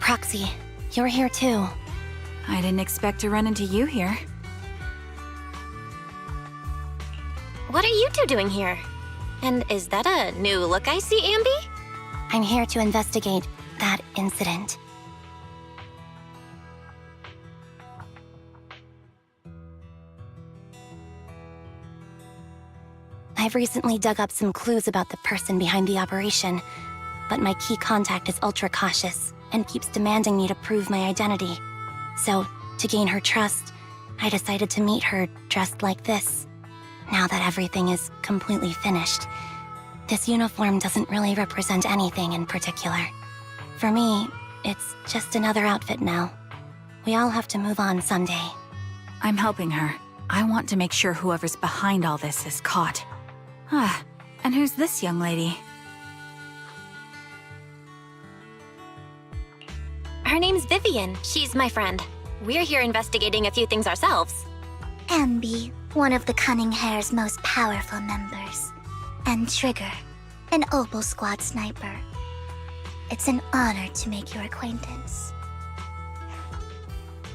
Proxy, you're here too. I didn't expect to run into you here. What are you two doing here? And is that a new look I see, Anby? I'm here to investigate that incident. I've recently dug up some clues about the person behind the operation, but my key contact is ultra cautious and keeps demanding me to prove my identity. So, to gain her trust, I decided to meet her dressed like this. Now that everything is completely finished, this uniform doesn't really represent anything in particular. For me, it's just another outfit now. We all have to move on someday. I'm helping her. I want to make sure whoever's behind all this is caught. Ah, and who's this young lady? Her name's Vivian. She's my friend. We're here investigating a few things ourselves. Anby, one of the Cunning Hair's most powerful members. And Trigger, an Opal Squad sniper. It's an honor to make your acquaintance.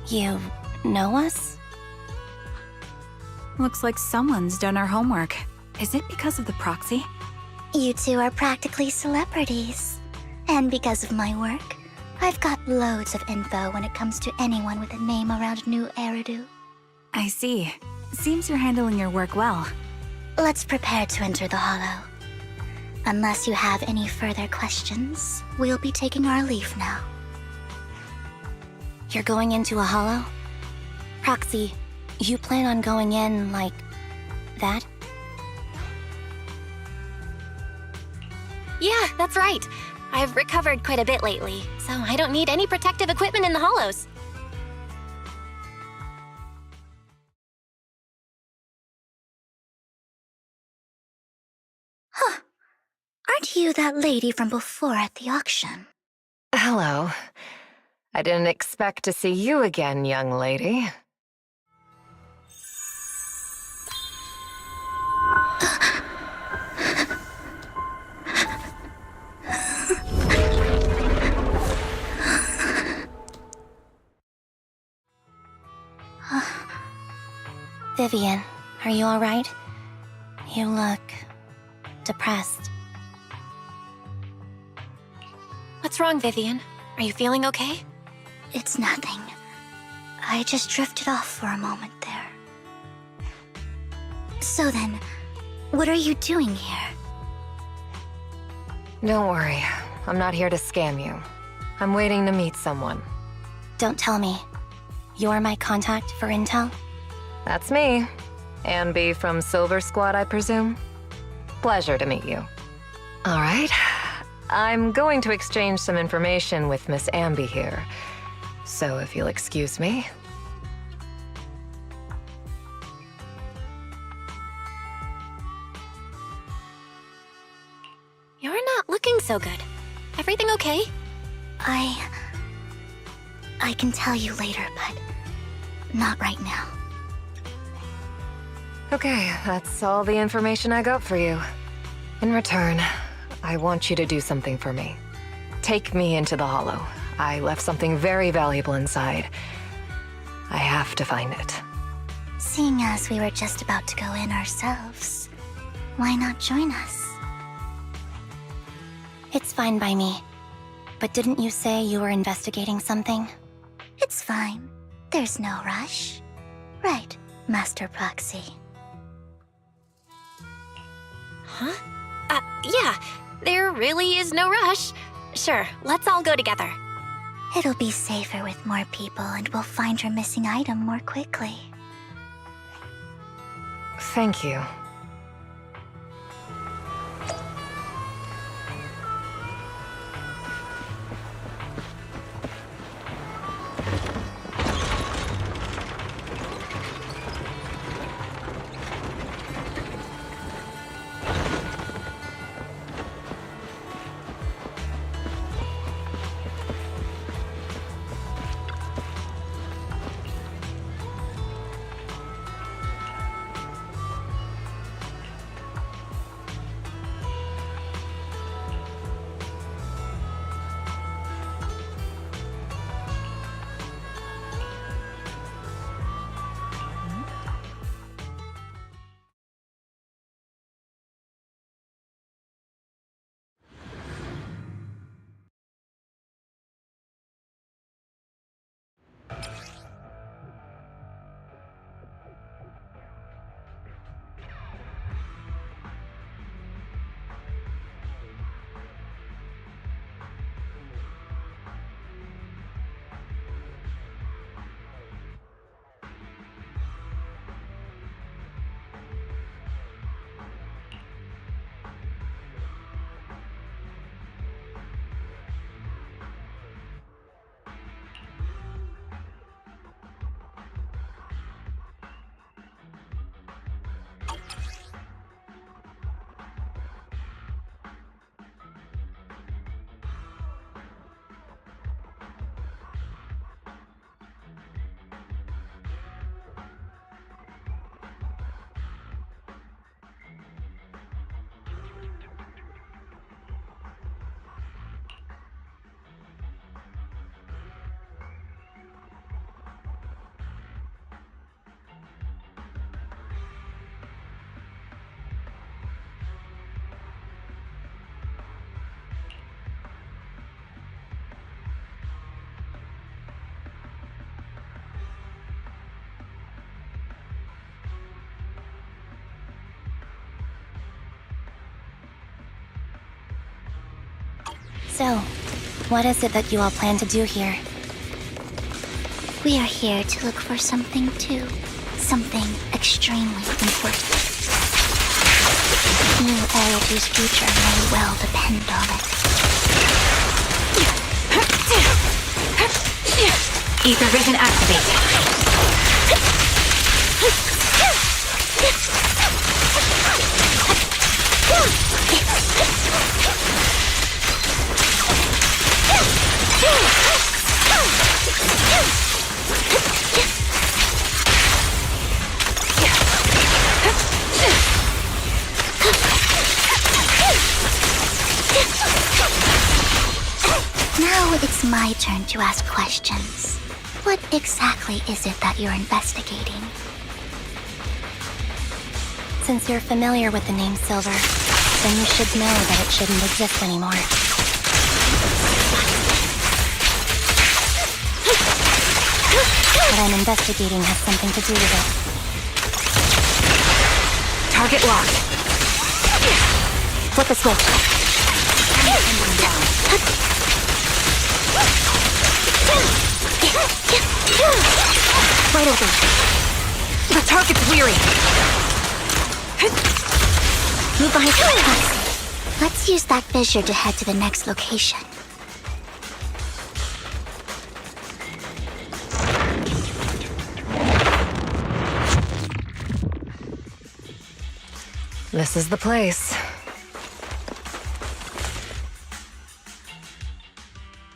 You know us? Looks like someone's done our homework. Is it because of the proxy? You two are practically celebrities. And because of my work, I've got loads of info when it comes to anyone with a name around New Eridu. I see. Seems you're handling your work well. Let's prepare to enter the Hollow. Unless you have any further questions, we'll be taking our leave now. You're going into a hollow? Proxy, you plan on going in like that? Yeah, that's right. I've recovered quite a bit lately, so I don't need any protective equipment in the hollows. Huh. Aren't you that lady from before at the auction? Hello. I didn't expect to see you again, young lady. Vivian, are you alright? You look depressed. What's wrong, Vivian? Are you feeling okay? It's nothing. I just drifted off for a moment there. So then, what are you doing here? Don't worry. I'm not here to scam you. I'm waiting to meet someone. Don't tell me. You're my contact for intel? That's me. Anby from Silver Squad, I presume? Pleasure to meet you. All right. I'm going to exchange some information with Miss Anby here. So if you'll excuse me. You're not looking so good. Everything okay? I can tell you later, but not right now. Okay, that's all the information I got for you. In return, I want you to do something for me. Take me into the Hollow. I left something very valuable inside. I have to find it. Seeing as we were just about to go in ourselves, why not join us? It's fine by me. But didn't you say you were investigating something? It's fine. There's no rush. Right, Master Proxy. Huh? Yeah. There really is no rush. Sure, let's all go together. It'll be safer with more people and we'll find your missing item more quickly. Thank you. So, what is it that you all plan to do here? We are here to look for something too. Something extremely important. New Erity's future may well depend on it. Ether vision activated. Now it's my turn to ask questions. What exactly is it that you're investigating? Since you're familiar with the name Silver, then you should know that it shouldn't exist anymore. What I'm investigating has something to do with it. Target locked. Flip a switch. Right over. The target's weary. Move behind the trucks. Let's use that fissure to head to the next location. This is the place.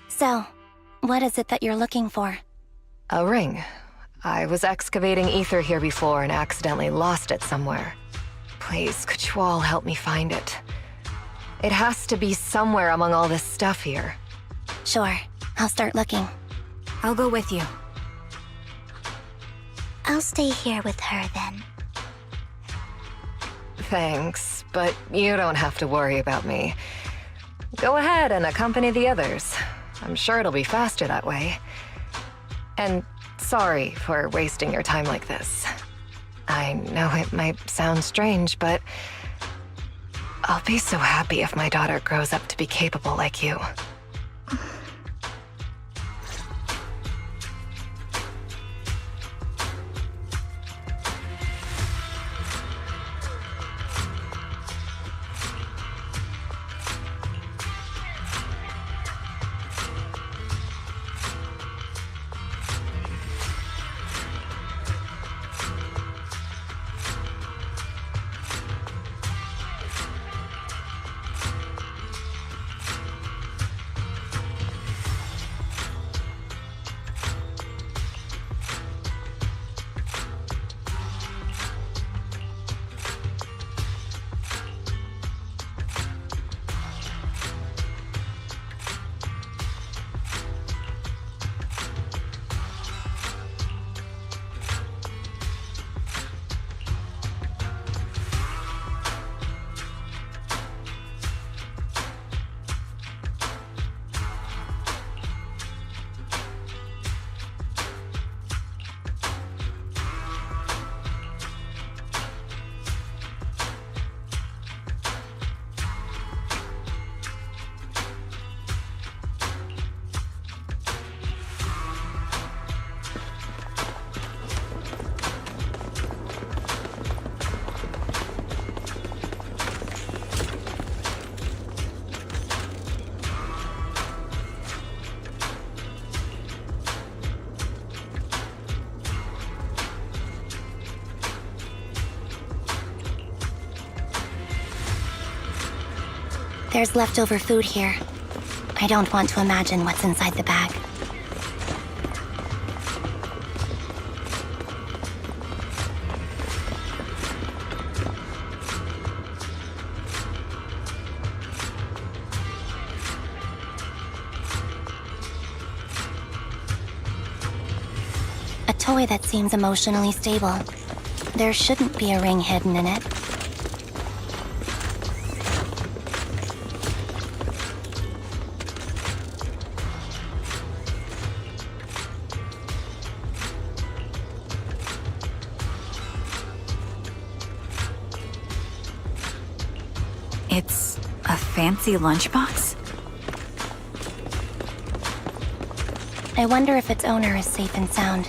So, what is it that you're looking for? A ring. I was excavating ether here before and accidentally lost it somewhere. Please, could you all help me find it? It has to be somewhere among all this stuff here. Sure, I'll start looking. I'll go with you. I'll stay here with her then. Thanks, but you don't have to worry about me. Go ahead and accompany the others. I'm sure it'll be faster that way. And sorry for wasting your time like this. I know it might sound strange, but I'll be so happy if my daughter grows up to be capable like you. There's leftover food here. I don't want to imagine what's inside the bag. A toy that seems emotionally stable. There shouldn't be a ring hidden in it. It's a fancy lunchbox? I wonder if its owner is safe and sound.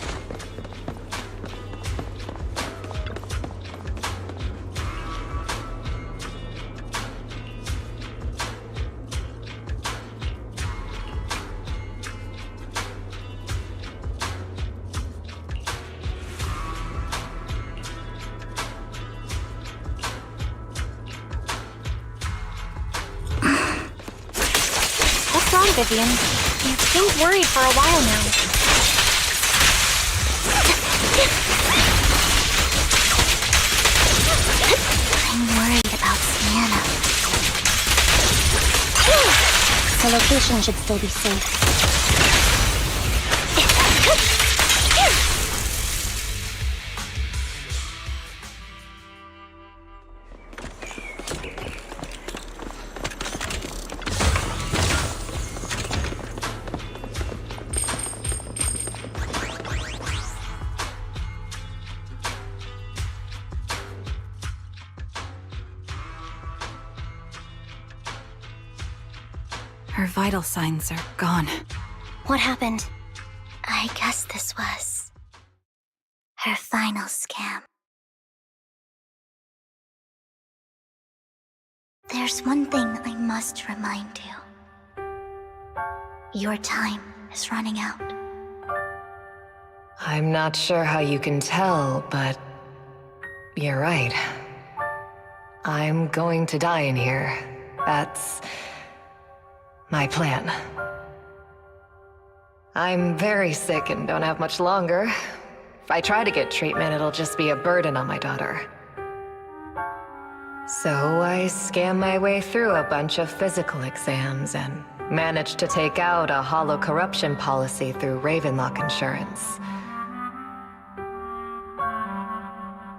What's wrong, Vivian? You've seemed worried for a while now. I'm worried about Sienna. The location should still be safe. Her vital signs are gone. What happened? I guess this was her final scam. There's one thing I must remind you. Your time is running out. I'm not sure how you can tell, but you're right. I'm going to die in here. That's my plan. I'm very sick and don't have much longer. If I try to get treatment, it'll just be a burden on my daughter. So I scam my way through a bunch of physical exams and managed to take out a hollow corruption policy through Ravenlock Insurance.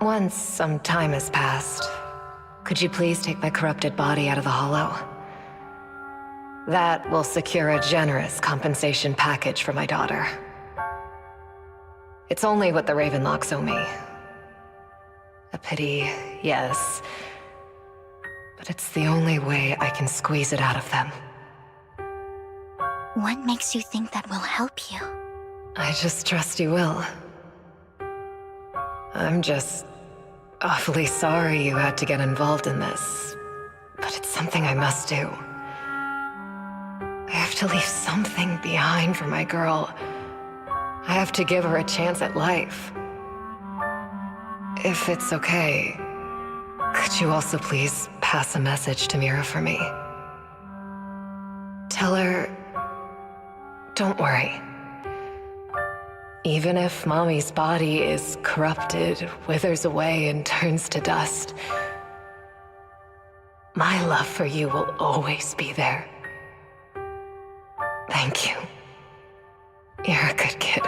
Once some time has passed, could you please take my corrupted body out of the hollow? That will secure a generous compensation package for my daughter. It's only what the Ravenlocks owe me. A pity, yes. But it's the only way I can squeeze it out of them. What makes you think that will help you? I just trust you will. I'm just awfully sorry you had to get involved in this. But it's something I must do. I have to leave something behind for my girl. I have to give her a chance at life. If it's okay, could you also please pass a message to Mira for me? Tell her, don't worry. Even if Mommy's body is corrupted, withers away, and turns to dust, my love for you will always be there. Thank you. You're a good kid.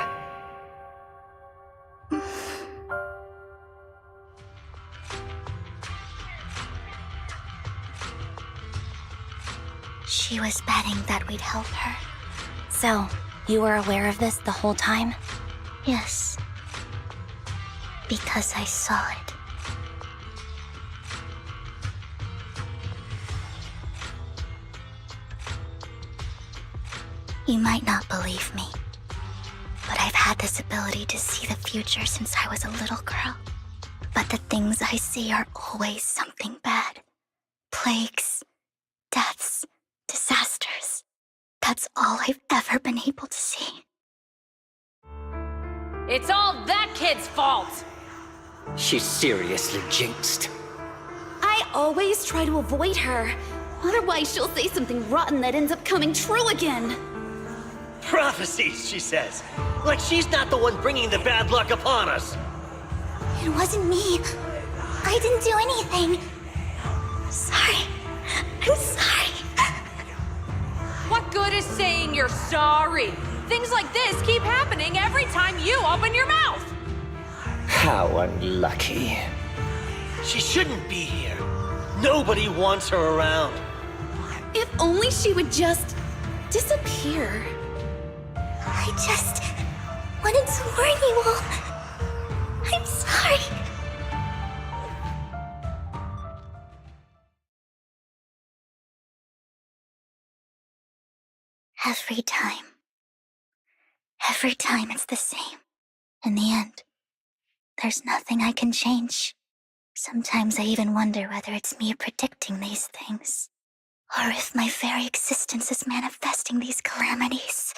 She was betting that we'd help her. So, you were aware of this the whole time? Yes. Because I saw it. You might not believe me, but I've had this ability to see the future since I was a little girl. But the things I see are always something bad. Plagues, deaths, disasters. That's all I've ever been able to see. It's all that kid's fault! She's seriously jinxed. I always try to avoid her. Otherwise, she'll say something rotten that ends up coming true again. Prophecies, she says. Like she's not the one bringing the bad luck upon us. It wasn't me. I didn't do anything. Sorry. I'm sorry. What good is saying you're sorry? Things like this keep happening every time you open your mouth! How unlucky. She shouldn't be here. Nobody wants her around. If only she would just disappear. I just wanted to warn you all. I'm sorry. Every time Every time it's the same. In the end, there's nothing I can change. Sometimes I even wonder whether it's me predicting these things, or if my very existence is manifesting these calamities.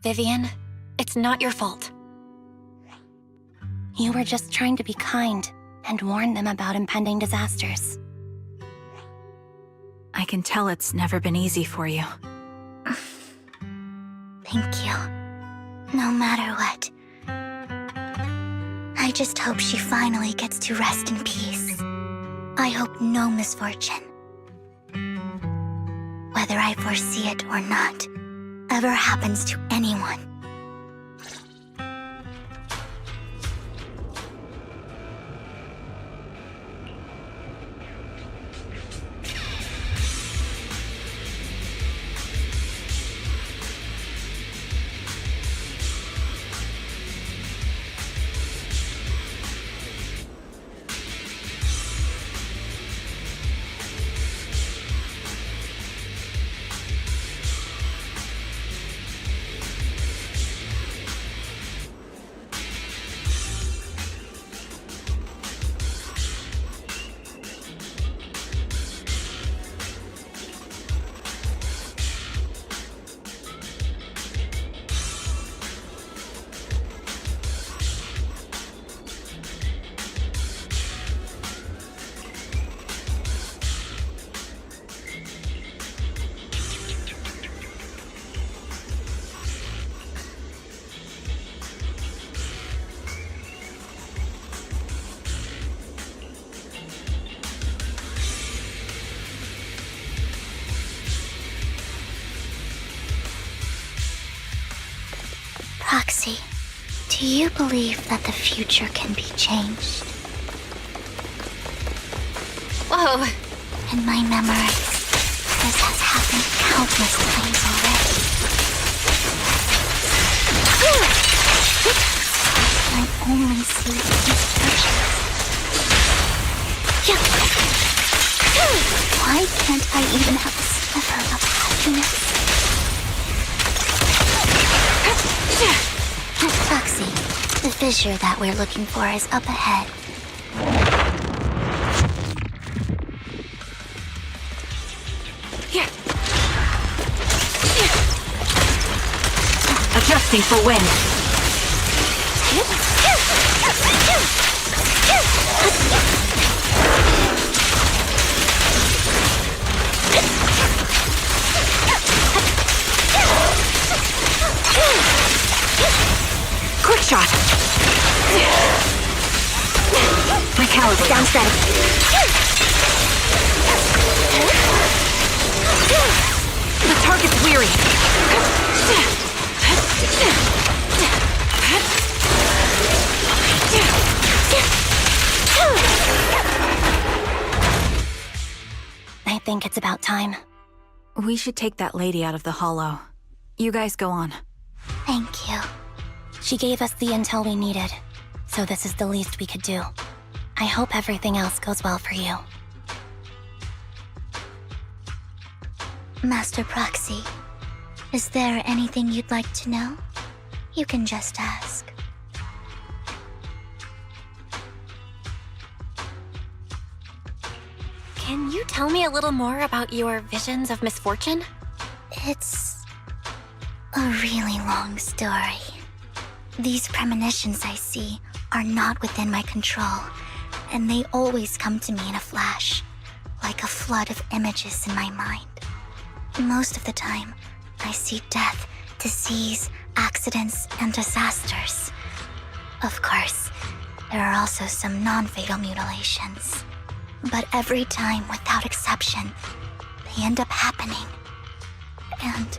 Vivian, it's not your fault. You were just trying to be kind and warn them about impending disasters. I can tell it's never been easy for you. Thank you. No matter what. I just hope she finally gets to rest in peace. I hope no misfortune, whether I foresee it or not, ever happens to anyone. Proxy, do you believe that the future can be changed? Whoa, In my memory, this has happened countless times already. I only see imperfections. Why can't I even have a sliver of happiness? Proxy, the fissure that we're looking for is up ahead. Adjusting for wind. Quick shot. My caliber down steady. The target's weary. I think it's about time. We should take that lady out of the hollow. You guys go on. Thank you. She gave us the intel we needed, so this is the least we could do. I hope everything else goes well for you. Master Proxy, is there anything you'd like to know? You can just ask. can you tell me a little more about your visions of misfortune? It's a really long story. These premonitions I see are not within my control, and they always come to me in a flash, like a flood of images in my mind. Most of the time, I see death, disease, accidents, and disasters. Of course, there are also some non-fatal mutilations. But every time, without exception, they end up happening. And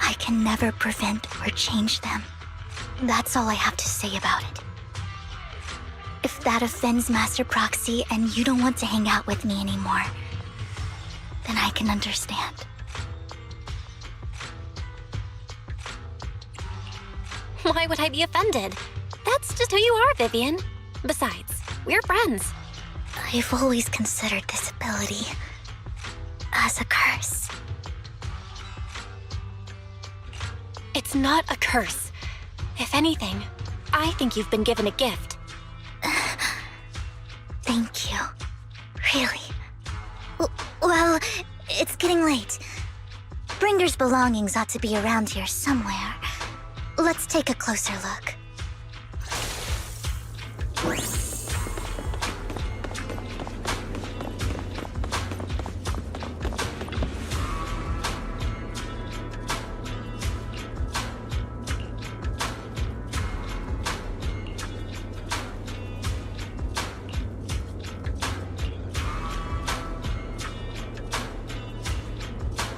I can never prevent or change them. That's all I have to say about it. If that offends Master Proxy and you don't want to hang out with me anymore, then I can understand. Why would I be offended? That's just who you are, Vivian. Besides, we're friends. I've always considered this ability as a curse. It's not a curse. If anything, I think you've been given a gift. Thank you. Really. Well, it's getting late. Bringer's belongings ought to be around here somewhere. Let's take a closer look.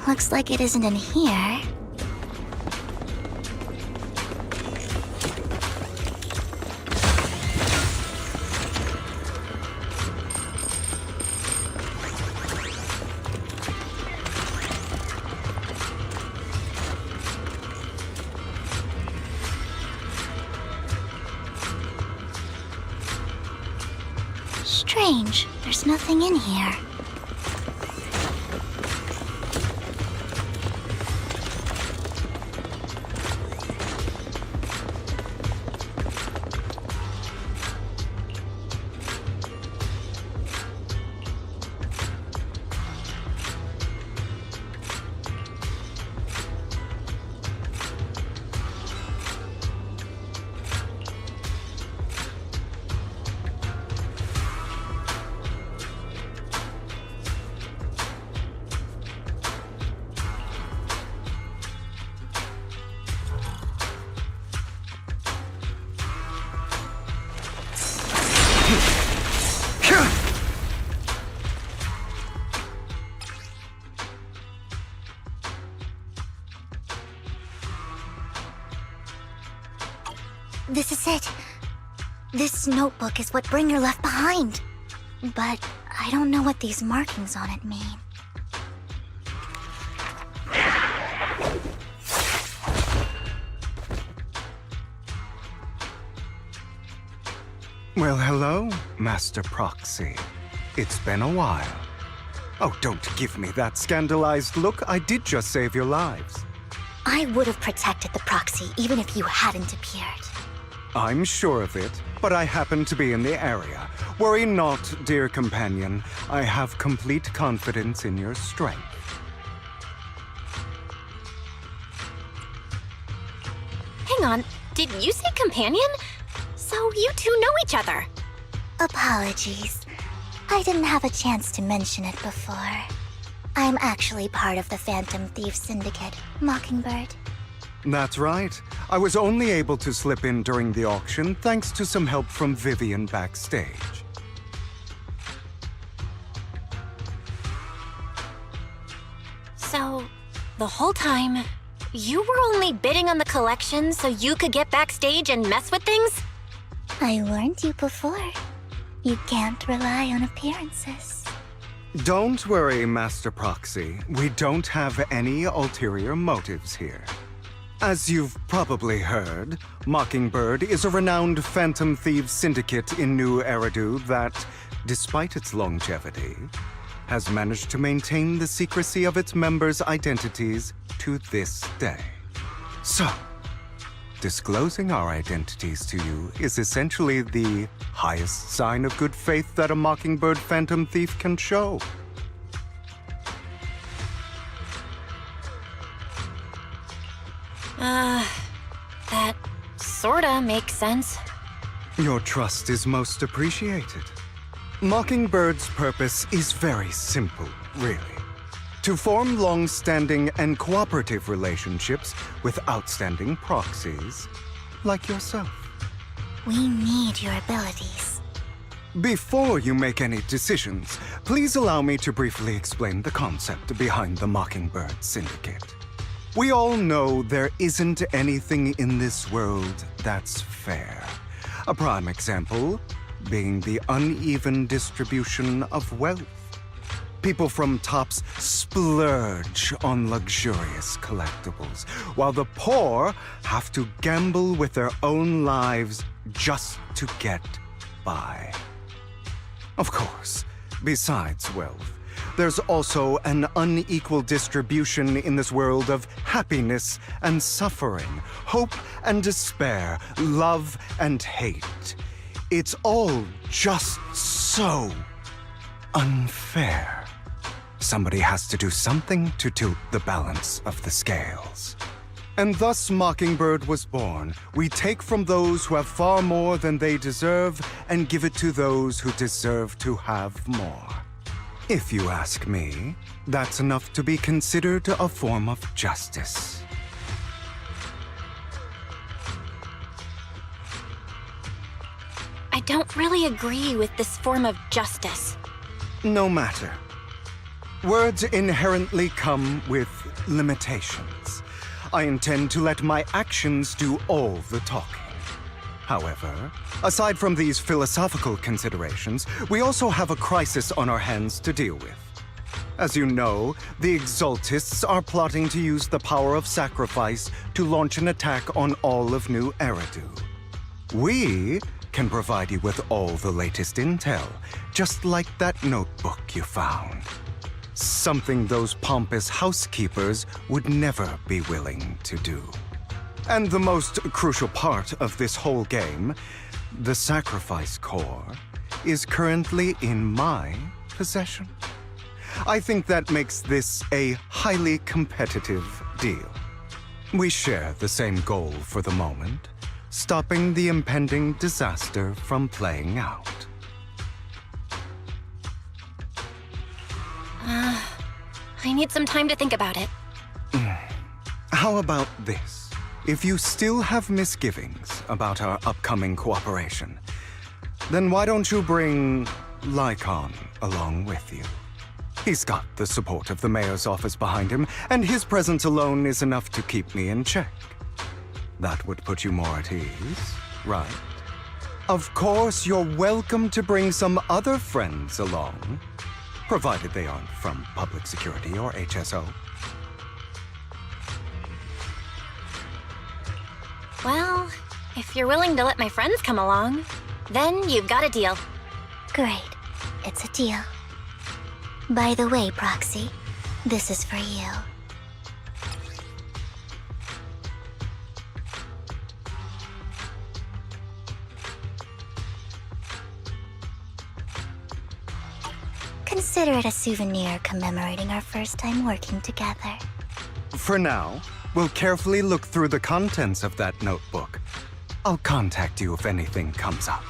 Looks like it isn't in here. Strange, there's nothing in here. This is it. This notebook is what Bringer left behind. But I don't know what these markings on it mean. Well, hello, Master Proxy. It's been a while. Oh, don't give me that scandalized look. I did just save your lives. I would have protected the proxy even if you hadn't appeared. I'm sure of it, but I happen to be in the area. Worry not, dear companion. I have complete confidence in your strength. Hang on, did you say companion? So you two know each other. Apologies. I didn't have a chance to mention it before. I'm actually part of the Phantom Thief Syndicate, Mockingbird. That's right. I was only able to slip in during the auction thanks to some help from Vivian backstage. So, the whole time, you were only bidding on the collection so you could get backstage and mess with things? I warned you before. You can't rely on appearances. Don't worry, Master Proxy. We don't have any ulterior motives here. As you've probably heard, Mockingbird is a renowned Phantom Thieves syndicate in New Eridu that, despite its longevity, has managed to maintain the secrecy of its members' identities to this day. So, disclosing our identities to you is essentially the highest sign of good faith that a Mockingbird Phantom Thief can show. That sorta makes sense. Your trust is most appreciated. Mockingbird's purpose is very simple, really. To form long-standing and cooperative relationships with outstanding proxies, like yourself. We need your abilities. Before you make any decisions, please allow me to briefly explain the concept behind the Mockingbird Syndicate. We all know there isn't anything in this world that's fair. A prime example being the uneven distribution of wealth. People from tops splurge on luxurious collectibles, while the poor have to gamble with their own lives just to get by. Of course, besides wealth, there's also an unequal distribution in this world of happiness and suffering, hope and despair, love and hate. It's all just so unfair. Somebody has to do something to tilt the balance of the scales. And thus Mockingbird was born. We take from those who have far more than they deserve and give it to those who deserve to have more. If you ask me, that's enough to be considered a form of justice. I don't really agree with this form of justice. No matter. Words inherently come with limitations. I intend to let my actions do all the talking. However, aside from these philosophical considerations, we also have a crisis on our hands to deal with. As you know, the Exaltists are plotting to use the power of sacrifice to launch an attack on all of New Eridu. We can provide you with all the latest intel, just like that notebook you found. Something those pompous housekeepers would never be willing to do. And the most crucial part of this whole game, the sacrifice core, is currently in my possession. I think that makes this a highly competitive deal. We share the same goal for the moment, stopping the impending disaster from playing out. I need some time to think about it. How about this? If you still have misgivings about our upcoming cooperation, then why don't you bring Lycon along with you? He's got the support of the mayor's office behind him, and his presence alone is enough to keep me in check. That would put you more at ease, right? Of course, you're welcome to bring some other friends along, provided they aren't from public security or HSO. Well, if you're willing to let my friends come along, then you've got a deal. Great. It's a deal. By the way, Proxy, this is for you. Consider it a souvenir commemorating our first time working together. For now, we'll carefully look through the contents of that notebook. I'll contact you if anything comes up.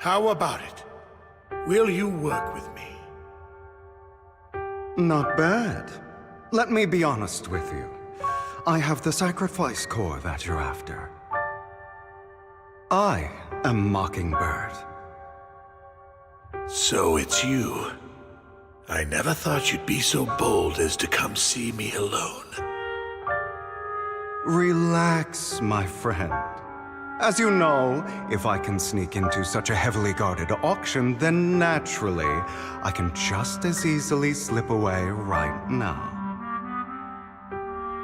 How about it? Will you work with me? Not bad. Let me be honest with you. I have the sacrifice core that you're after. I am Mockingbird. So it's you. I never thought you'd be so bold as to come see me alone. Relax, my friend. As you know, if I can sneak into such a heavily guarded auction, then naturally, I can just as easily slip away right now.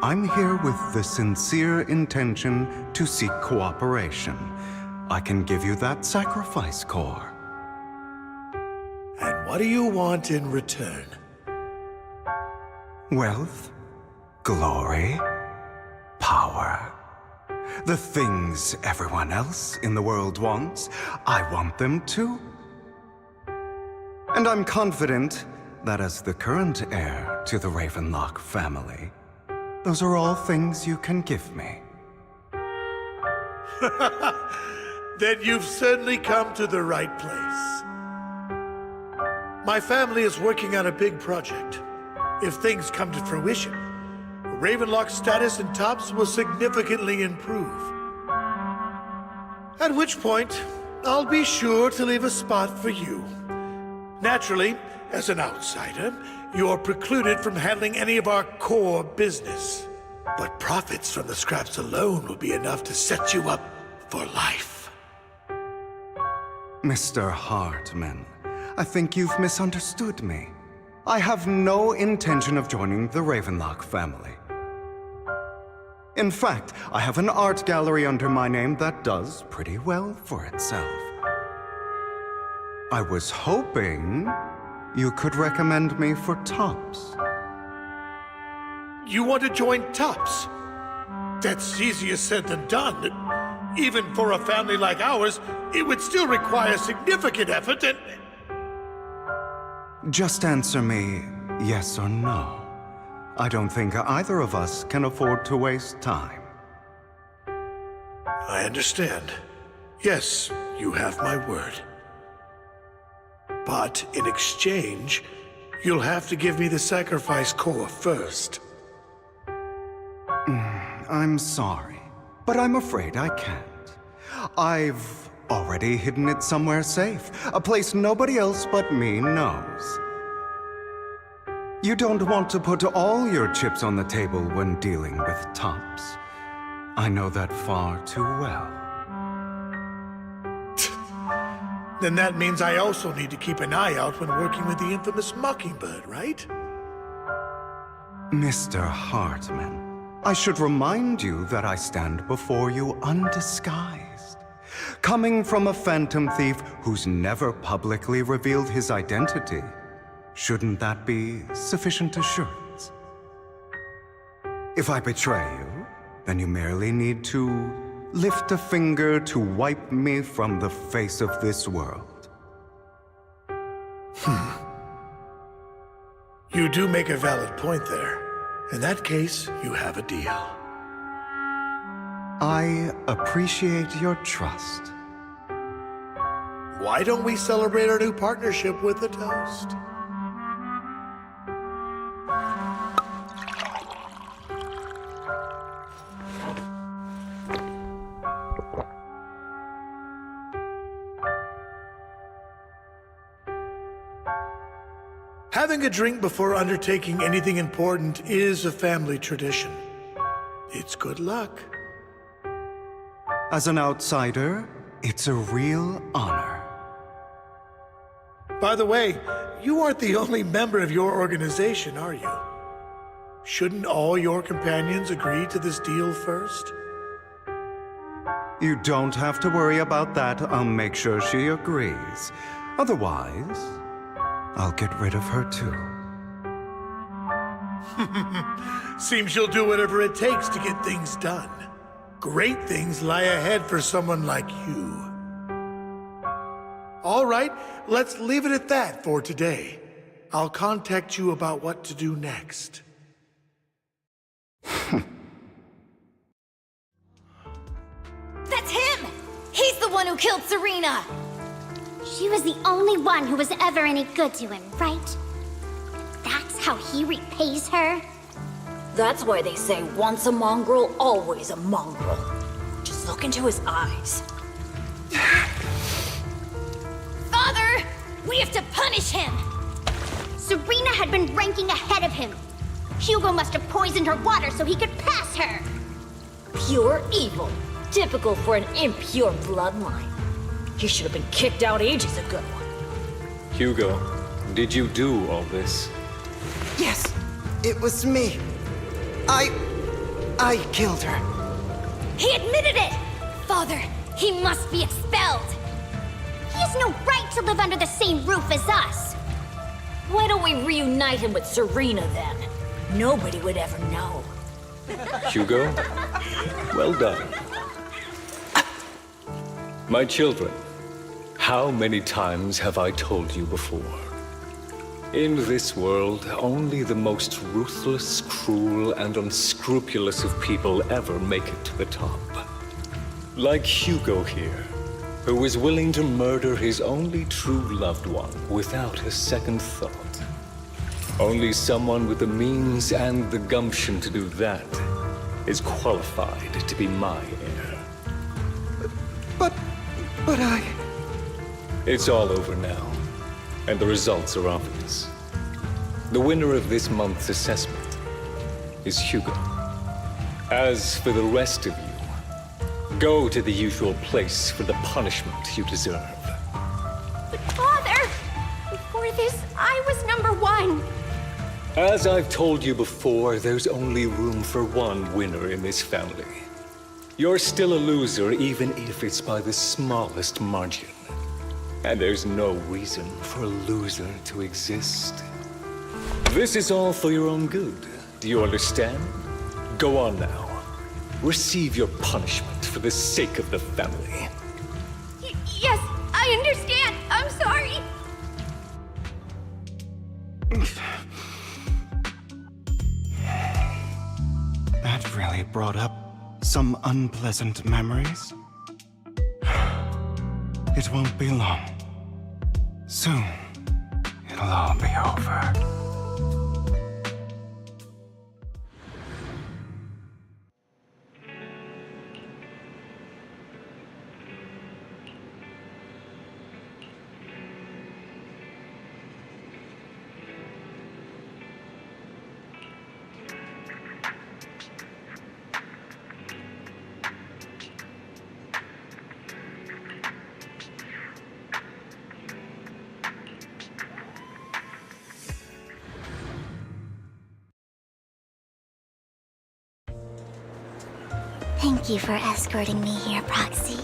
I'm here with the sincere intention to seek cooperation. I can give you that sacrifice core. And what do you want in return? Wealth, glory, power. The things everyone else in the world wants, I want them too. And I'm confident that as the current heir to the Ravenlock family, those are all things you can give me. Then you've certainly come to the right place. My family is working on a big project. If things come to fruition, Ravenlock's status in Tops will significantly improve. At which point, I'll be sure to leave a spot for you. Naturally, as an outsider, you're precluded from handling any of our core business. But profits from the scraps alone will be enough to set you up for life. Mr. Hartman, I think you've misunderstood me. I have no intention of joining the Ravenlock family. In fact, I have an art gallery under my name that does pretty well for itself. I was hoping you could recommend me for Tops. You want to join Tops? That's easier said than done. Even for a family like ours, it would still require significant effort and... Just answer me yes or no. I don't think either of us can afford to waste time. I understand. Yes, you have my word. But in exchange, you'll have to give me the sacrifice core first. I'm sorry, but I'm afraid I can't. I've already hidden it somewhere safe, a place nobody else but me knows. You don't want to put all your chips on the table when dealing with Tops. I know that far too well. Then that means I also need to keep an eye out when working with the infamous Mockingbird, right? Mr. Hartman, I should remind you that I stand before you undisguised. Coming from a phantom thief who's never publicly revealed his identity, shouldn't that be sufficient assurance? If I betray you, then you merely need to lift a finger to wipe me from the face of this world. You do make a valid point there. In that case, you have a deal. I appreciate your trust. Why don't we celebrate our new partnership with a toast? Having a drink before undertaking anything important is a family tradition. It's good luck. As an outsider, it's a real honor. By the way, you aren't the only member of your organization, are you? Shouldn't all your companions agree to this deal first? You don't have to worry about that. I'll make sure she agrees. Otherwise, I'll get rid of her too. Seems you'll do whatever it takes to get things done. Great things lie ahead for someone like you. All right, let's leave it at that for today. I'll contact you about what to do next. That's him! He's the one who killed Serena! She was the only one who was ever any good to him, right? That's how he repays her? That's why they say once a mongrel, always a mongrel. Just look into his eyes. Father! We have to punish him! Serena had been ranking ahead of him. Hugo must have poisoned her water so he could pass her. Pure evil. Typical for an impure bloodline. He should have been kicked out ages ago. Hugo, did you do all this? Yes, it was me. I killed her. He admitted it! Father, he must be expelled. He has no right to live under the same roof as us. Why don't we reunite him with Serena then? Nobody would ever know. Hugo, well done. My children, how many times have I told you before? In this world, only the most ruthless, cruel, and unscrupulous of people ever make it to the top. Like Hugo here, who was willing to murder his only true loved one without a second thought. Only someone with the means and the gumption to do that is qualified to be my heir. But I... It's all over now, and the results are obvious. The winner of this month's assessment is Hugo. As for the rest of you, go to the usual place for the punishment you deserve. But Father! Before this, I was #1. As I've told you before, there's only room for one winner in this family. You're still a loser, even if it's by the smallest margin. And there's no reason for a loser to exist. This is all for your own good. Do you understand? Go on now. Receive your punishment for the sake of the family. Yes, I understand. I'm sorry. That really brought up some unpleasant memories. It won't be long. Soon, it'll all be over. Thank you for escorting me here, Proxy.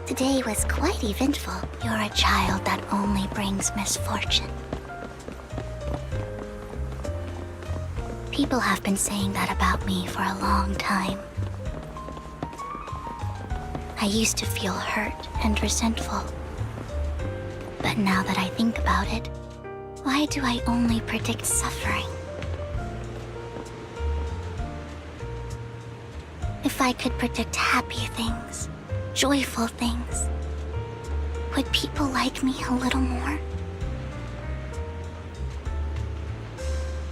Today was quite eventful. You're a child that only brings misfortune. People have been saying that about me for a long time. I used to feel hurt and resentful. But now that I think about it, why do I only predict suffering? If I could predict happy things, joyful things, would people like me a little more?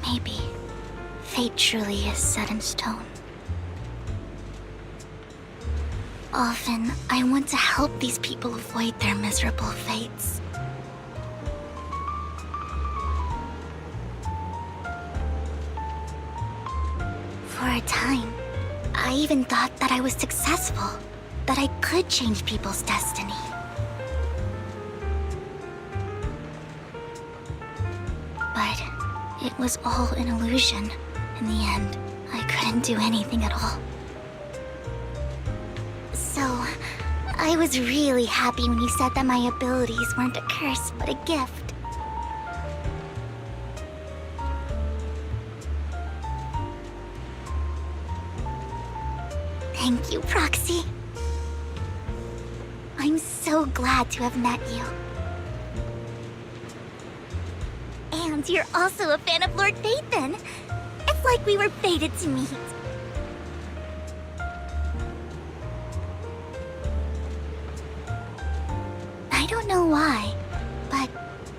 Maybe fate truly is set in stone. Often, I want to help these people avoid their miserable fates. For a time, I even thought that I was successful, that I could change people's destiny. But it was all an illusion. In the end, I couldn't do anything at all. So, I was really happy when you said that my abilities weren't a curse, but a gift. Thank you, Proxy. I'm so glad to have met you. And you're also a fan of Lord Phaethon. It's like we were fated to meet. don't know why, but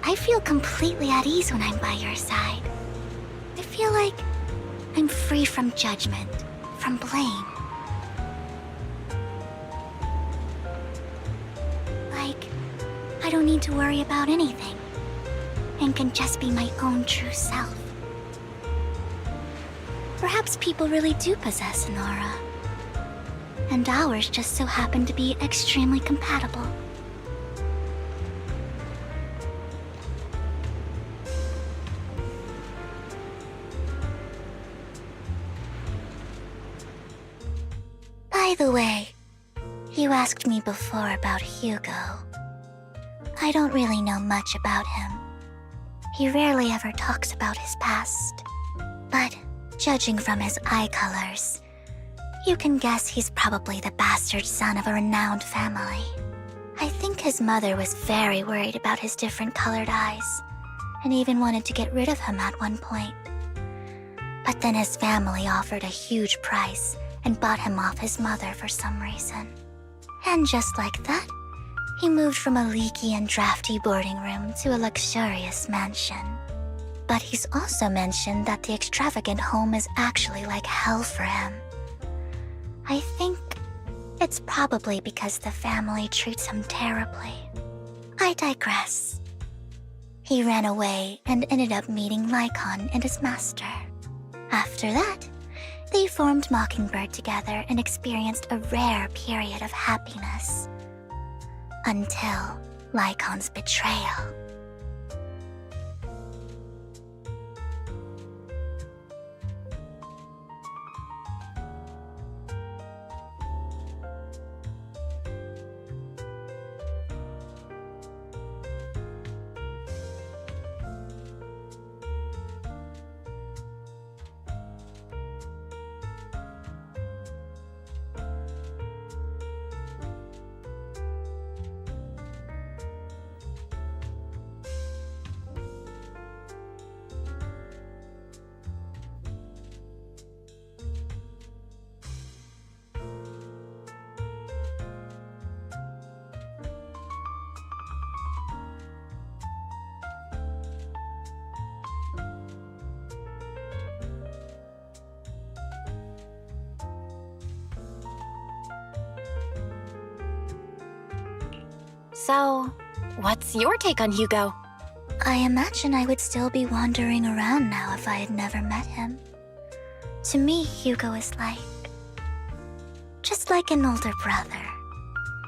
I feel completely at ease when I'm by your side. I feel like I'm free from judgment, from blame. Like, I don't need to worry about anything, and can just be my own true self. Perhaps people really do possess an aura, and ours just so happen to be extremely compatible. By the way, you asked me before about Hugo. I don't really know much about him. He rarely ever talks about his past. But judging from his eye colors, you can guess he's probably the bastard son of a renowned family. I think his mother was very worried about his different colored eyes, and even wanted to get rid of him at one point. But then his family offered a huge price and bought him off his mother for some reason. And just like that, he moved from a leaky and drafty boarding room to a luxurious mansion. But he's also mentioned that the extravagant home is actually like hell for him. I think it's probably because the family treats him terribly. I digress. He ran away and ended up meeting Lycon and his master. After that, they formed Mockingbird together and experienced a rare period of happiness. Until Lycon's betrayal. So, what's your take on Hugo? I imagine I would still be wandering around now if I had never met him. To me, Hugo is just like an older brother.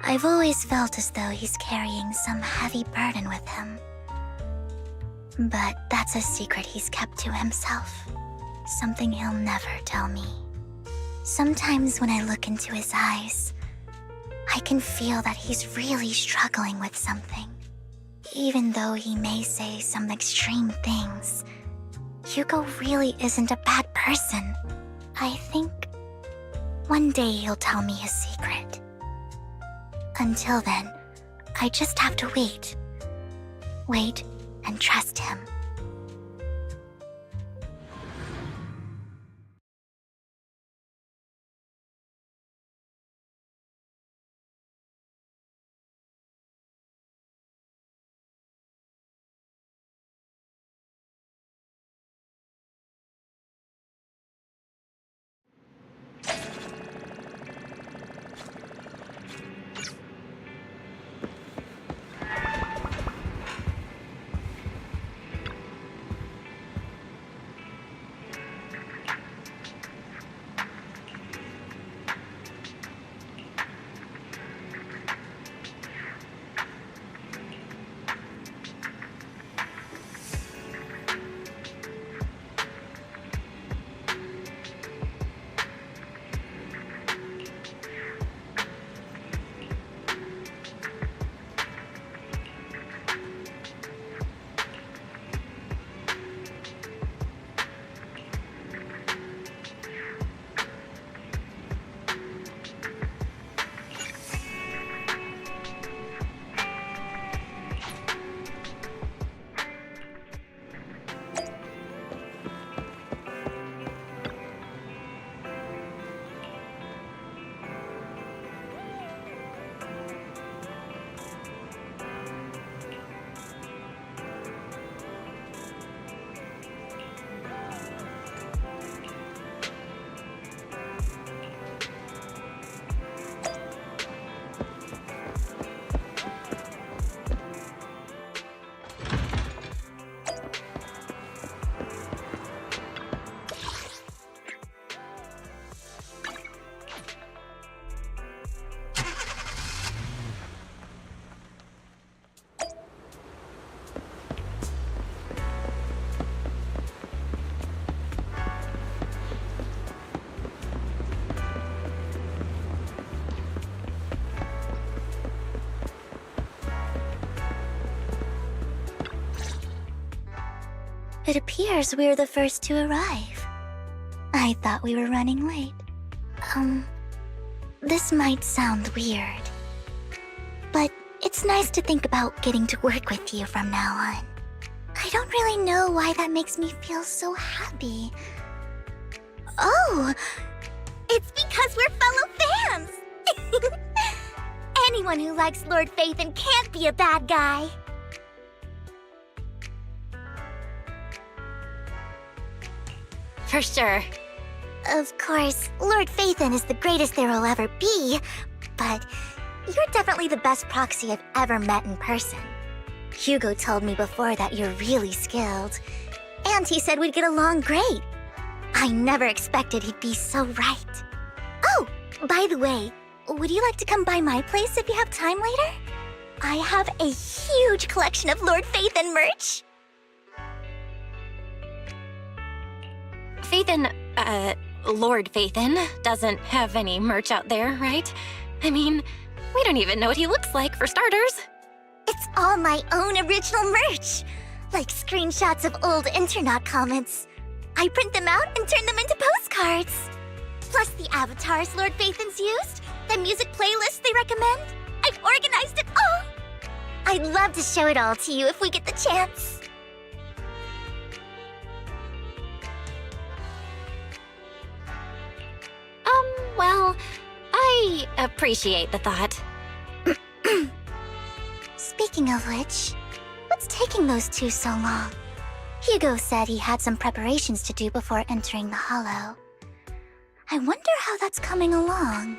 I've always felt as though he's carrying some heavy burden with him. But that's a secret he's kept to himself. Something he'll never tell me. Sometimes when I look into his eyes, I can feel that he's really struggling with something. Even though he may say some extreme things, Hugo really isn't a bad person. I think one day he'll tell me his secret. Until then, I just have to wait. Wait and trust him. It appears we're the first to arrive. I thought we were running late. This might sound weird, but it's nice to think about getting to work with you from now on. I don't really know why that makes me feel so happy. Oh, it's because we're fellow fans! Anyone who likes Lord Phaethon can't be a bad guy. For sure. Of course, Lord Phaethon is the greatest there will ever be, but you're definitely the best proxy I've ever met in person. Hugo told me before that you're really skilled, and he said we'd get along great. I never expected he'd be so right. Oh, by the way, would you like to come by my place if you have time later? I have a huge collection of Lord Phaethon merch. Phaethon, Lord Phaethon doesn't have any merch out there, right? I mean, we don't even know what he looks like, for starters. It's all my own original merch, like screenshots of old Internet comments. I print them out and turn them into postcards. Plus the avatars Lord Phaethon's used, the music playlists they recommend. I've organized it all. I'd love to show it all to you if we get the chance. Well, I appreciate the thought. Speaking of which, what's taking those two so long? Hugo said he had some preparations to do before entering the Hollow. I wonder how that's coming along.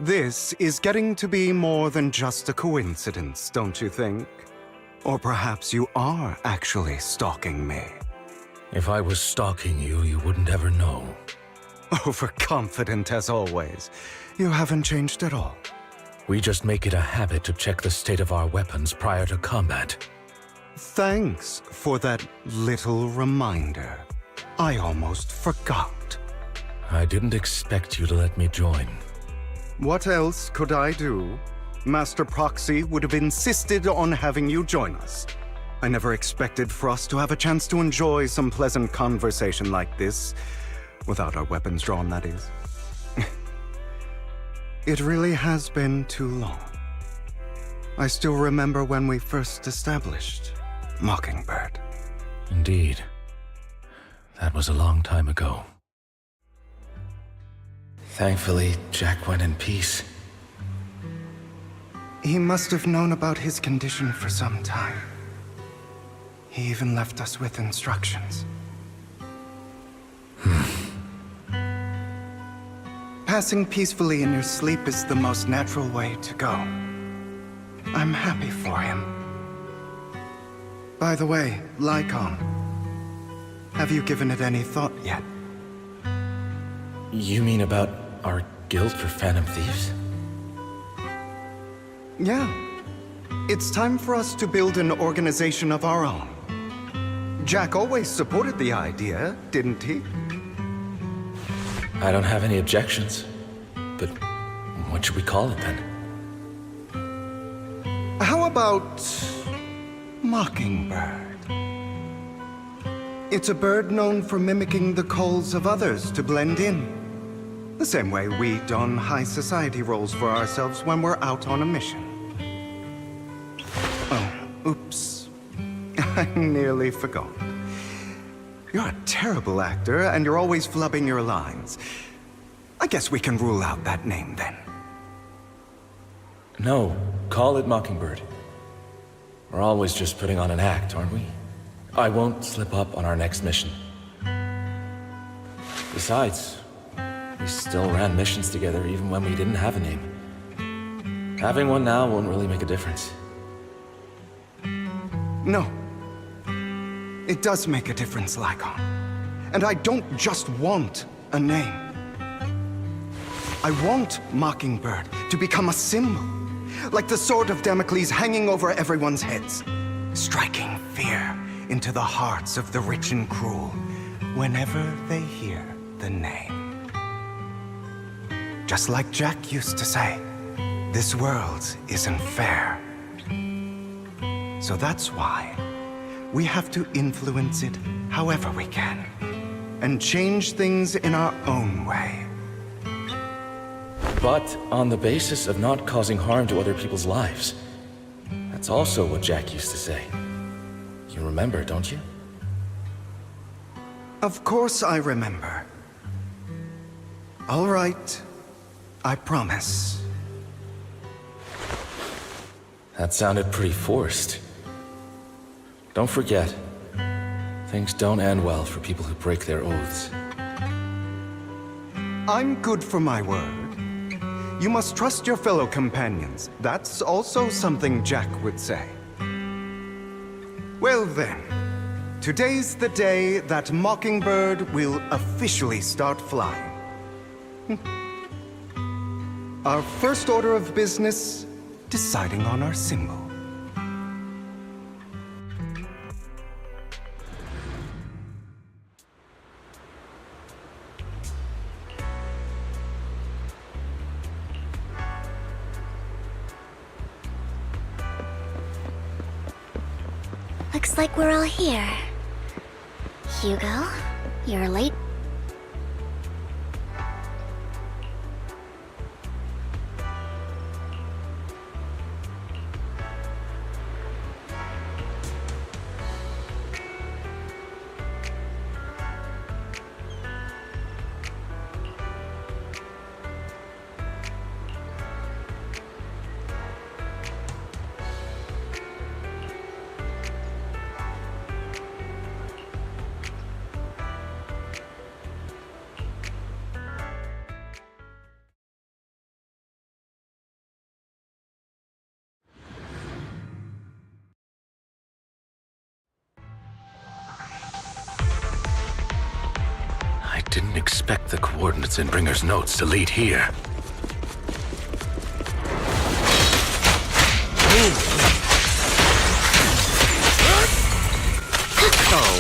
This is getting to be more than just a coincidence, don't you think? Or perhaps you are actually stalking me. If I was stalking you, you wouldn't ever know. Overconfident as always. You haven't changed at all. We just make it a habit to check the state of our weapons prior to combat. Thanks for that little reminder. I almost forgot. I didn't expect you to let me join. What else could I do? Master Proxy would have insisted on having you join us. I never expected for us to have a chance to enjoy some pleasant conversation like this, without our weapons drawn, that is. It really has been too long. I still remember when we first established Mockingbird. Indeed. That was a long time ago. Thankfully, Jack went in peace. He must have known about his condition for some time. He even left us with instructions. passing peacefully in your sleep is the most natural way to go. I'm happy for him. By the way, Lycon, have you given it any thought yet? You mean about our guild for Phantom Thieves? Yeah. It's time for us to build an organization of our own. Jack always supported the idea, didn't he? I don't have any objections. But what should we call it then? How about Mockingbird? It's a bird known for mimicking the calls of others to blend in. The same way we don high society roles for ourselves when we're out on a mission. Oh, oops. I nearly forgot. You're a terrible actor, and you're always flubbing your lines. I guess we can rule out that name, then. No, call it Mockingbird. We're always just putting on an act, aren't we? I won't slip up on our next mission. Besides, we still ran missions together even when we didn't have a name. Having one now won't really make a difference. No. It does make a difference, Lycon. And I don't just want a name. I want Mockingbird to become a symbol, like the sword of Damocles hanging over everyone's heads, striking fear into the hearts of the rich and cruel whenever they hear the name. Just like Jack used to say, this world isn't fair. So that's why we have to influence it however we can, and change things in our own way. But on the basis of not causing harm to other people's lives. That's also what Jack used to say. You remember, don't you? Of course I remember. All right. I promise. That sounded pretty forced. Don't forget, things don't end well for people who break their oaths. I'm good for my word. You must trust your fellow companions. That's also something Jack would say. Well then, today's the day that Mockingbird will officially start flying. Our first order of business, deciding on our symbol. Looks like we're all here. Hugo, you're late. I didn't expect the coordinates in Bringer's notes to lead here. Oh,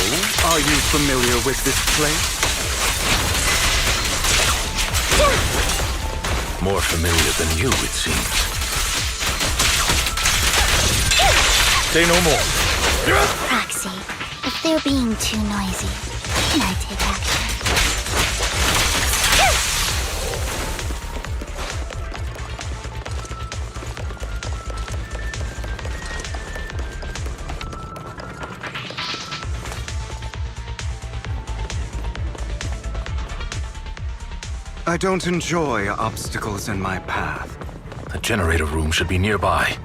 are you familiar with this place? More familiar than you, it seems. Say no more. Proxy, if they're being too noisy, can I take action? I don't enjoy obstacles in my path. The generator room should be nearby.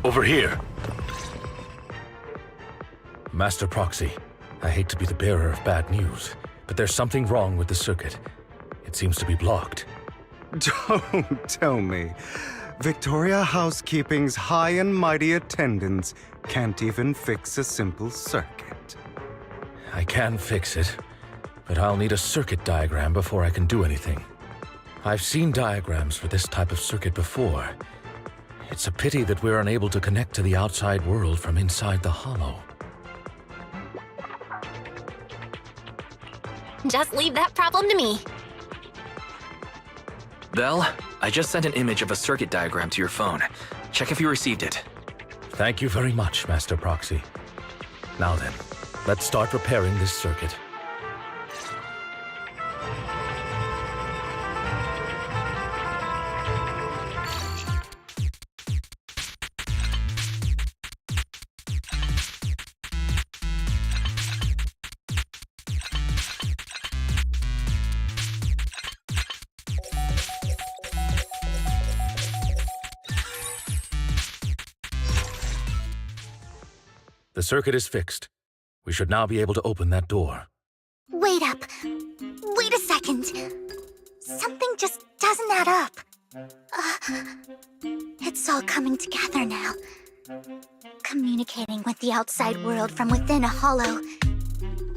Over here. Master Proxy, I hate to be the bearer of bad news, but there's something wrong with the circuit. It seems to be blocked. Don't tell me. Victoria Housekeeping's high and mighty attendants can't even fix a simple circuit. I can fix it, but I'll need a circuit diagram before I can do anything. I've seen diagrams for this type of circuit before. It's a pity that we're unable to connect to the outside world from inside the hollow. Just leave that problem to me. Vel, I just sent an image of a circuit diagram to your phone. Check if you received it. Thank you very much, Master Proxy. Now then, let's start repairing this circuit. The circuit is fixed. We should now be able to open that door. Wait up. Wait a second. Something just doesn't add up. It's all coming together now. Communicating with the outside world from within a hollow.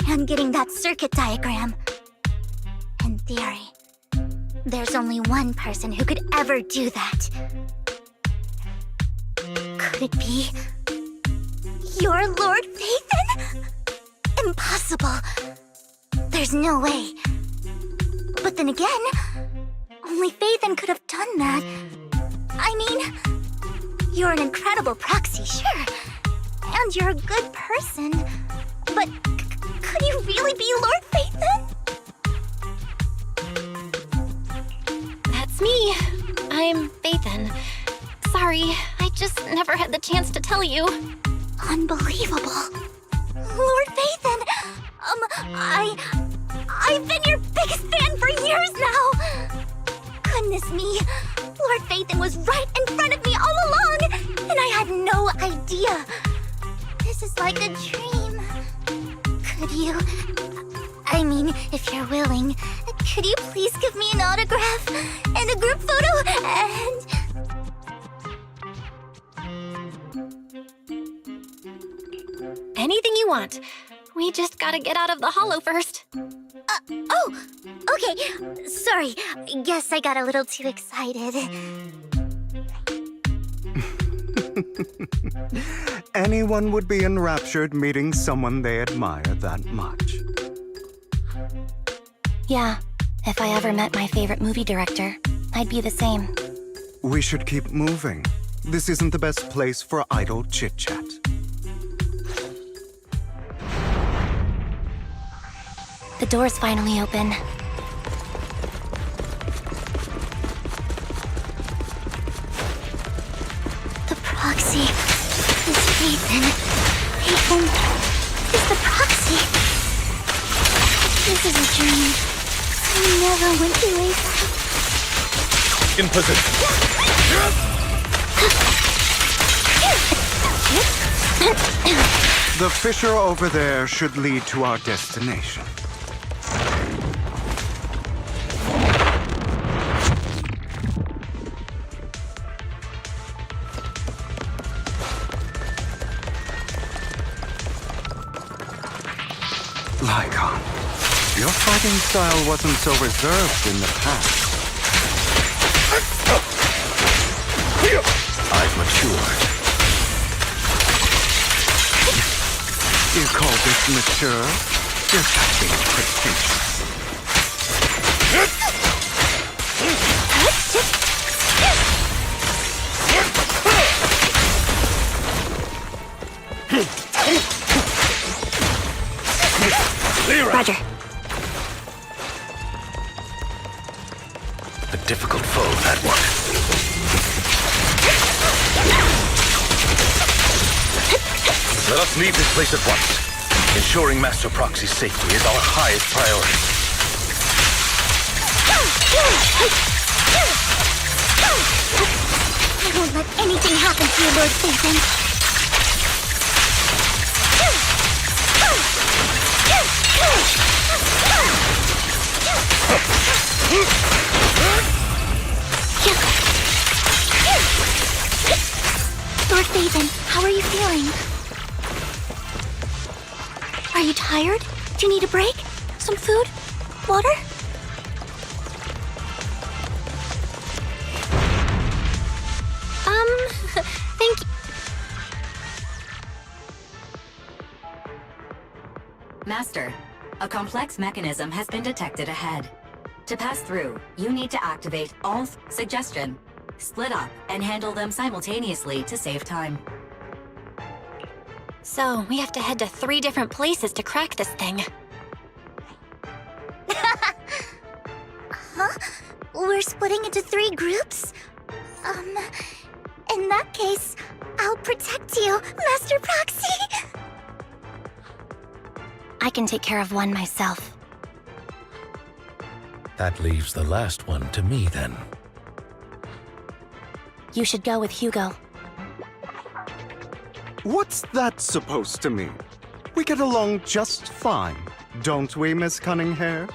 And getting that circuit diagram. In theory, there's only one person who could ever do that. Could it be your Lord Phaethon? Impossible. There's no way. But then again, only Phaethon could have done that. I mean, you're an incredible proxy, sure. And you're a good person. But could you really be Lord Phaethon? That's me. I'm Phaethon. Sorry, I just never had the chance to tell you. Unbelievable. Lord Phaethon! I've been your biggest fan for years now! Goodness me, Lord Phaethon was right in front of me all along, and I had no idea. This is like a dream. Could you... I mean, if you're willing, could you please give me an autograph and a group photo and... Anything you want. We just gotta get out of the hollow first. Oh, okay. Sorry, guess I got a little too excited. Anyone would be enraptured meeting someone they admire that much. Yeah, if I ever met my favorite movie director, I'd be the same. We should keep moving. This isn't the best place for idle chit-chat. The door's finally open. The proxy is Phaethon. Phaethon is the proxy. This is a dream. I never went through a... In position. The fissure over there should lead to our destination. Lycon, your fighting style wasn't so reserved in the past. I've matured. You call this mature? You're being pretentious. Roger. A difficult foe, that one. Let us leave this place at once. Ensuring Master Proxy's safety is our highest priority. I won't let anything happen to you, Lord Phaethon. Lord Faven, how are you feeling? Are you tired? Do you need a break? Some food? Water? Thank you. Master, a complex mechanism has been detected ahead. To pass through, you need to activate all suggestion, split up, and handle them simultaneously to save time. So, we have to head to 3 different places to crack this thing. Huh? We're splitting into 3 groups? In that case, I'll protect you, Master Proxy! I can take care of one myself. That leaves the last one to me, then. You should go with Hugo. What's that supposed to mean? We get along just fine, don't we, Miss Cunninghair?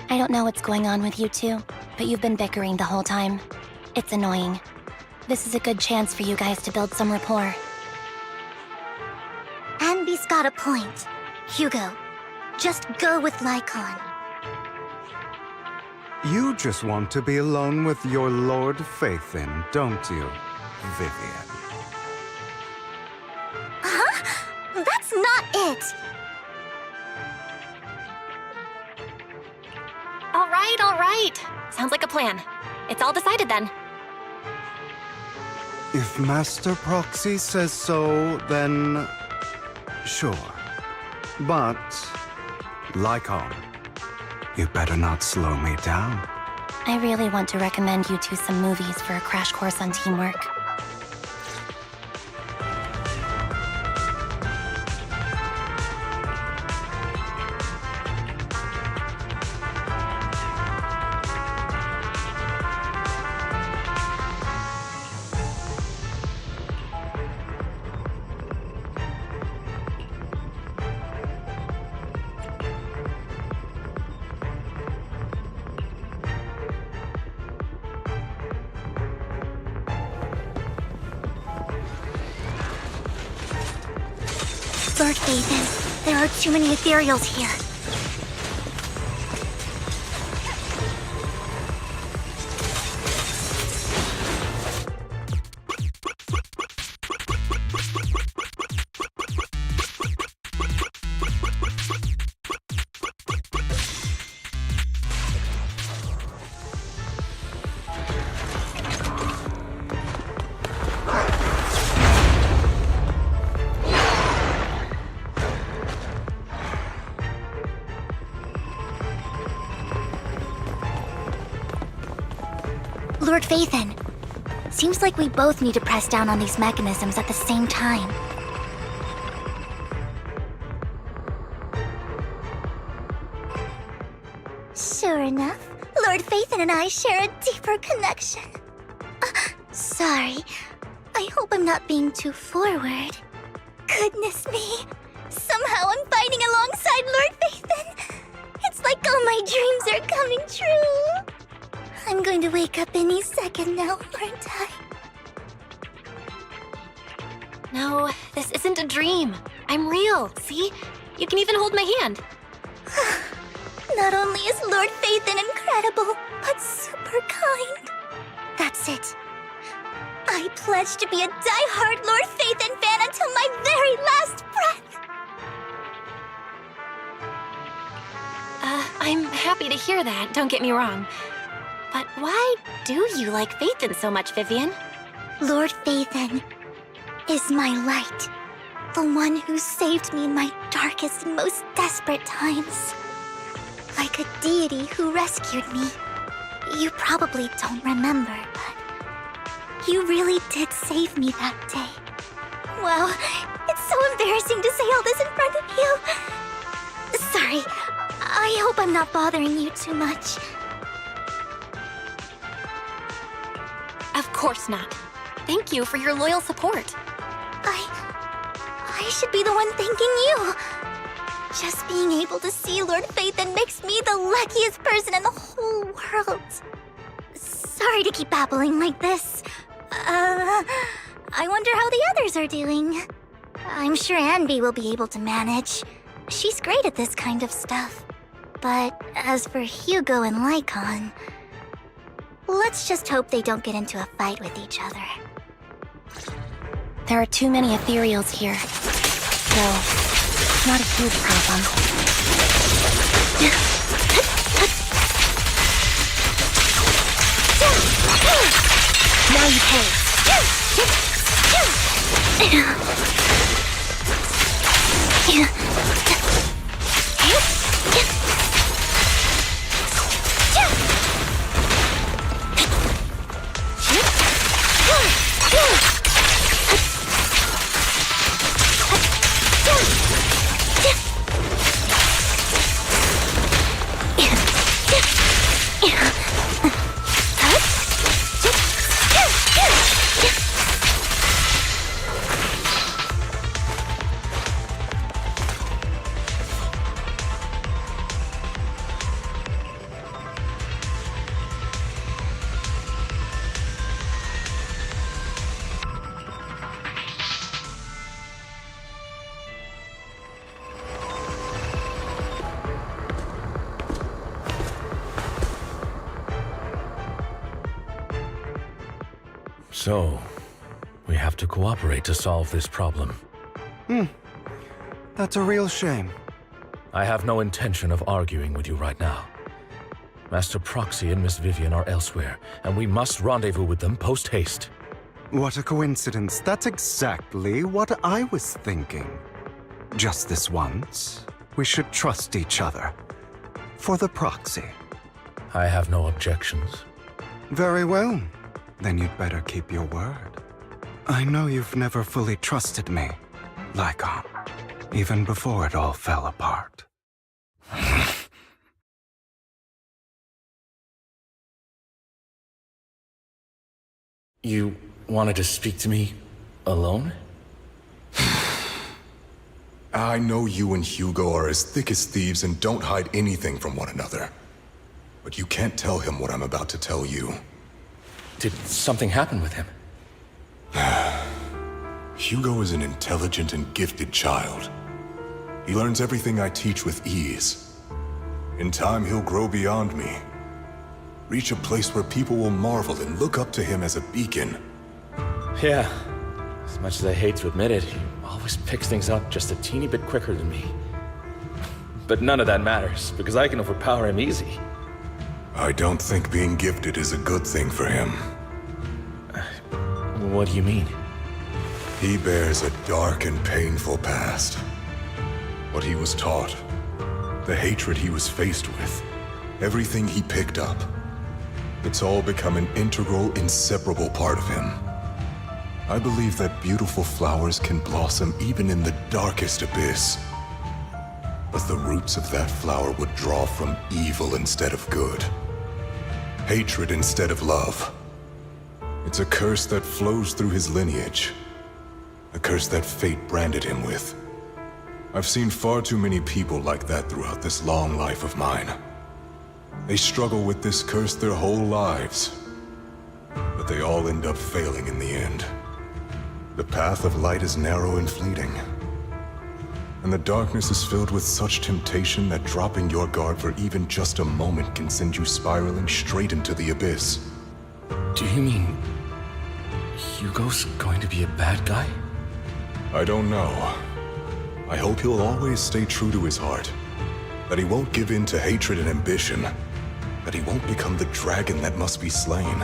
I don't know what's going on with you two, but you've been bickering the whole time. It's annoying. This is a good chance for you guys to build some rapport. Anby's got a point. Hugo, just go with Lycon. You just want to be alone with your Lord Faithin, don't you, Vivian? Huh? That's not it! All right. Sounds like a plan. It's all decided then. If Master Proxy says so, then sure. But, Lycon, you better not slow me down. I really want to recommend you two some movies for a crash course on teamwork. Lord Faven, there are too many ethereals here. Lord Faithin, seems like we both need to press down on these mechanisms at the same time. Sure enough, Lord Faithin and I share a deeper connection. Sorry, I hope I'm not being too forward. Goodness me, somehow I'm fighting alongside Lord Faithin. It's like all my dreams are coming true. I'm going to wake up any second now, aren't I? No, this isn't a dream. I'm real, see? You can even hold my hand. Not only is Lord Faithin incredible, but super kind. That's it. I pledge to be a die-hard Lord Faithin fan until my very last breath. I'm happy to hear that, don't get me wrong. But why do you like Faithin so much, Vivian? Lord Faithin is my light. The one who saved me in my darkest and most desperate times. Like a deity who rescued me. You probably don't remember, but you really did save me that day. Wow, it's so embarrassing to say all this in front of you. Sorry, I hope I'm not bothering you too much. Of course not. Thank you for your loyal support. I should be the one thanking you. Just being able to see Lord Phaethon makes me the luckiest person in the whole world. Sorry to keep babbling like this. I wonder how the others are doing. I'm sure Anby will be able to manage. She's great at this kind of stuff. But as for Hugo and Lycon, let's just hope they don't get into a fight with each other. There are too many ethereals here. So, it's not a huge problem. Now you pay. So, we have to cooperate to solve this problem. That's a real shame. I have no intention of arguing with you right now. Master Proxy and Miss Vivian are elsewhere, and we must rendezvous with them post-haste. What a coincidence. That's exactly what I was thinking. Just this once, we should trust each other. For the Proxy. I have no objections. Very well. Then you'd better keep your word. I know you've never fully trusted me, Lycon, even before it all fell apart. You wanted to speak to me alone? I know you and Hugo are as thick as thieves and don't hide anything from one another. But you can't tell him what I'm about to tell you. Did something happen with him? Hugo is an intelligent and gifted child. He learns everything I teach with ease. In time, he'll grow beyond me. Reach a place where people will marvel and look up to him as a beacon. Yeah. As much as I hate to admit it, he always picks things up just a teeny bit quicker than me. But none of that matters, because I can overpower him easy. I don't think being gifted is a good thing for him. What do you mean? He bears a dark and painful past. What he was taught, the hatred he was faced with, everything he picked up. It's all become an integral, inseparable part of him. I believe that beautiful flowers can blossom even in the darkest abyss. But the roots of that flower would draw from evil instead of good. Hatred instead of love. It's a curse that flows through his lineage. A curse that fate branded him with. I've seen far too many people like that throughout this long life of mine. They struggle with this curse their whole lives. But they all end up failing in the end. The path of light is narrow and fleeting. And the darkness is filled with such temptation that dropping your guard for even just a moment can send you spiraling straight into the abyss. Do you mean Hugo's going to be a bad guy? I don't know. I hope he'll always stay true to his heart. That he won't give in to hatred and ambition. That he won't become the dragon that must be slain.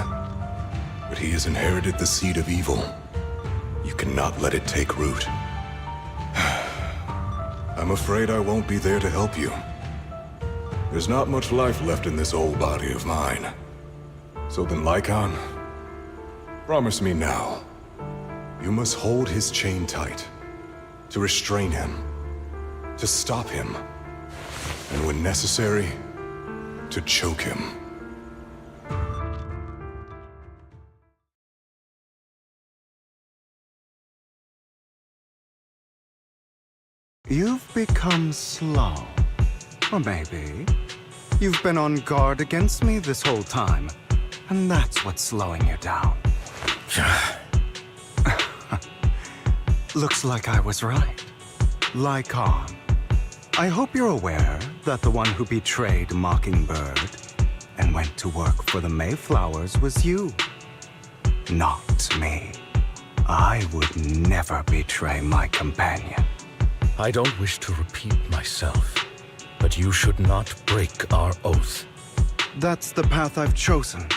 But he has inherited the seed of evil. You cannot let it take root. I'm afraid I won't be there to help you. There's not much life left in this old body of mine. So then, Lycon, promise me now. You must hold his chain tight. To restrain him. To stop him. And when necessary, to choke him. You've become slow. Or maybe you've been on guard against me this whole time, and that's what's slowing you down. Looks like I was right. Lycon. I hope you're aware that the one who betrayed Mockingbird and went to work for the Mayflowers was you. Not me. I would never betray my companion. I don't wish to repeat myself, but you should not break our oath. That's the path I've chosen,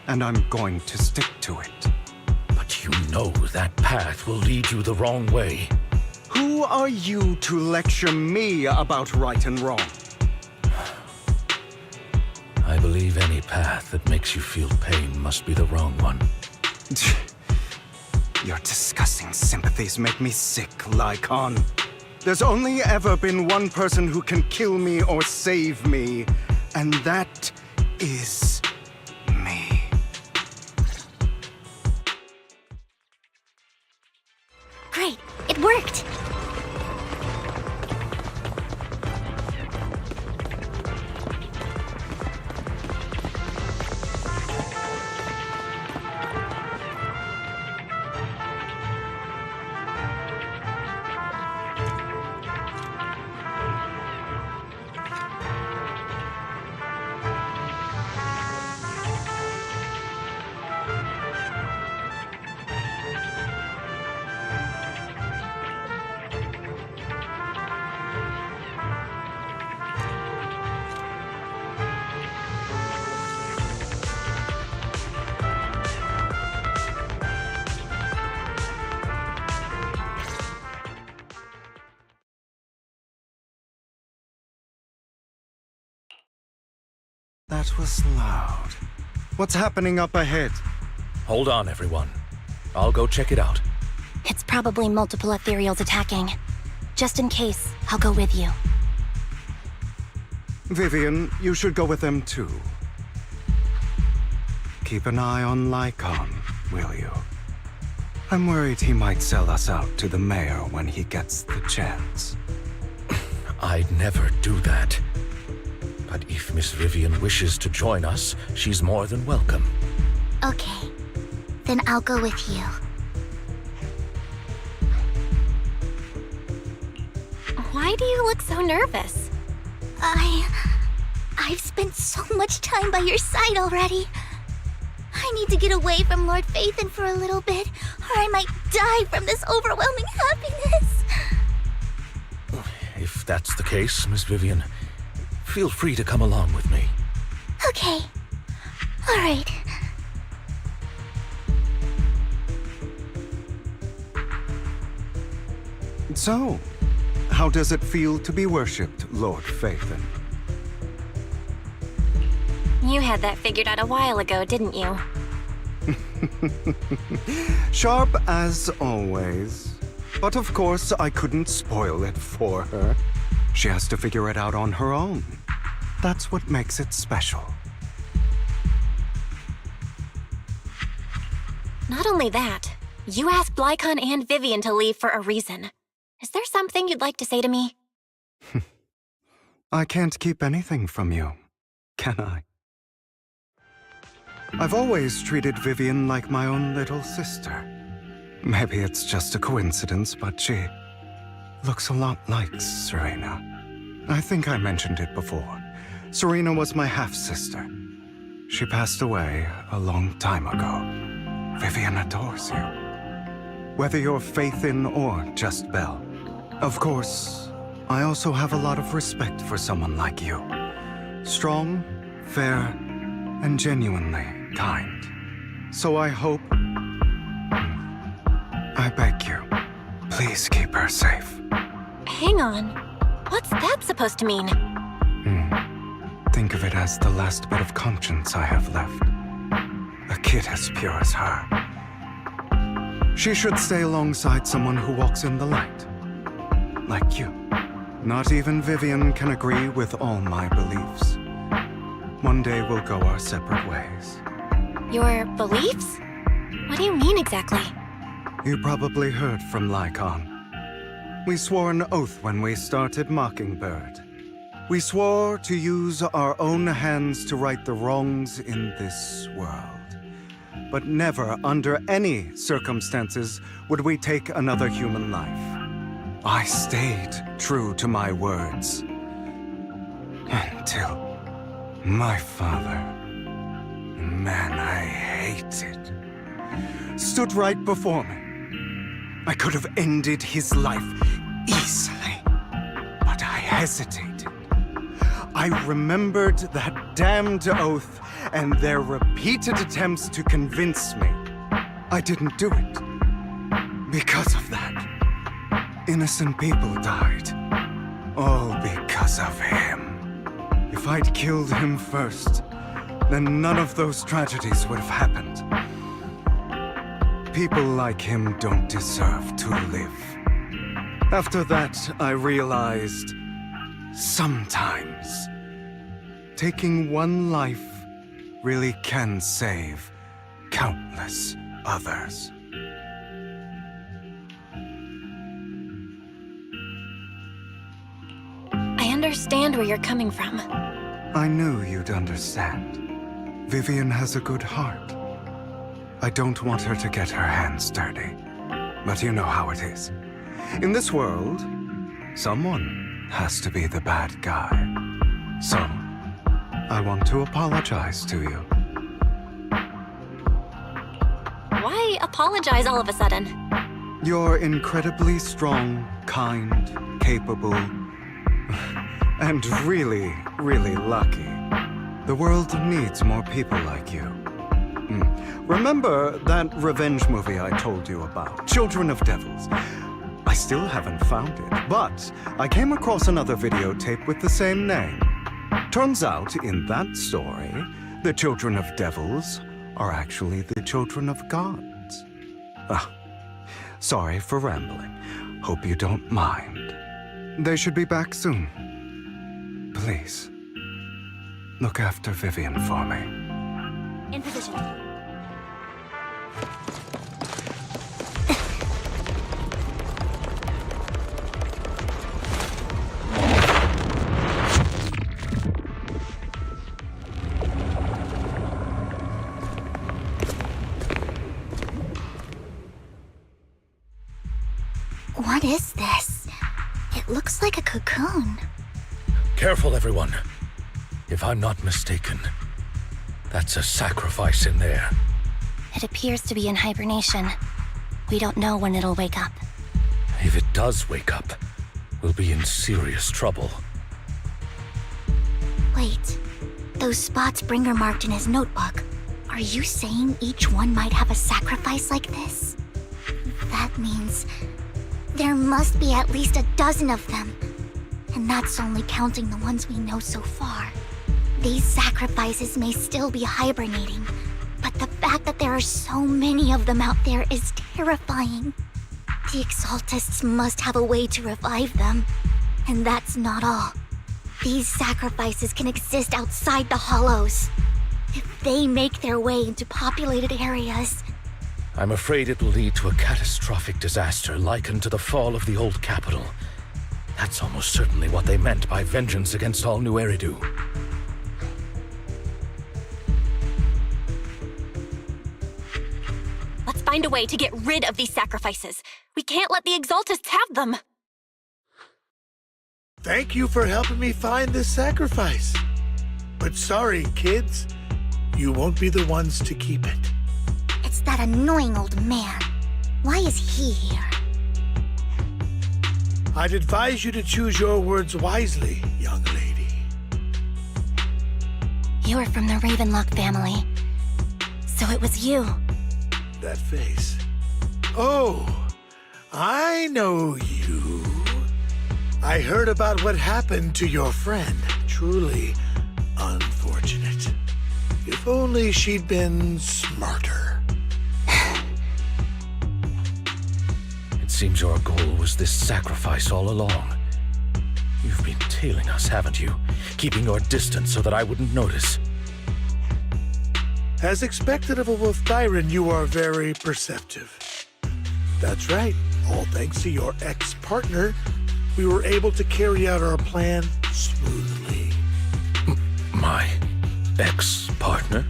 and I'm going to stick to it. But you know that path will lead you the wrong way. Who are you to lecture me about right and wrong? I believe any path that makes you feel pain must be the wrong one. Your disgusting sympathies make me sick, Lycon. There's only ever been one person who can kill me or save me, and that is me. Great, it worked! That was loud. What's happening up ahead? Hold on, everyone. I'll go check it out. It's probably multiple ethereals attacking. Just in case, I'll go with you. Vivian, you should go with them too. Keep an eye on Lycon, will you? I'm worried he might sell us out to the mayor when he gets the chance. I'd never do that. But if Miss Vivian wishes to join us, she's more than welcome. Okay, then I'll go with you. Why do you look so nervous? I've spent so much time by your side already. I need to get away from Lord Phaethon for a little bit, or I might die from this overwhelming happiness. If that's the case, Miss Vivian, feel free to come along with me. Okay. All right. So, how does it feel to be worshipped, Lord Phaethon? You had that figured out a while ago, didn't you? Sharp as always. But of course, I couldn't spoil it for her. She has to figure it out on her own. That's what makes it special. Not only that, you asked Lycon and Vivian to leave for a reason. Is there something you'd like to say to me? I can't keep anything from you, can I? I've always treated Vivian like my own little sister. Maybe it's just a coincidence, but she looks a lot like Serena. I think I mentioned it before. Serena was my half-sister. She passed away a long time ago. Vivian adores you. Whether you're Phaethon or just Belle. Of course, I also have a lot of respect for someone like you. Strong, fair, and genuinely kind. So I hope... I beg you, please keep her safe. Hang on. What's that supposed to mean? Think of it as the last bit of conscience I have left. A kid as pure as her. She should stay alongside someone who walks in the light. Like you. Not even Vivian can agree with all my beliefs. One day we'll go our separate ways. Your beliefs? What do you mean exactly? You probably heard from Lycon. We swore an oath when we started Mockingbird. We swore to use our own hands to right the wrongs in this world. But never, under any circumstances, would we take another human life. I stayed true to my words. Until my father, the man I hated, stood right before me. I could have ended his life easily, but I hesitated. I remembered that damned oath and their repeated attempts to convince me. I didn't do it. Because of that, innocent people died. All because of him. If I'd killed him first, then none of those tragedies would have happened. People like him don't deserve to live. After that, I realized, sometimes, taking one life really can save countless others. I understand where you're coming from. I knew you'd understand. Vivian has a good heart. I don't want her to get her hands dirty. But you know how it is. In this world, someone has to be the bad guy. So, I want to apologize to you. Why apologize all of a sudden? You're incredibly strong, kind, capable, and really, really lucky. The world needs more people like you. Remember that revenge movie I told you about, Children of Devils? I still haven't found it, but I came across another videotape with the same name. Turns out, in that story, the children of devils are actually the children of gods. Sorry for rambling. Hope you don't mind. They should be back soon. Please, look after Vivian for me. In position. What is this? It looks like a cocoon. Careful, everyone. If I'm not mistaken, that's a sacrifice in there. It appears to be in hibernation. We don't know when it'll wake up. If it does wake up, we'll be in serious trouble. Wait, those spots Bringer marked in his notebook. Are you saying each one might have a sacrifice like this? That means there must be at least a dozen of them. And that's only counting the ones we know so far. These sacrifices may still be hibernating, but the fact that there are so many of them out there is terrifying. The Exaltists must have a way to revive them. And that's not all. These sacrifices can exist outside the Hollows. If they make their way into populated areas... I'm afraid it will lead to a catastrophic disaster likened to the fall of the old capital. That's almost certainly what they meant by vengeance against all New Eridu. Let's find a way to get rid of these sacrifices. We can't let the Exaltists have them. Thank you for helping me find this sacrifice. But sorry, kids. You won't be the ones to keep it. It's that annoying old man. Why is he here? I'd advise you to choose your words wisely, young lady. You're from the Ravenlock family. So it was you. That face. Oh, I know you. I heard about what happened to your friend. Truly unfortunate. If only she'd been smarter. It seems your goal was this sacrifice all along. You've been tailing us, haven't you? Keeping your distance so that I wouldn't notice. As expected of a Wolf Dyran, you are very perceptive. That's right. All thanks to your ex-partner, we were able to carry out our plan smoothly. My ex-partner?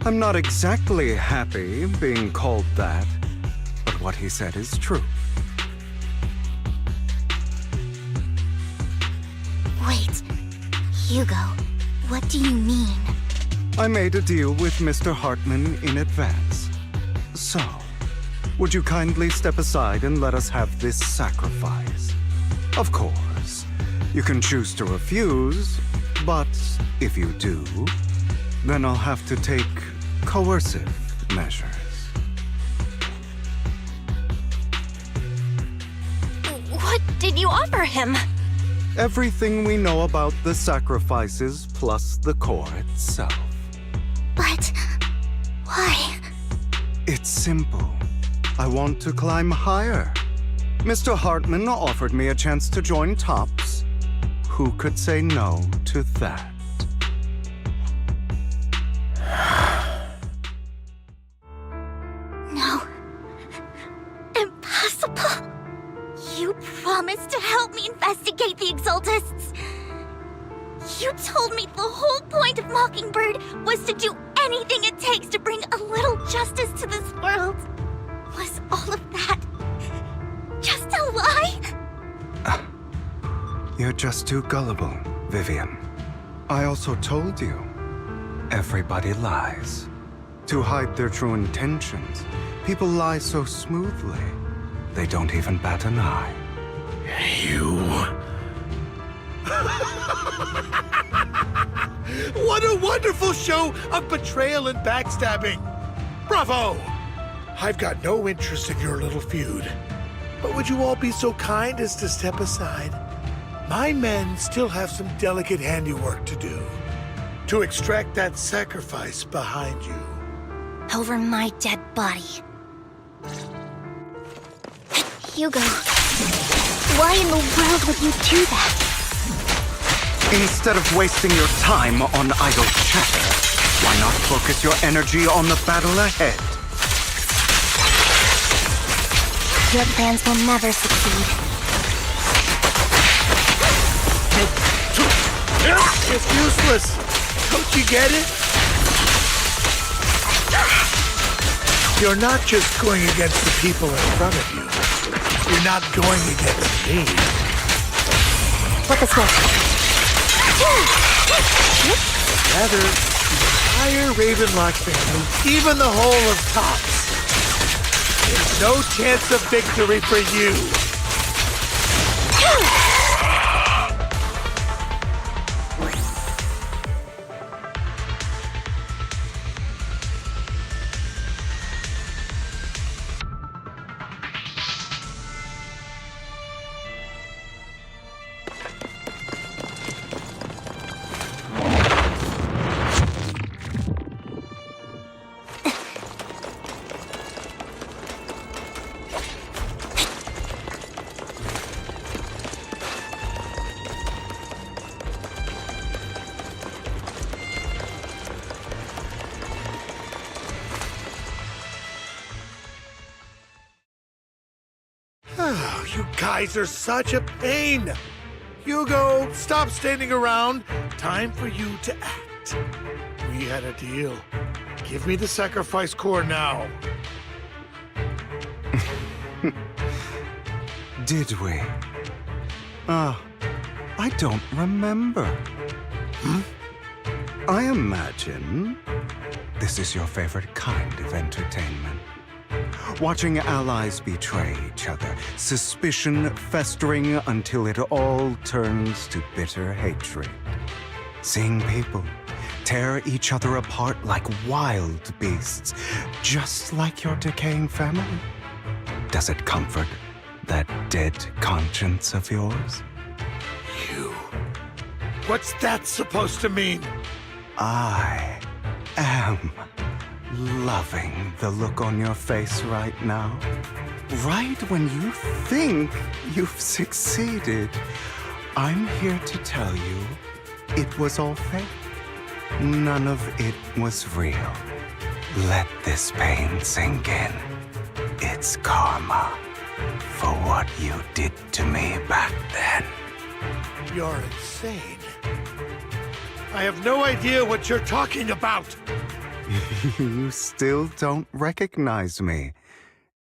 I'm not exactly happy being called that, but what he said is true. Wait, Hugo, what do you mean? I made a deal with Mr. Hartman in advance. So, would you kindly step aside and let us have this sacrifice? Of course, you can choose to refuse, but if you do, then I'll have to take coercive measures. What did you offer him? Everything we know about the sacrifices plus the core itself. But why? It's simple. I want to climb higher. Mr. Hartman offered me a chance to join Tops. Who could say no to that? No. Impossible. You promised to help me investigate the Exaltists. You told me the whole point of Mockingbird was to do anything it takes to bring a little justice to this world. Was all of that just a lie? You're just too gullible, Vivian. I also told you, everybody lies. To hide their true intentions, people lie so smoothly, they don't even bat an eye. You... What a wonderful show of betrayal and backstabbing! Bravo! I've got no interest in your little feud. But would you all be so kind as to step aside? My men still have some delicate handiwork to do. To extract that sacrifice behind you. Over my dead body. Hugo, why in the world would you do that? Instead of wasting your time on idle chatter, why not focus your energy on the battle ahead? Your plans will never succeed. It's useless. Don't you get it? You're not just going against the people in front of you. You're not going against me. What this way? Rather, the entire Ravenlock family, even the whole of Tops. There's no chance of victory for you. You guys are such a pain. Hugo, stop standing around. Time for you to act. We had a deal. Give me the sacrifice core now. Did we? I don't remember. I imagine this is your favorite kind of entertainment. Watching allies betray each other, suspicion festering until it all turns to bitter hatred. Seeing people tear each other apart like wild beasts, just like your decaying family. Does it comfort that dead conscience of yours? You. What's that supposed to mean? I am loving the look on your face right now. Right when you think you've succeeded, I'm here to tell you it was all fake. None of it was real. Let this pain sink in. It's karma for what you did to me back then. You're insane. I have no idea what you're talking about. You still don't recognize me,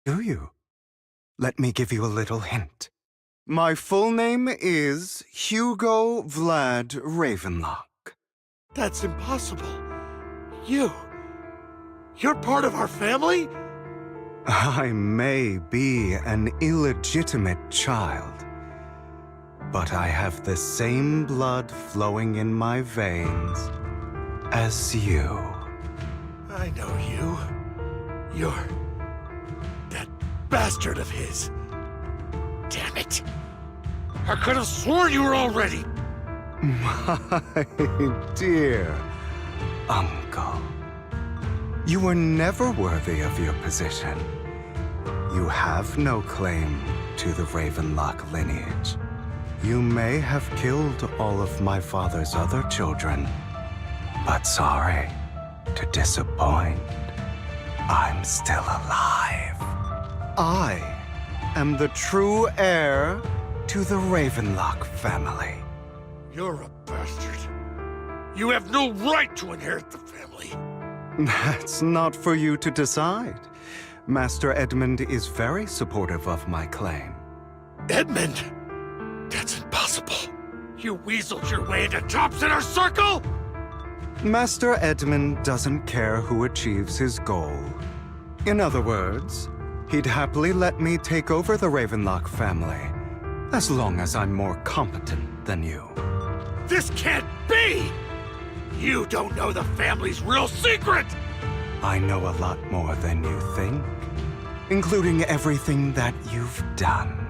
do you? Let me give you a little hint. My full name is Hugo Vlad Ravenlock. That's impossible. You're part of our family? I may be an illegitimate child, but I have the same blood flowing in my veins as you. I know you. You're that bastard of his. Damn it. I could have sworn you were already. My dear uncle, you were never worthy of your position. You have no claim to the Ravenlock lineage. You may have killed all of my father's other children, but sorry to disappoint. I'm still alive. I am the true heir to the Ravenlock family. You're a bastard. You have no right to inherit the family. That's not for you to decide. Master Edmund is very supportive of my claim. Edmund? That's impossible. You weaseled your way into Top's inner circle? Master Edmund doesn't care who achieves his goal. In other words, he'd happily let me take over the Ravenlock family, as long as I'm more competent than you. This can't be! You don't know the family's real secret! I know a lot more than you think, including everything that you've done.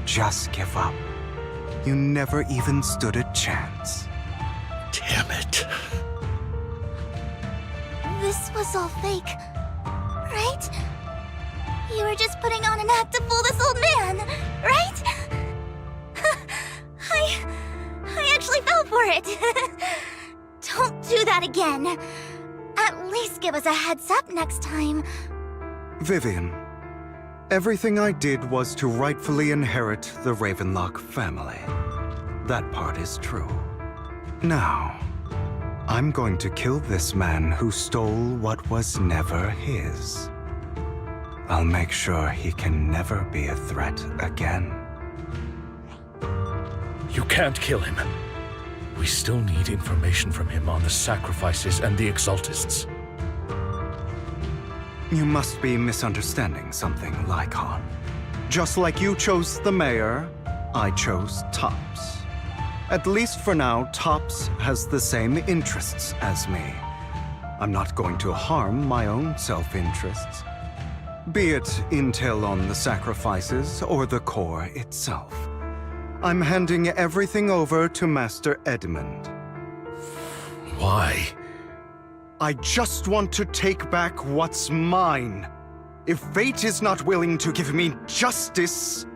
Just give up. You never even stood a chance. Damn it. This was all fake, right? You were just putting on an act to fool this old man, right? I actually fell for it. Don't do that again. At least give us a heads up next time. Vivian, everything I did was to rightfully inherit the Ravenlock family. That part is true. Now, I'm going to kill this man who stole what was never his. I'll make sure he can never be a threat again. You can't kill him. We still need information from him on the sacrifices and the Exaltists. You must be misunderstanding something, Lycon. Just like you chose the mayor, I chose Tops. At least for now, Tops has the same interests as me. I'm not going to harm my own self-interests. Be it intel on the sacrifices or the core itself. I'm handing everything over to Master Edmund. Why? I just want to take back what's mine. If fate is not willing to give me justice,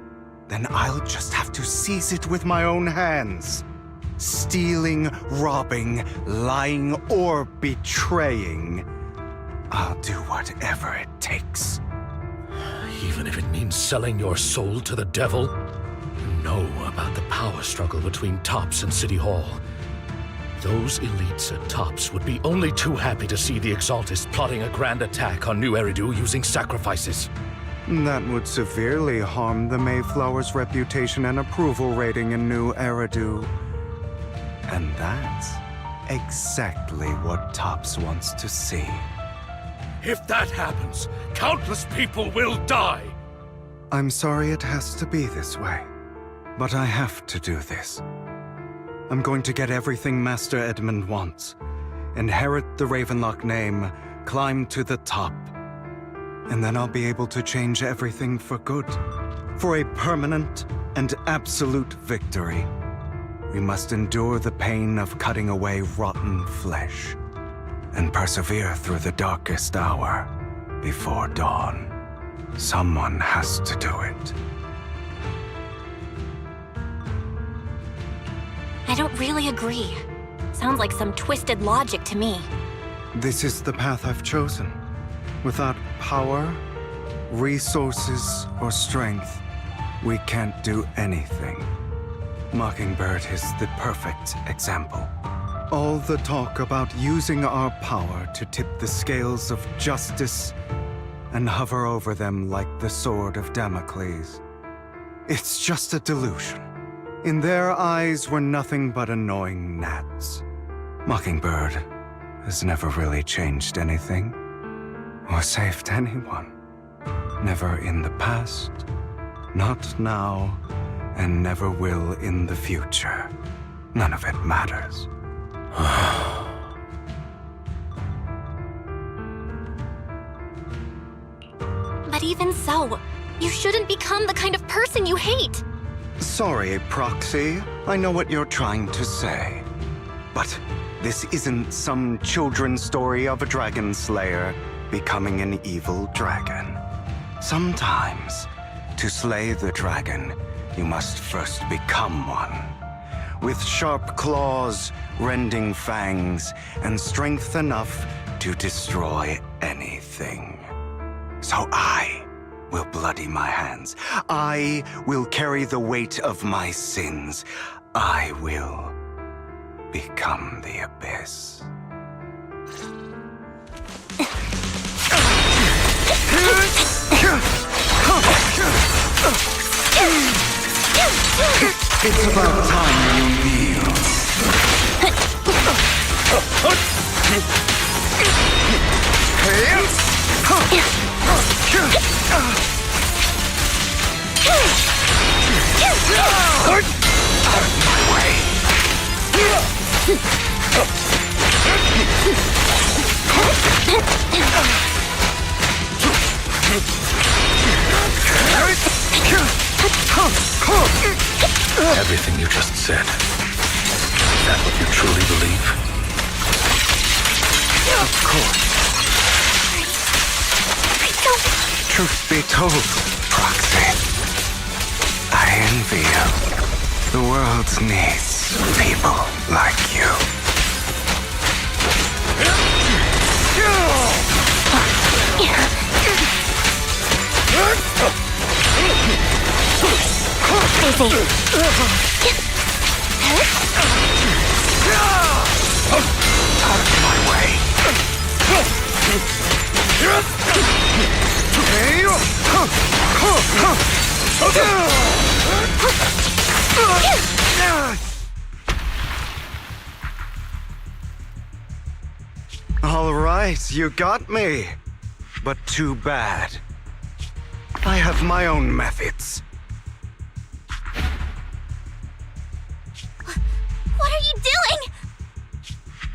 then I'll just have to seize it with my own hands. Stealing, robbing, lying, or betraying. I'll do whatever it takes. Even if it means selling your soul to the devil? You know about the power struggle between Tops and City Hall. Those elites at Tops would be only too happy to see the Exaltists plotting a grand attack on New Eridu using sacrifices. That would severely harm the Mayflower's reputation and approval rating in New Eridu. And that's exactly what Tops wants to see. If that happens, countless people will die! I'm sorry it has to be this way, but I have to do this. I'm going to get everything Master Edmund wants. Inherit the Ravenlock name, climb to the top. And then I'll be able to change everything for good. For a permanent and absolute victory. We must endure the pain of cutting away rotten flesh. And persevere through the darkest hour before dawn. Someone has to do it. I don't really agree. Sounds like some twisted logic to me. This is the path I've chosen. Without power, resources, or strength, we can't do anything. Mockingbird is the perfect example. All the talk about using our power to tip the scales of justice and hover over them like the sword of Damocles. It's just a delusion. In their eyes, we're nothing but annoying gnats. Mockingbird has never really changed anything or saved anyone. Never in the past, not now, and never will in the future. None of it matters. But even so, you shouldn't become the kind of person you hate. Sorry, Proxy. I know what you're trying to say. But this isn't some children's story of a dragon slayer becoming an evil dragon. Sometimes, to slay the dragon, you must first become one. With sharp claws, rending fangs, and strength enough to destroy anything. So I will bloody my hands. I will carry the weight of my sins. I will become the abyss. It's about time you kneel. Out of my way. Everything you just said. Is that what you truly believe? Of course. Truth be told, Proxy, I envy you. The world needs people like you. Out of my way. All right, you got me. But too bad. I have my own methods. What are you doing?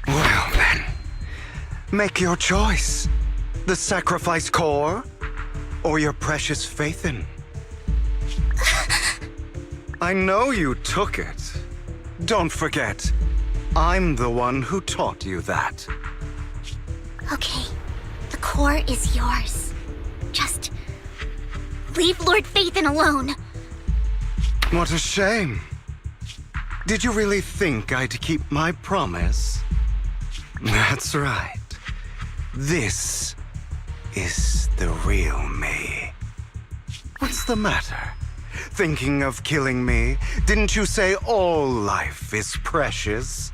Well then, make your choice. The sacrifice core, or your precious Faithin. I know you took it. Don't forget, I'm the one who taught you that. Okay, the core is yours. Just leave Lord Faithin alone. What a shame. Did you really think I'd keep my promise? That's right. This is the real me. What's the matter? Thinking of killing me? Didn't you say all life is precious?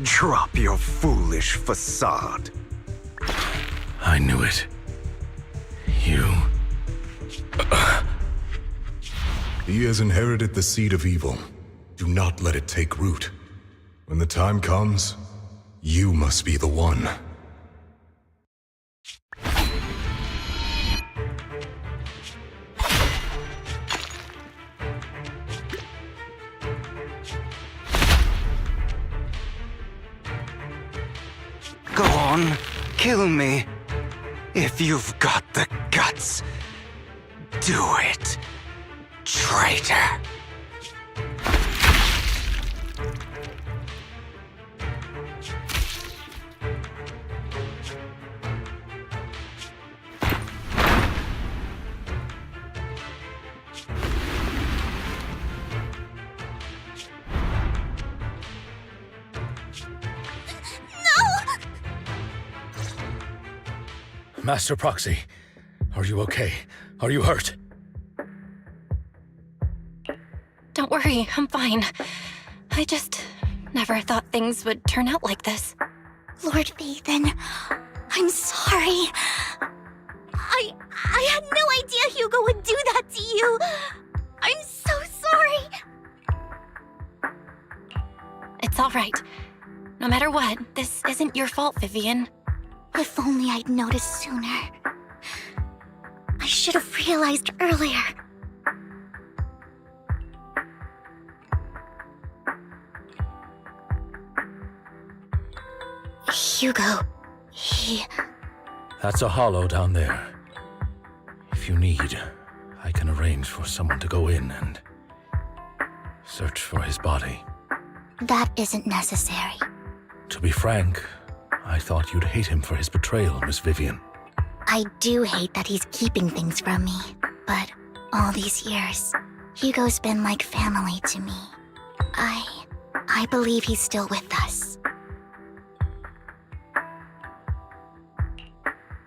Drop your foolish facade. I knew it. You... He has inherited the seed of evil. Do not let it take root. When the time comes, you must be the one. Go on, kill me. If you've got the guts, do it, traitor. Master Proxy, Are you okay? Are you hurt? Don't worry, I'm fine. I just never thought things would turn out like this. Lord Vathan, I'm sorry. I had no idea Hugo would do that to you. I'm so sorry. It's all right. No matter what, this isn't your fault, Vivian. If only I'd noticed sooner. I should have realized earlier. Hugo, That's a hollow down there. If you need, I can arrange for someone to go in and search for his body. That isn't necessary. To be frank, I thought you'd hate him for his betrayal, Miss Vivian. I do hate that he's keeping things from me, but all these years, Hugo's been like family to me. I believe he's still with us.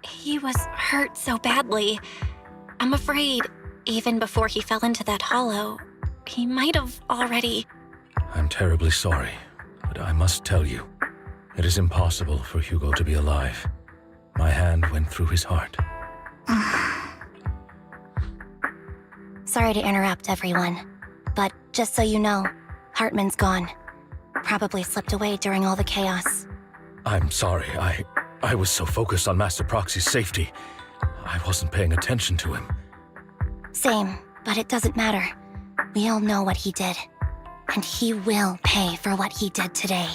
He was hurt so badly. I'm afraid, even before he fell into that hollow, he might have already... I'm terribly sorry, but I must tell you, it is impossible for Hugo to be alive. My hand went through his heart. Sorry to interrupt, everyone. But just so you know, Hartman's gone. Probably slipped away during all the chaos. I'm sorry, I was so focused on Master Proxy's safety, I wasn't paying attention to him. Same, but it doesn't matter. We all know what he did. And he will pay for what he did today.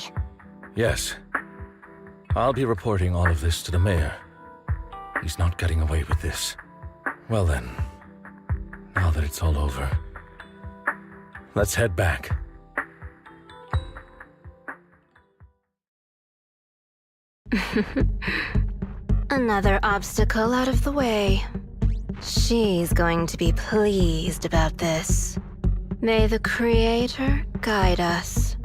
Yes. I'll be reporting all of this to the mayor. He's not getting away with this. Well then, now that it's all over, let's head back. Another obstacle out of the way. She's going to be pleased about this. May the Creator guide us.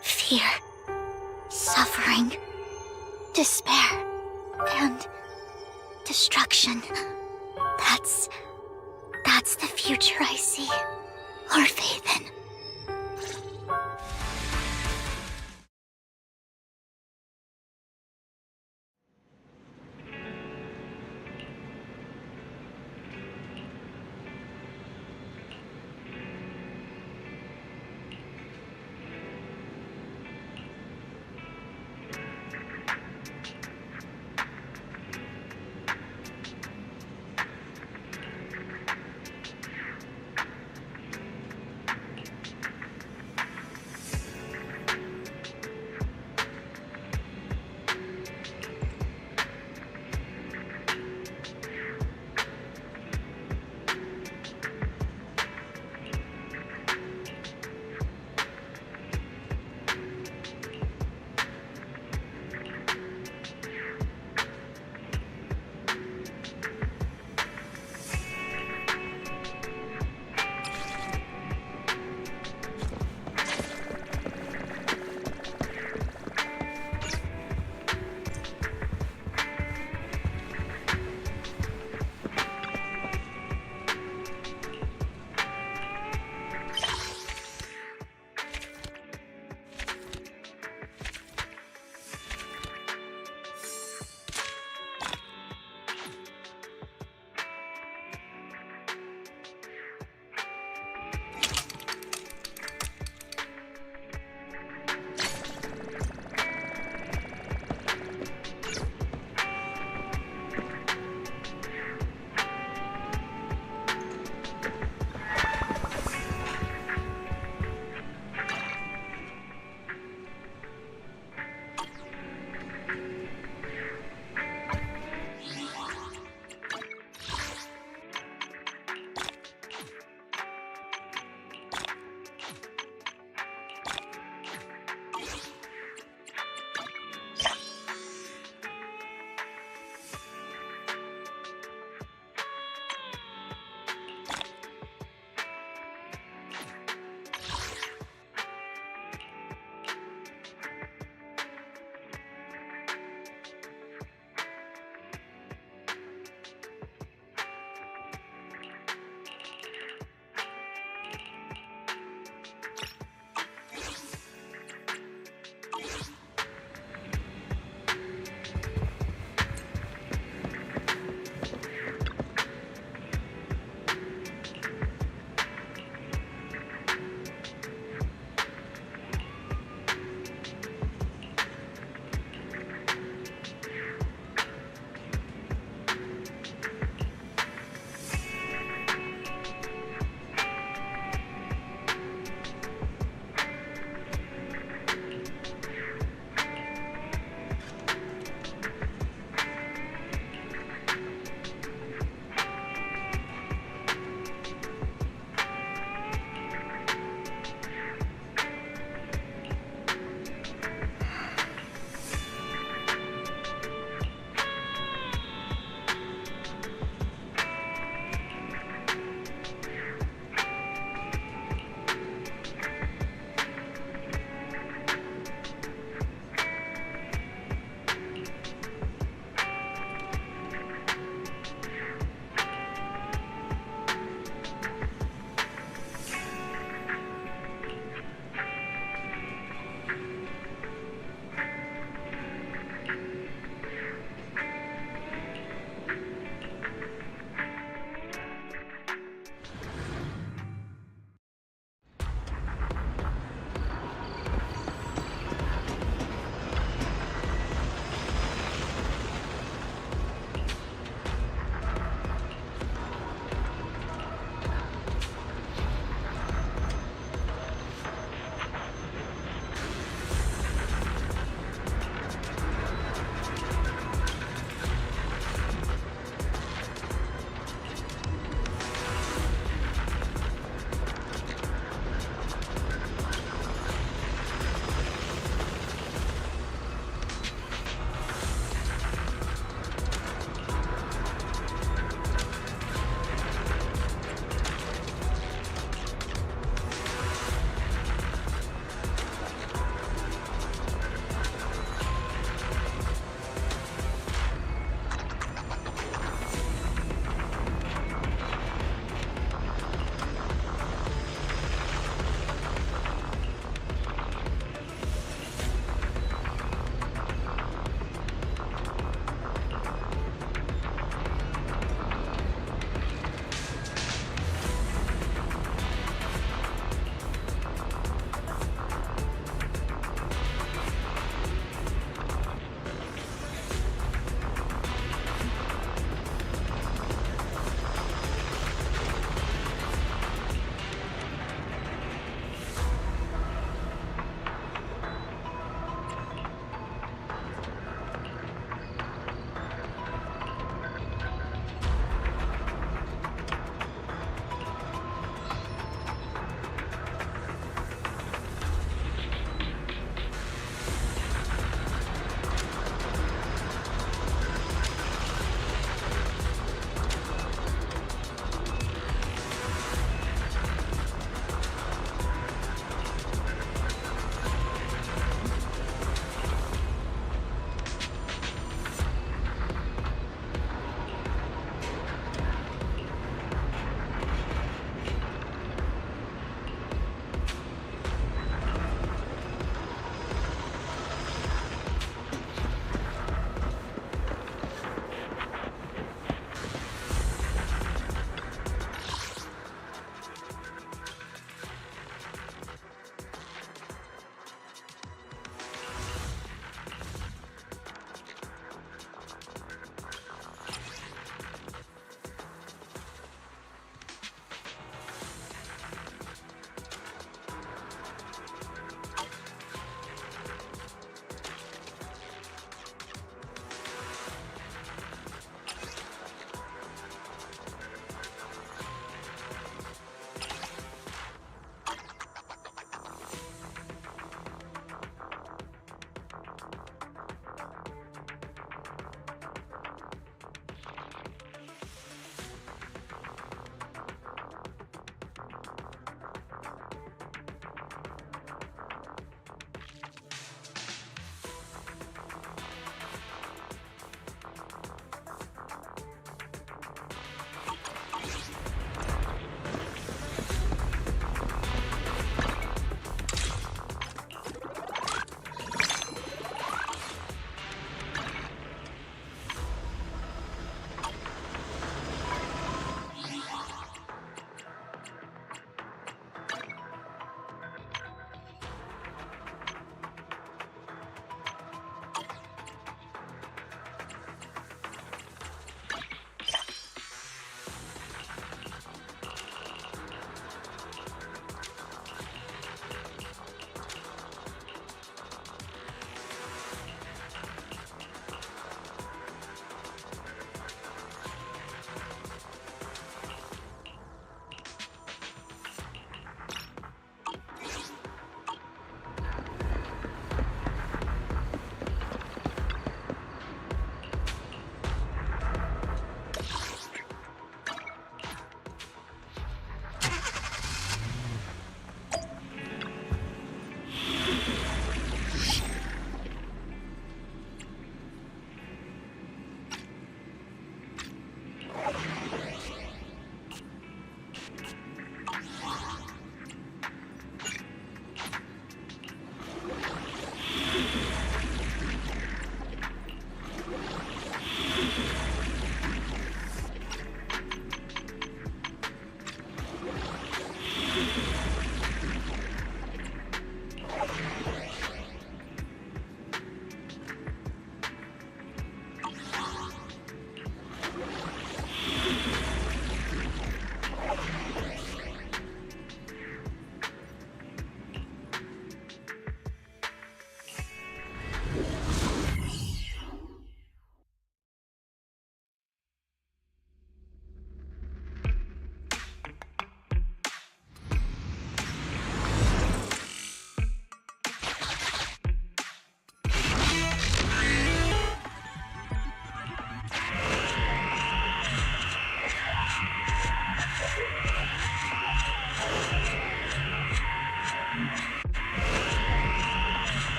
Fear, suffering, despair, and destruction. That's the future I see, Lord Vathan.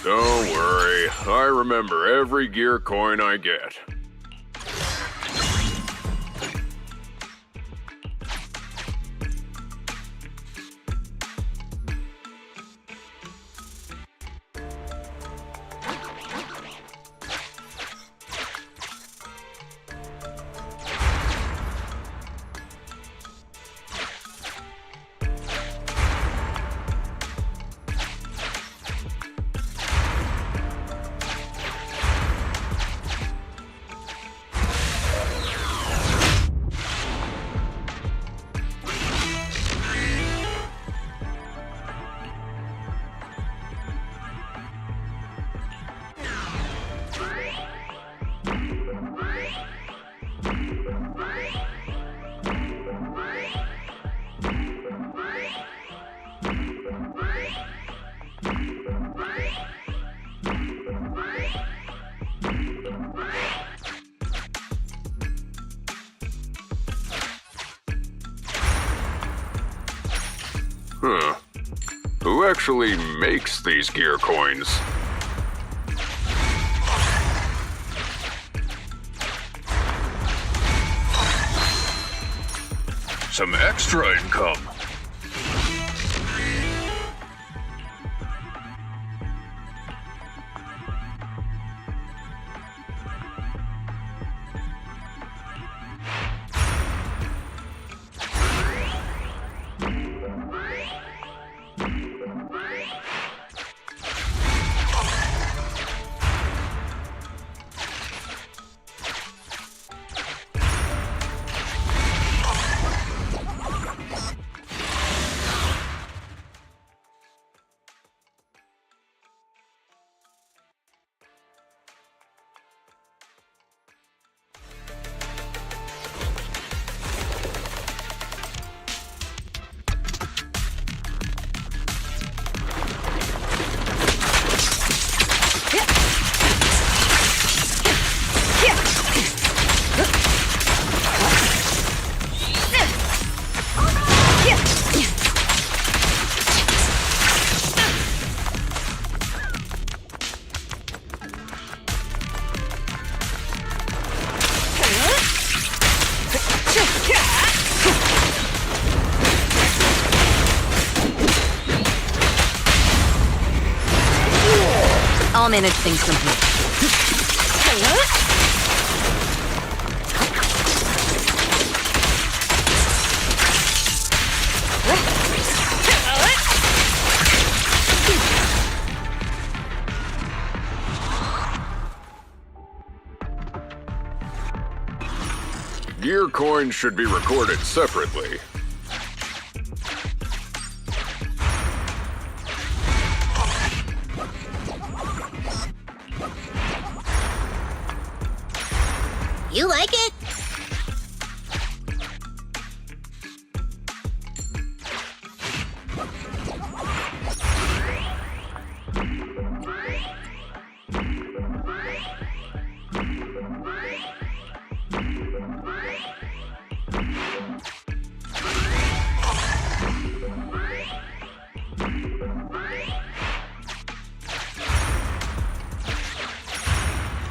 Don't worry, I remember every gear coin I get. Huh. Who actually makes these gear coins? Some extra income. I'll manage things from here. Gear coins should be recorded separately. You like it?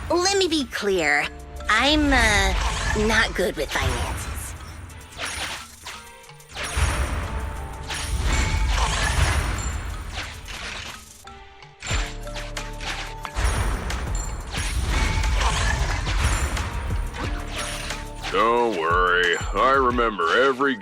Let me be clear. I'm, not good with finances. Don't worry, I remember every...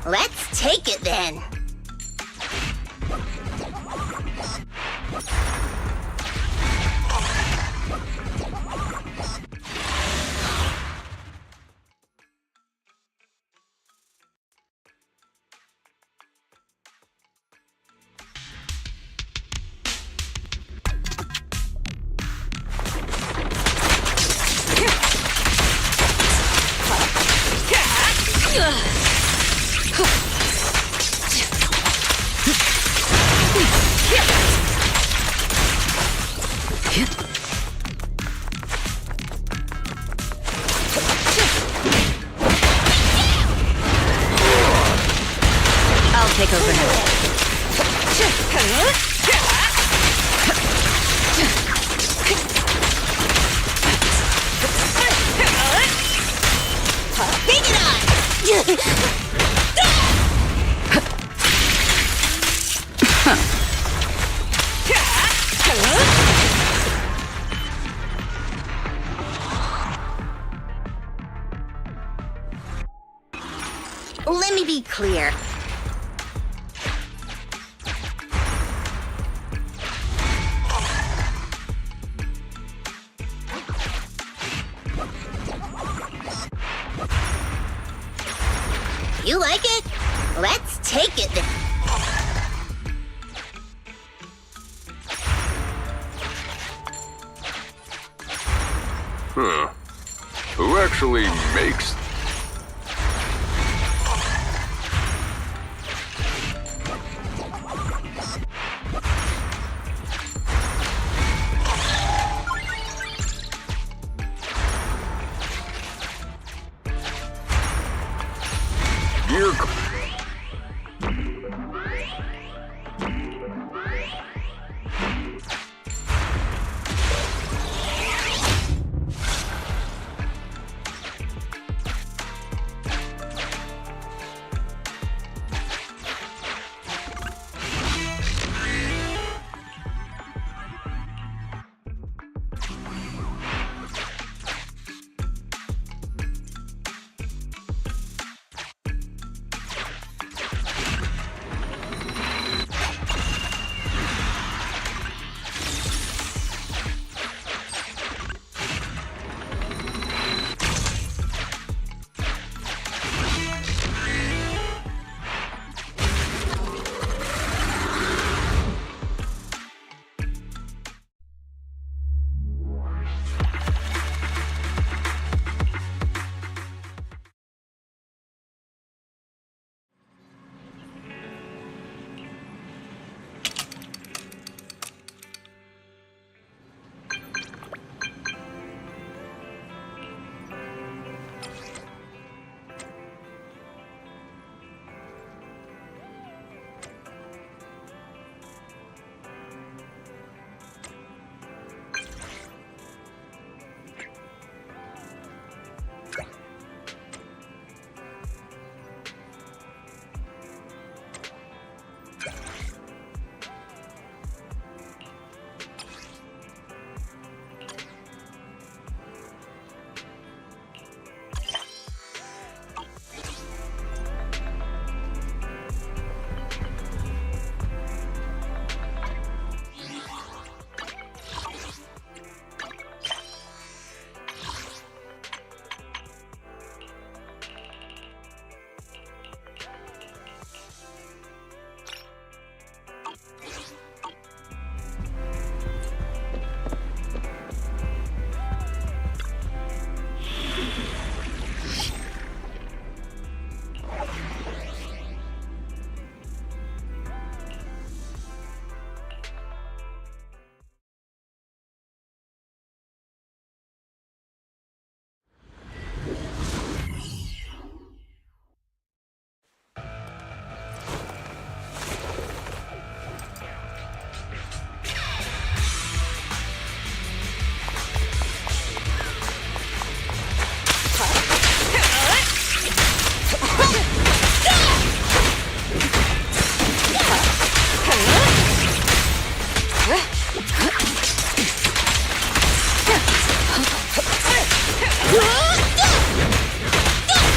Let's take it then. I'll take over now. Bring it on! Let me be clear. You like it? Let's take it then. Huh. Who actually makes... gear...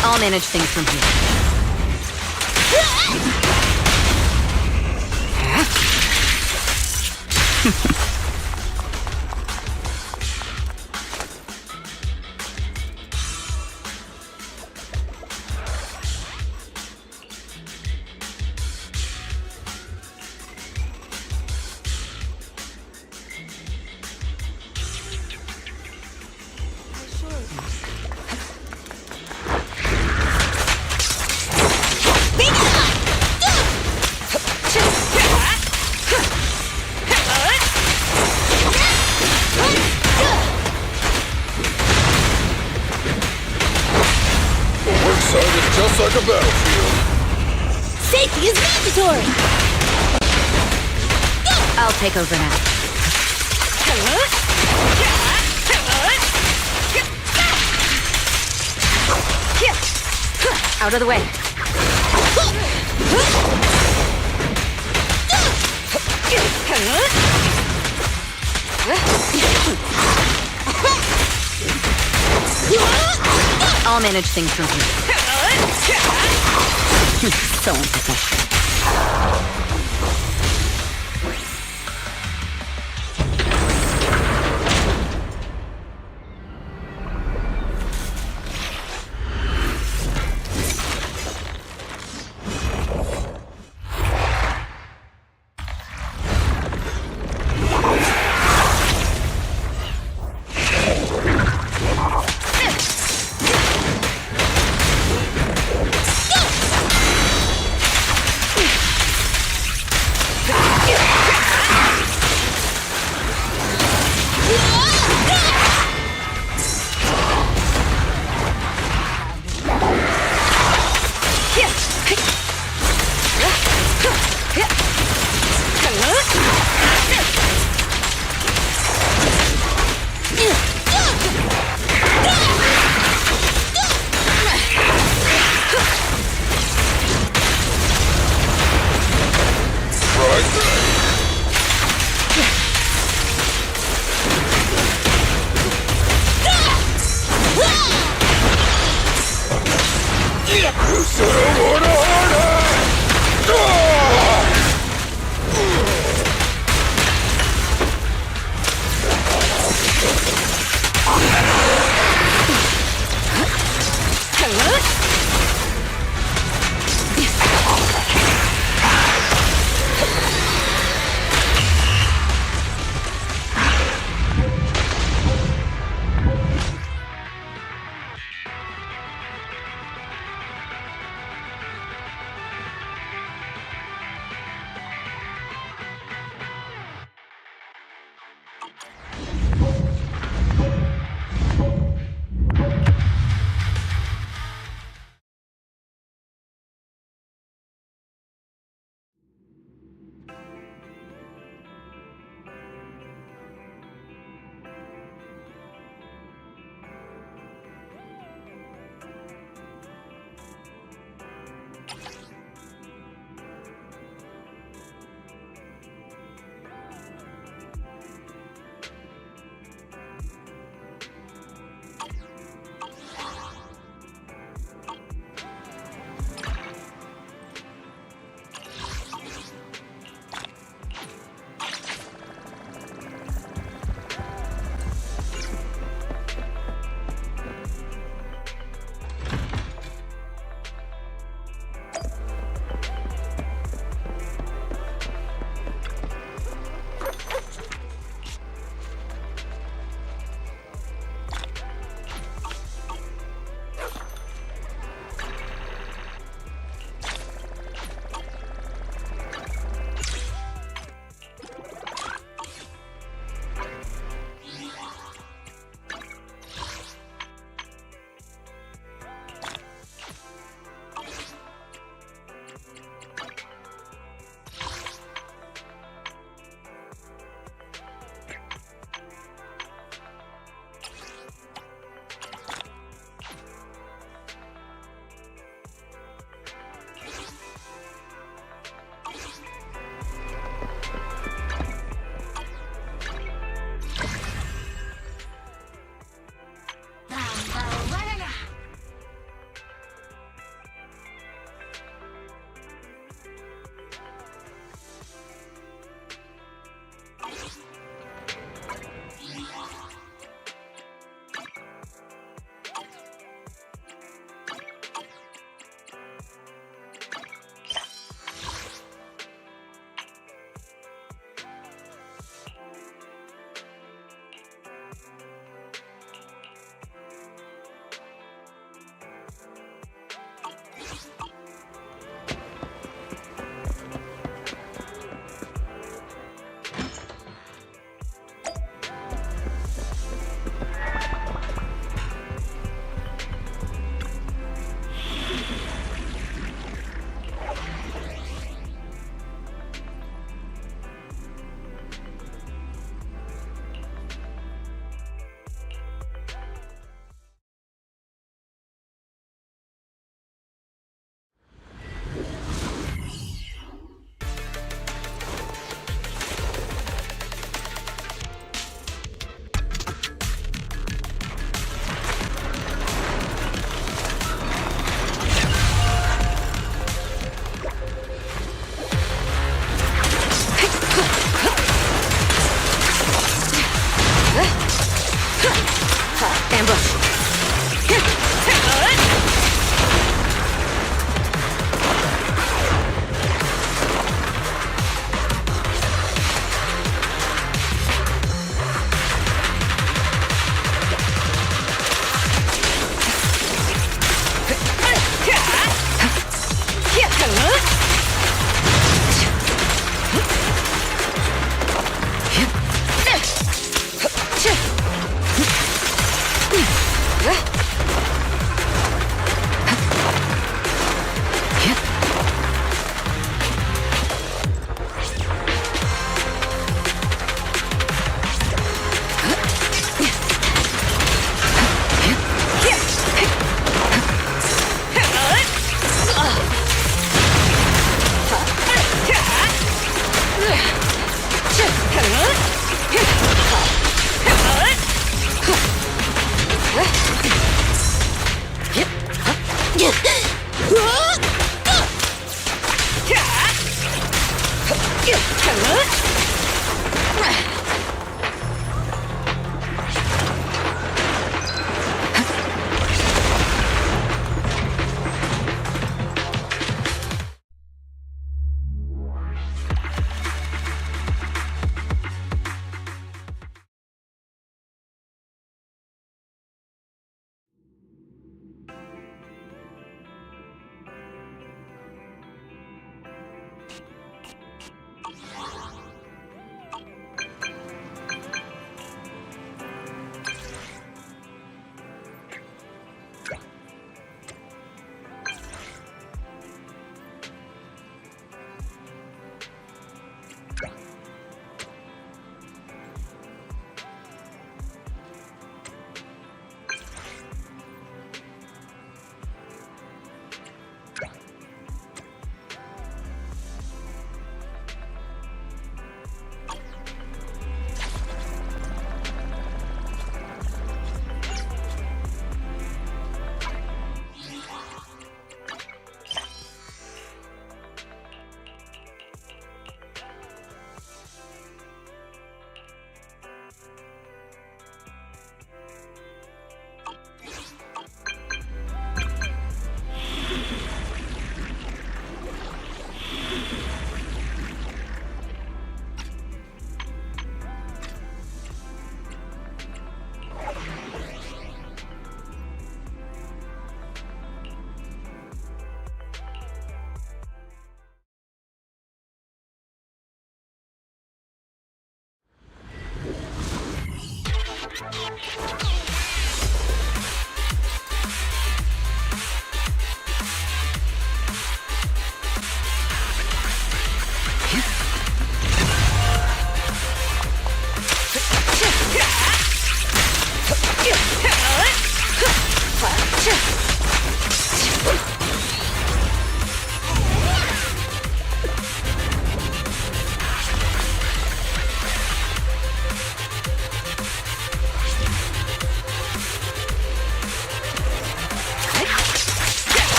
I'll manage things from here. Just like a battlefield. Safety is mandatory! I'll take over now. Out of the way. I'll manage things from here. So unprofessional. Ambush.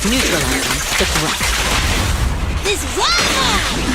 neutralizing the growth. This is awesome!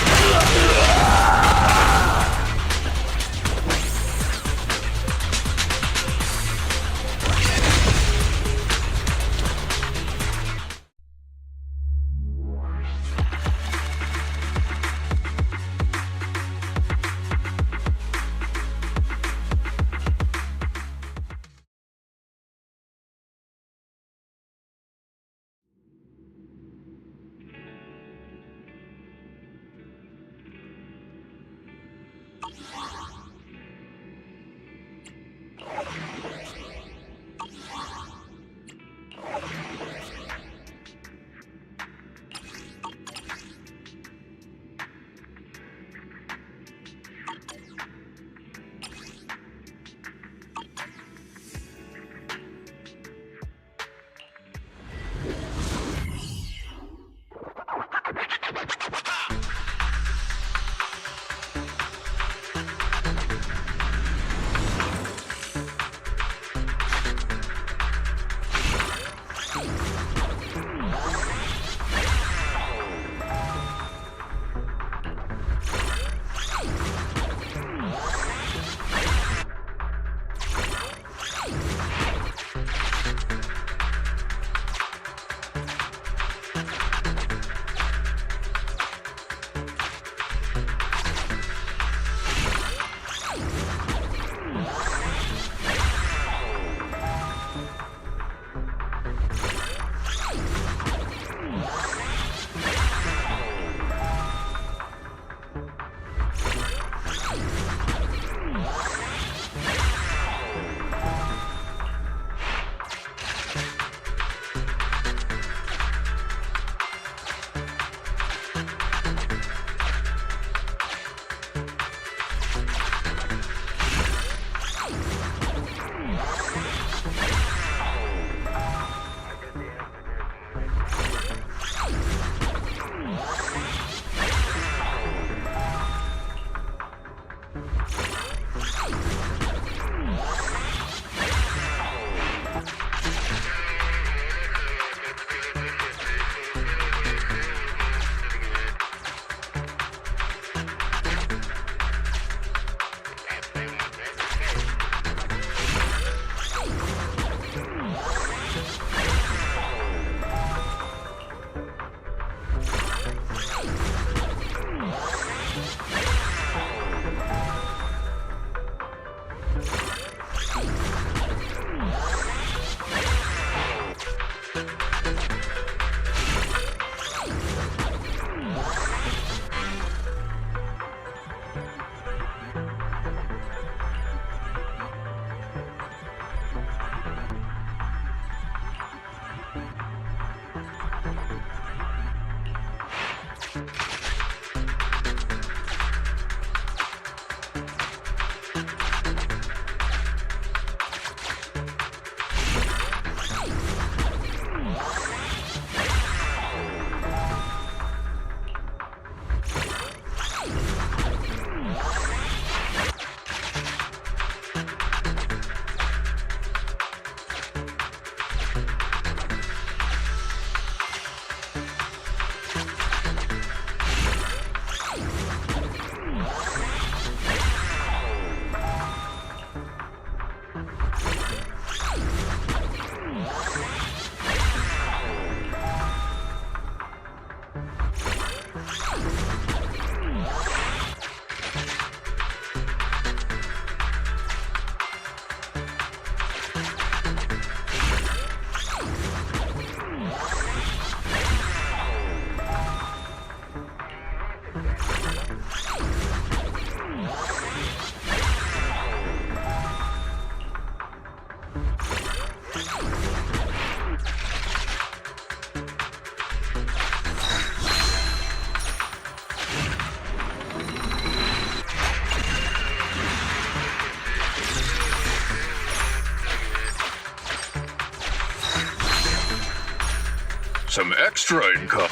Some extra income.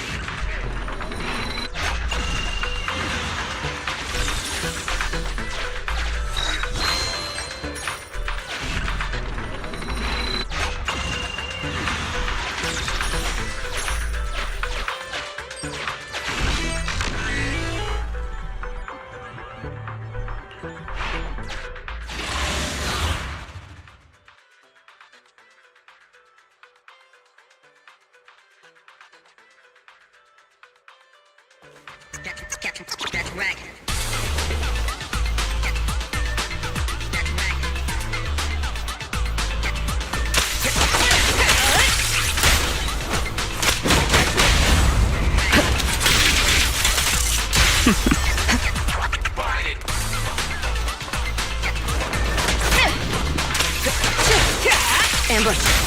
Ambush.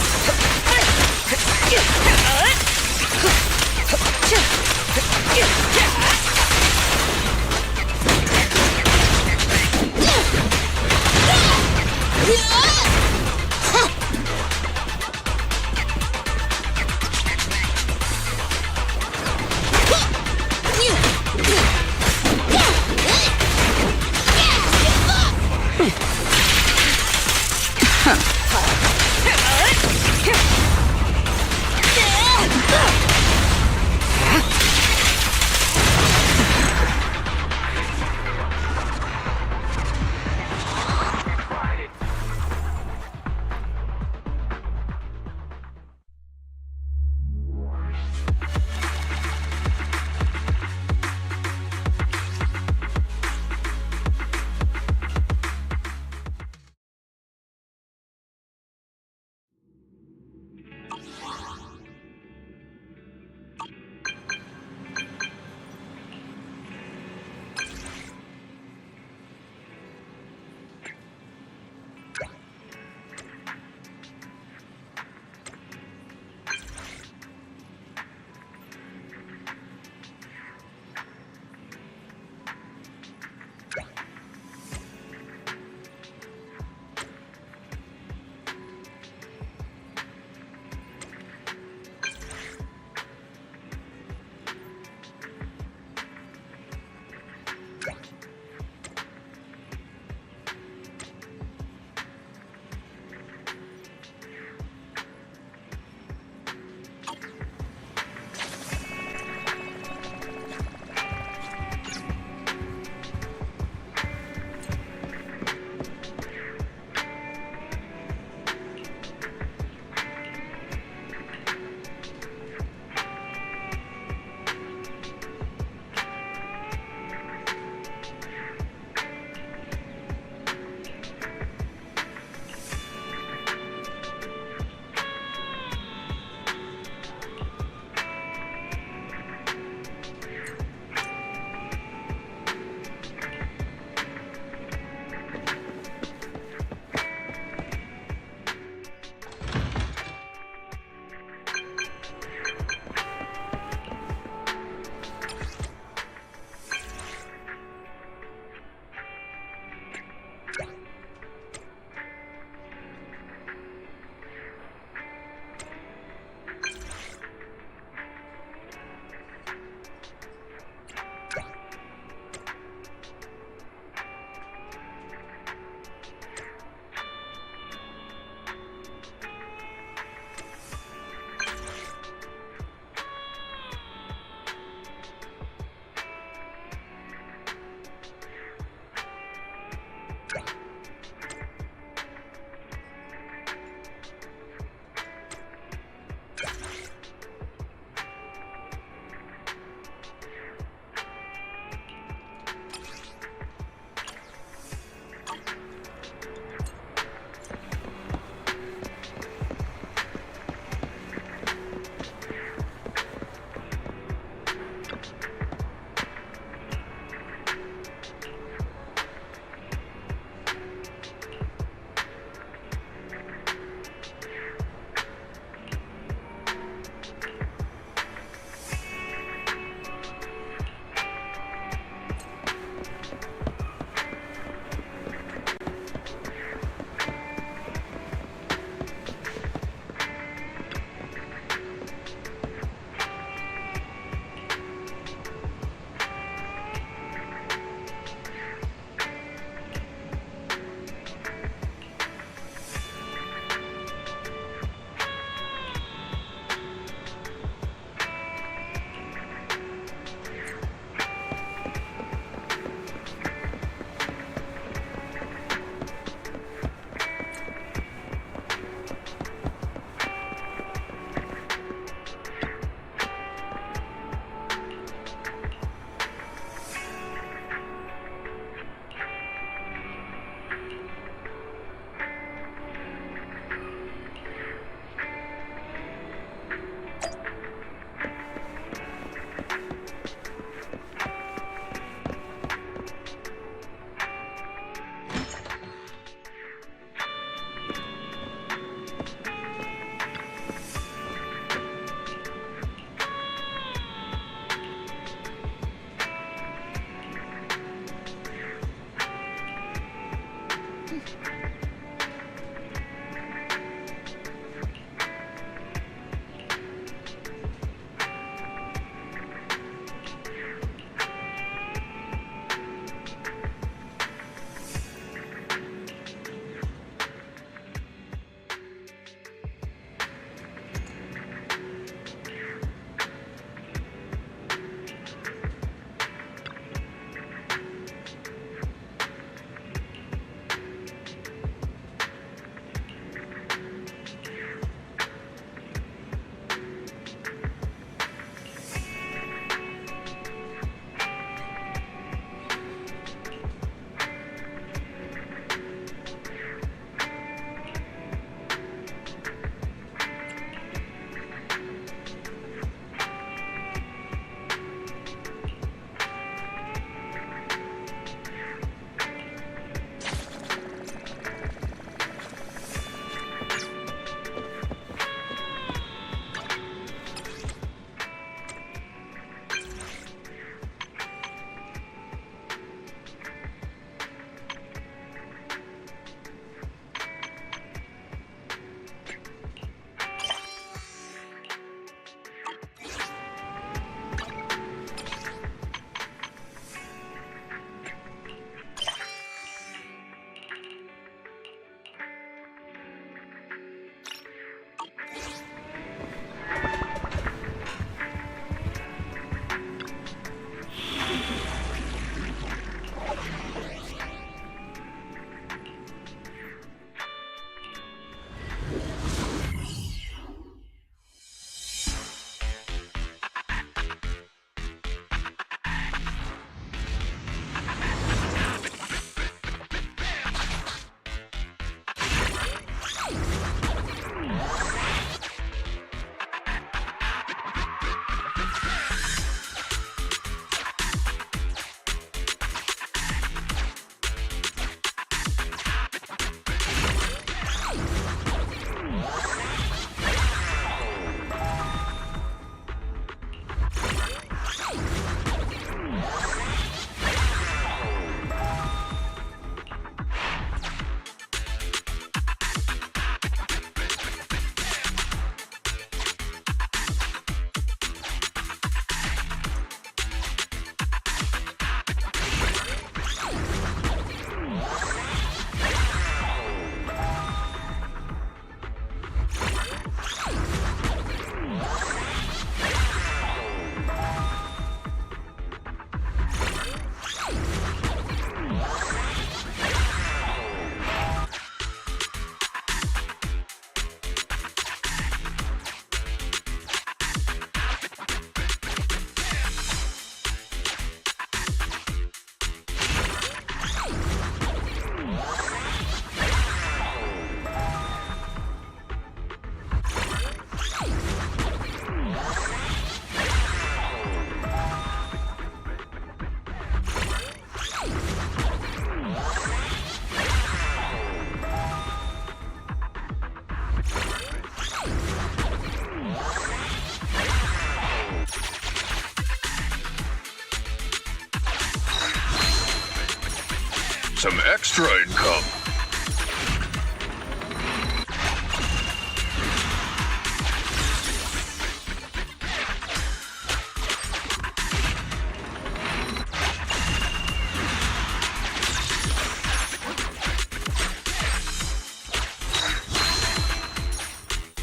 some extra income.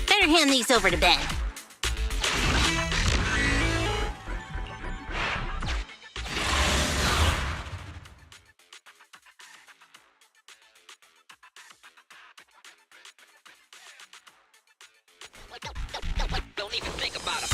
Better hand these over to Ben. Don't even think about it.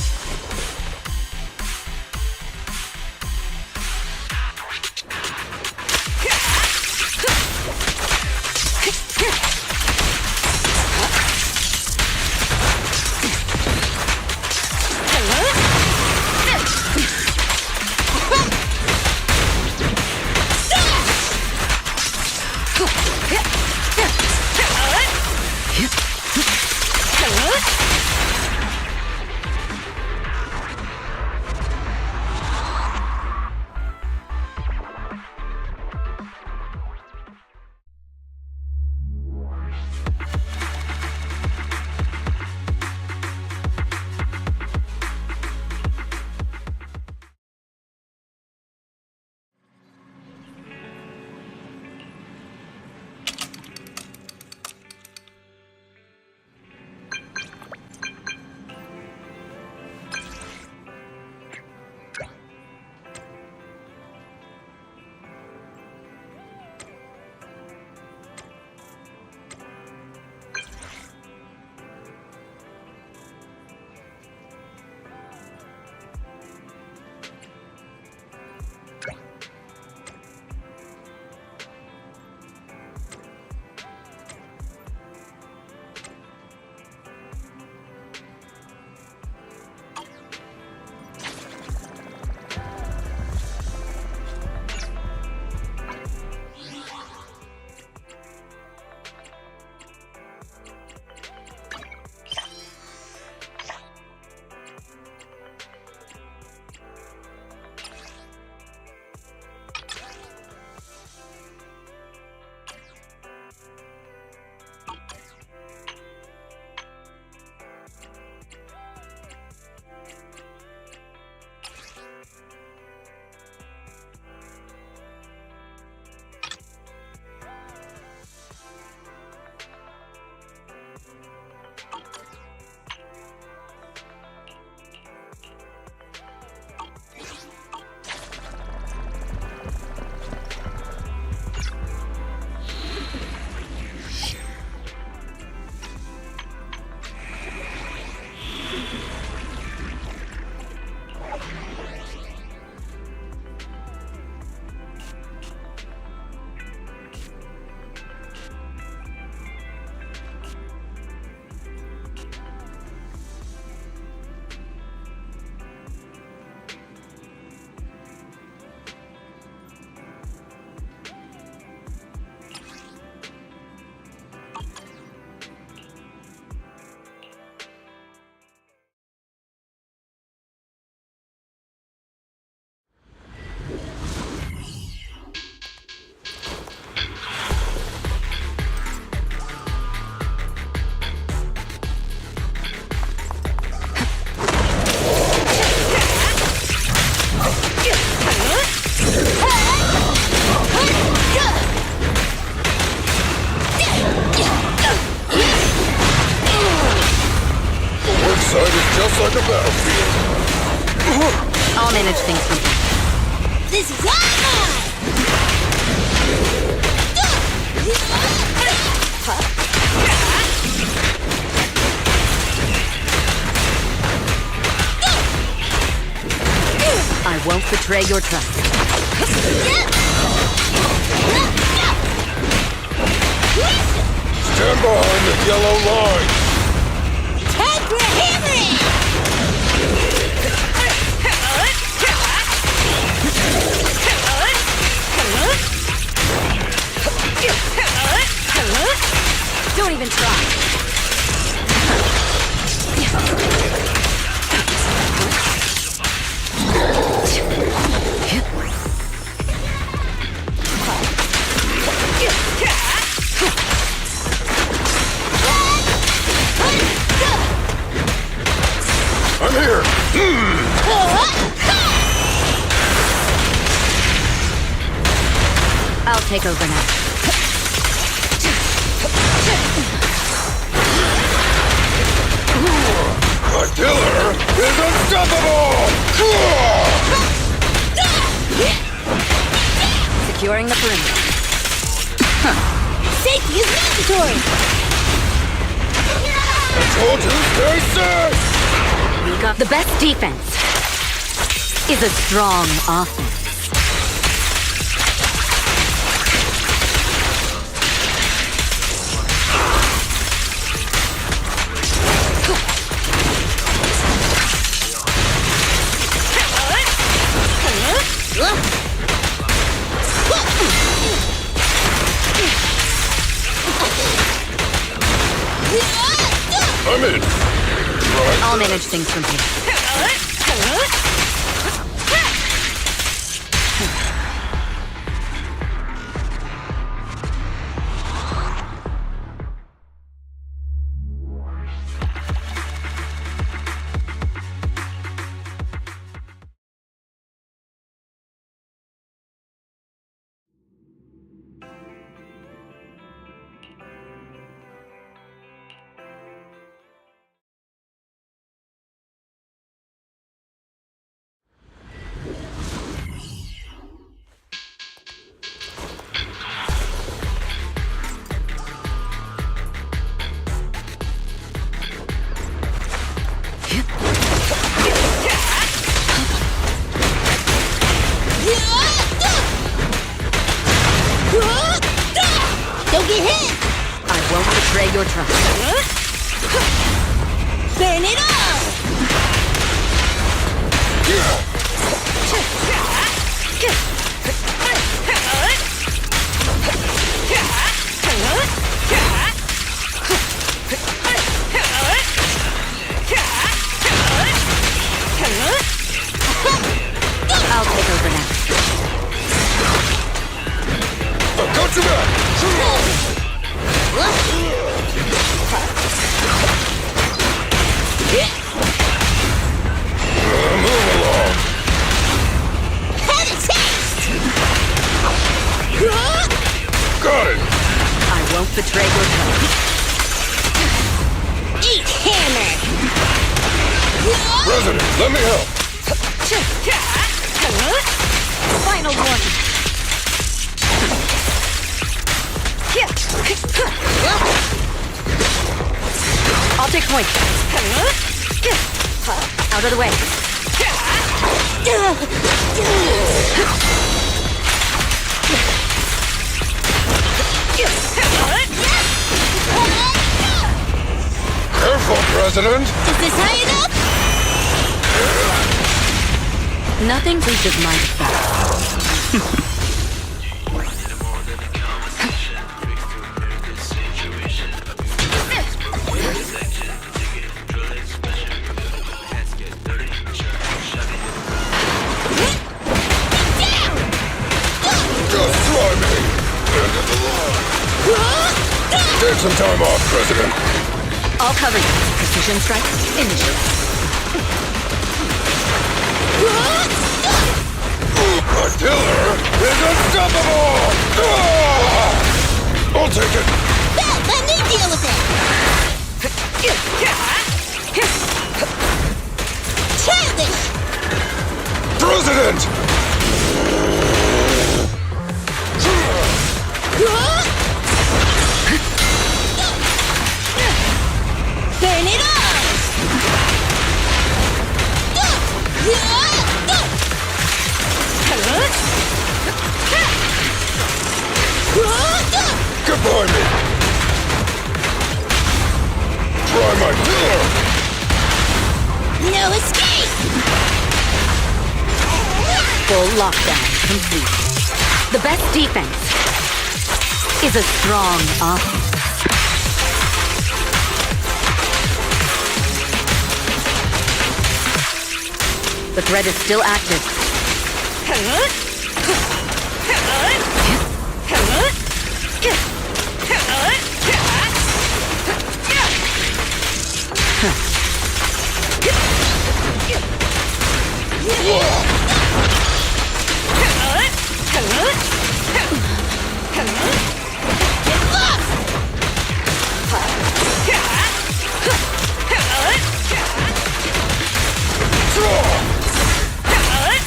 just like a battlefield. I'll manage things from here. This is I won't betray your trust. Stand behind the yellow line. Don't even try. I'll take over now. The killer is unstoppable! Securing the perimeter. Safety is mandatory! I told you, stay safe! We got the best defense is a strong offense. I'm in. Right. I'll manage things from here. Don't get hit! I won't betray your trust. Burn it all! I'll take over now. I've got you back! Move along! Have a taste! Got it! I won't betray your trust. Eat hammer! President, let me help! Final warning. I'll take point. Out of the way. Careful, President! Is this high enough? Nothing reaches my defense. Just try me! End of the line! Take some time off, President. I'll cover you. Precision strike. Initiate. The killer is unstoppable! I'll take it! Let me deal with it! Childish! President! Burn it all! Goodbye, me! Try my killer! No escape! Full lockdown complete. The best defense is a strong offense. The threat is still active.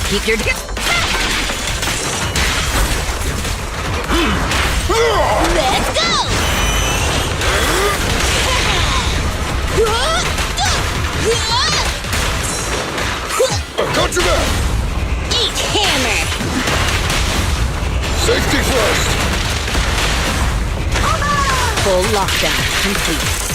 Keep your distance. Let's go! I got your back! Eat hammer! Safety first! Full lockdown complete.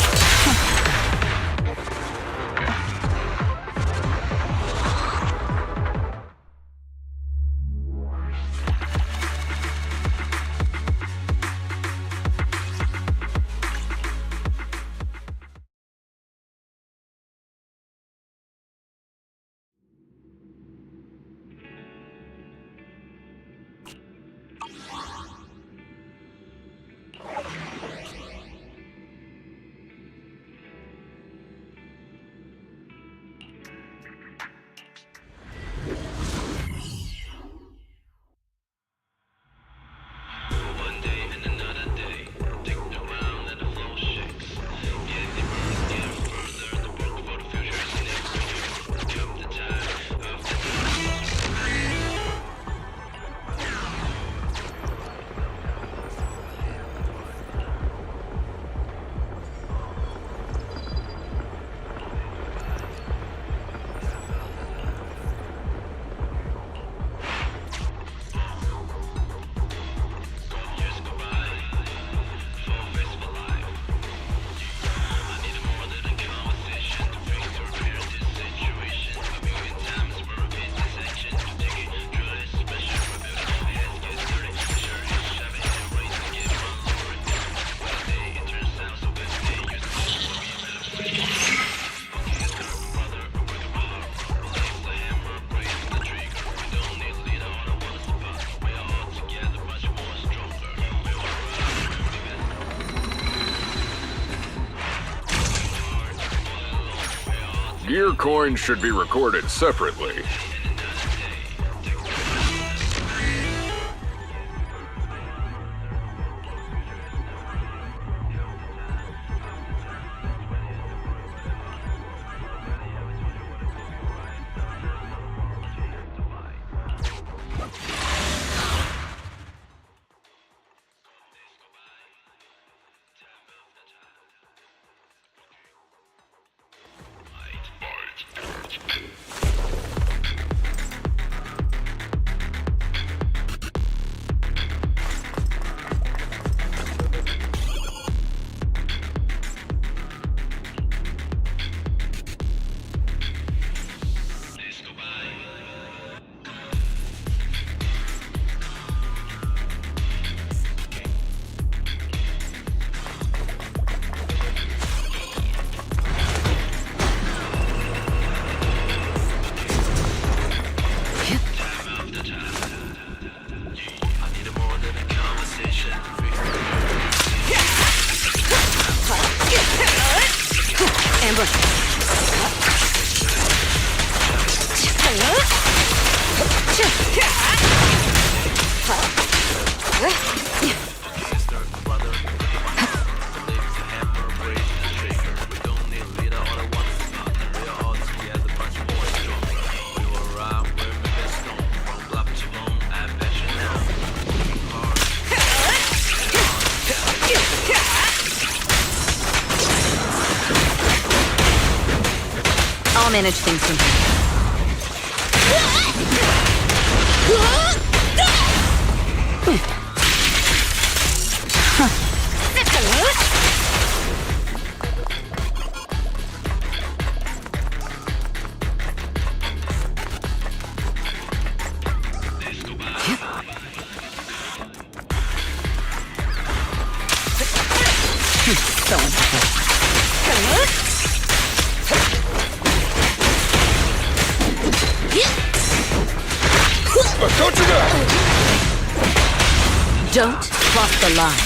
Gear coins should be recorded separately. I'll manage things from here. So Don't you know? Don't cross the line.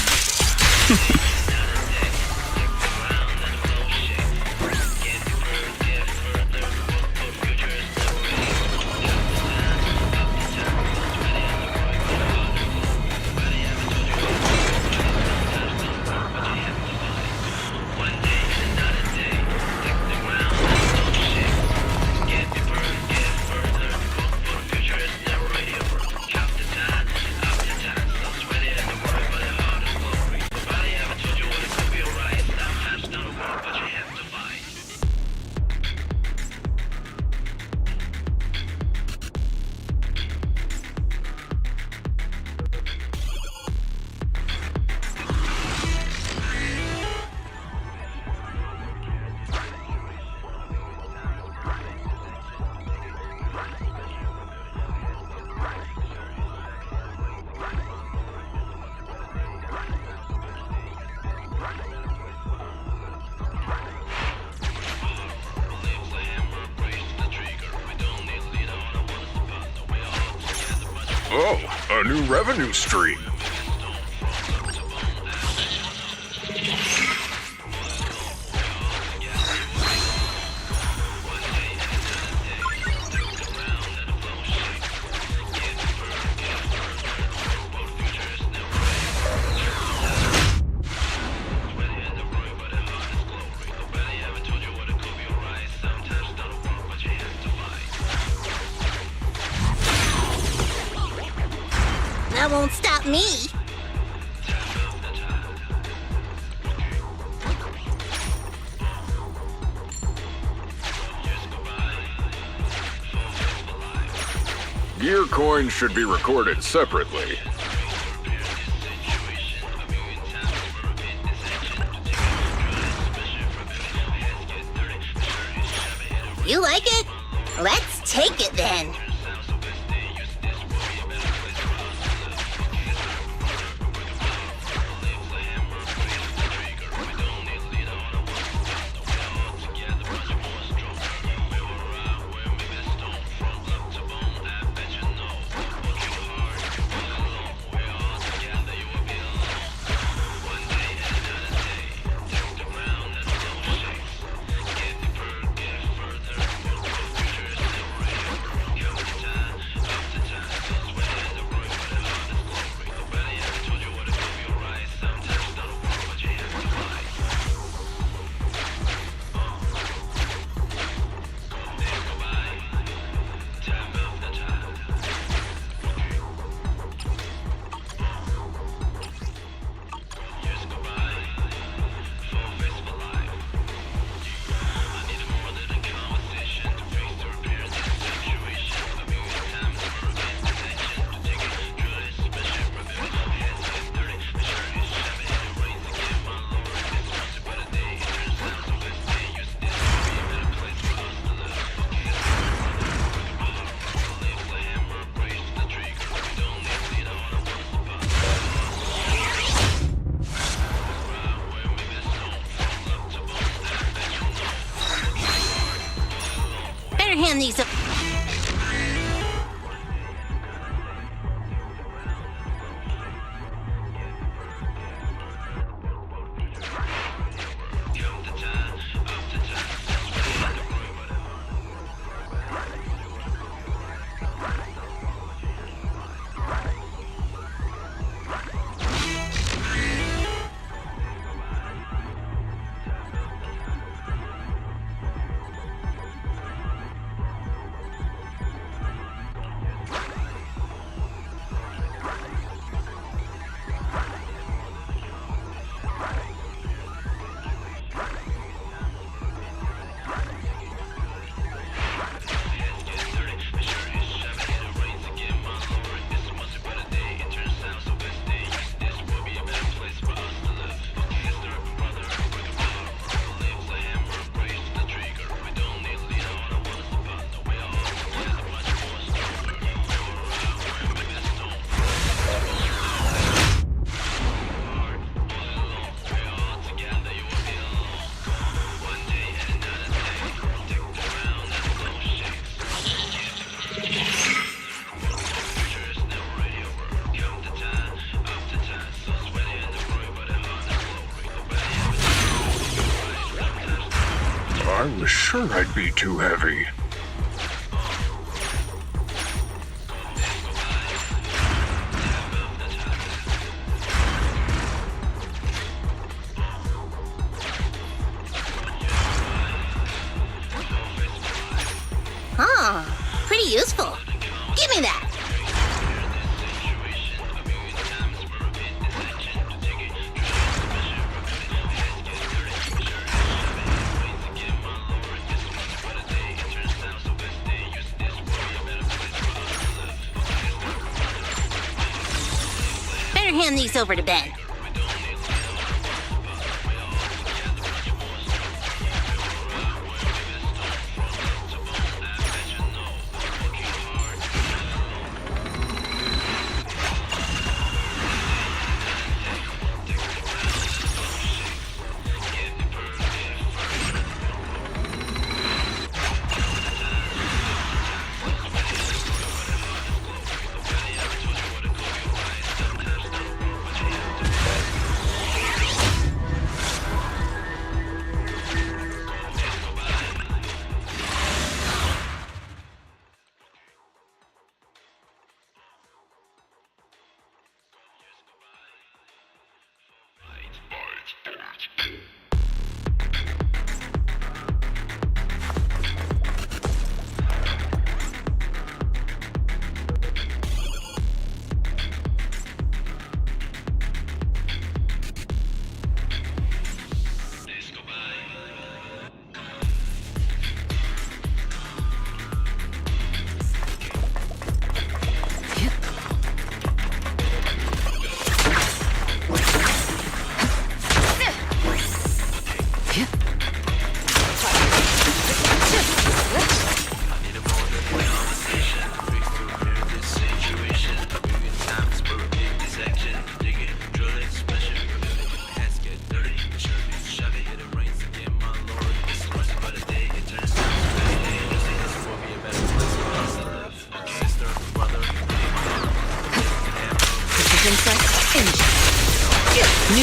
Oh, a new revenue stream. That won't stop me. Gear coins should be recorded separately. You like it? Let's take it then. Hand these up. I was sure I'd be too heavy. Huh, pretty useful. Give me that. Better hand these over to Ben.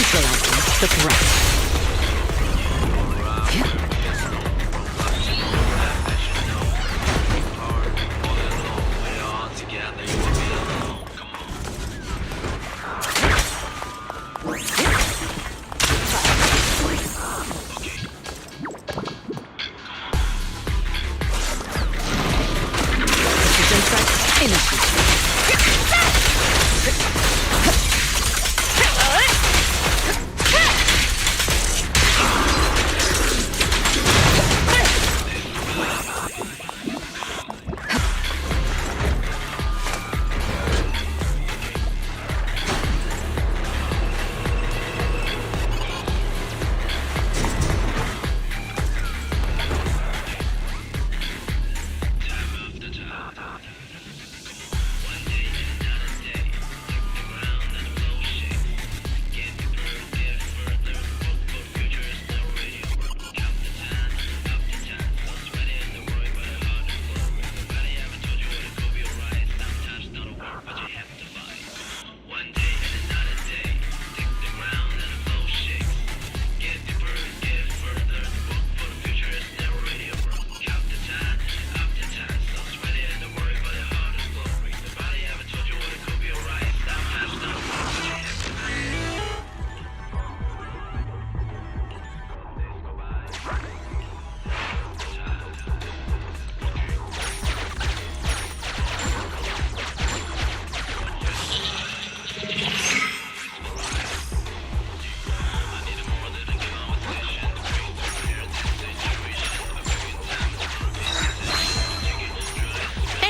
neutralizing the threat.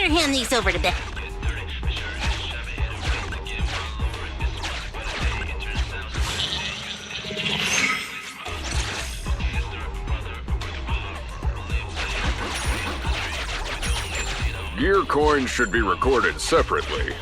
Hand these over to Beth. Gear coins should be recorded separately.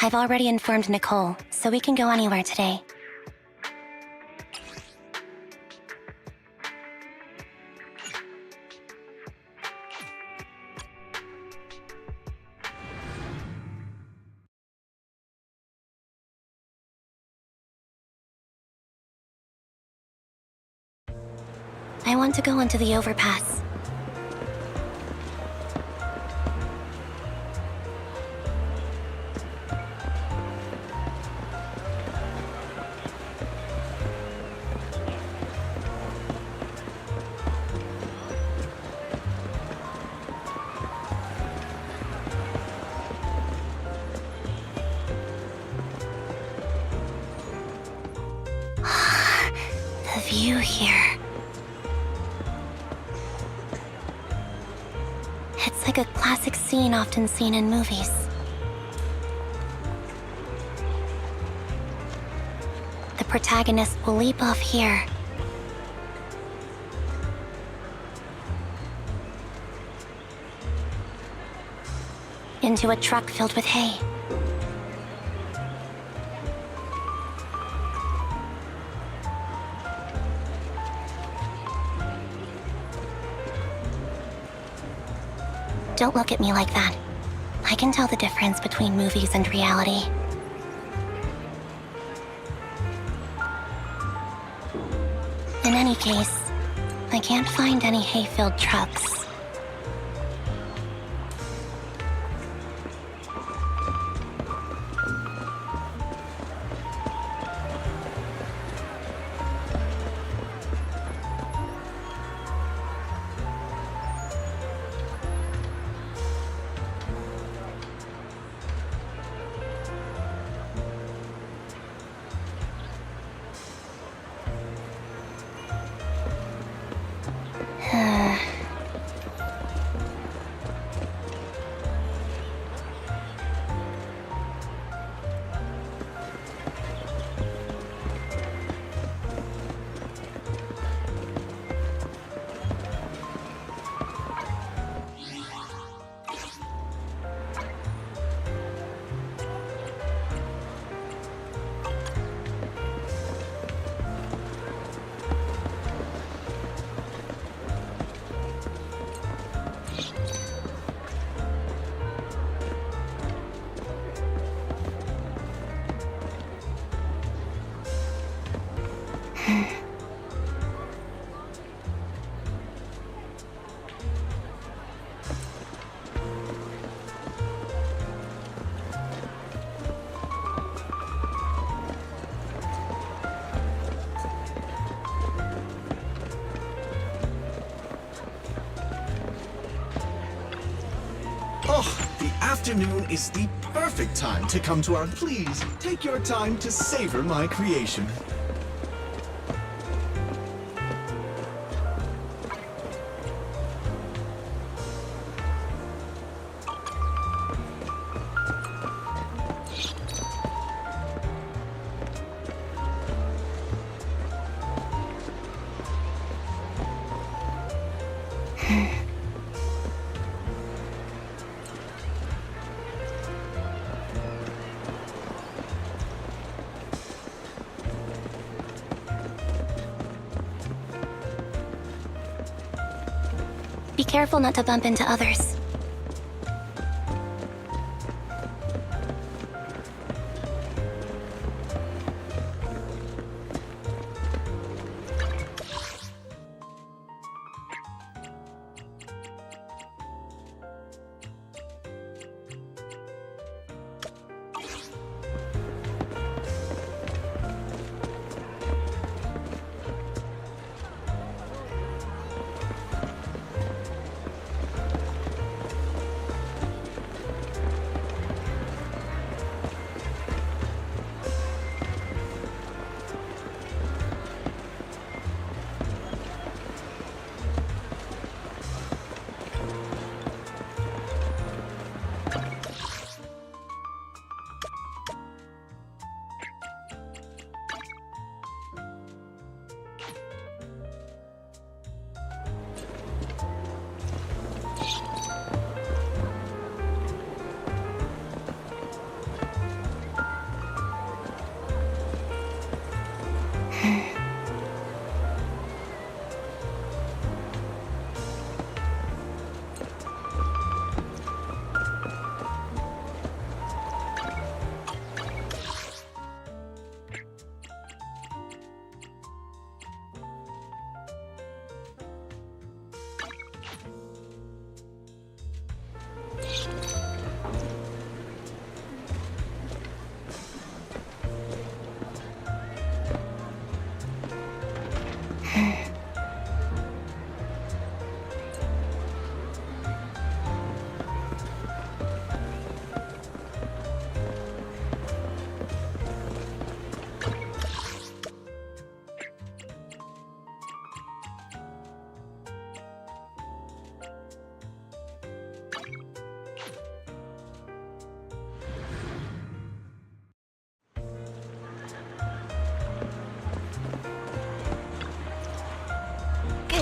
I've already informed Nicole, so we can go anywhere today. I want to go onto the overpass. The view here. It's like a classic scene often seen in movies. The protagonist will leap off here. Into a truck filled with hay. Don't look at me like that. I can tell the difference between movies and reality. In any case, I can't find any hay-filled trucks. Oh, the afternoon is the perfect time to come to our... Please, take your time to savor my creation. Be careful not to bump into others.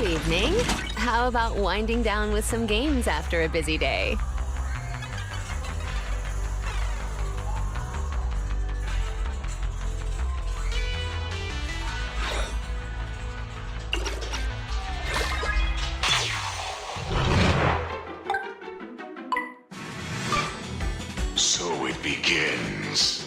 evening. How about winding down with some games after a busy day? So it begins.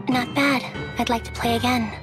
Not bad. I'd like to play again.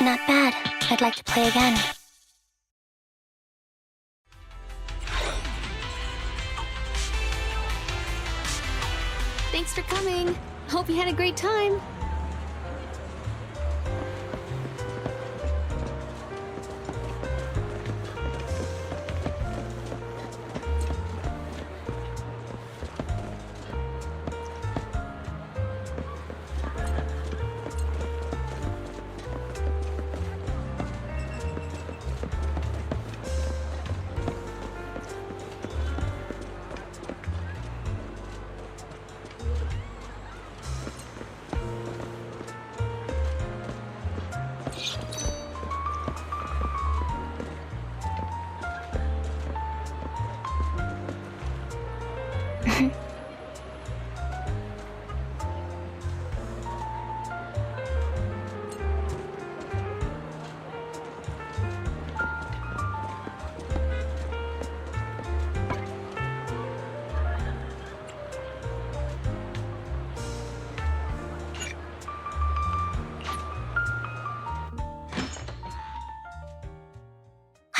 Not bad. I'd like to play again. Thanks for coming. Hope you had a great time.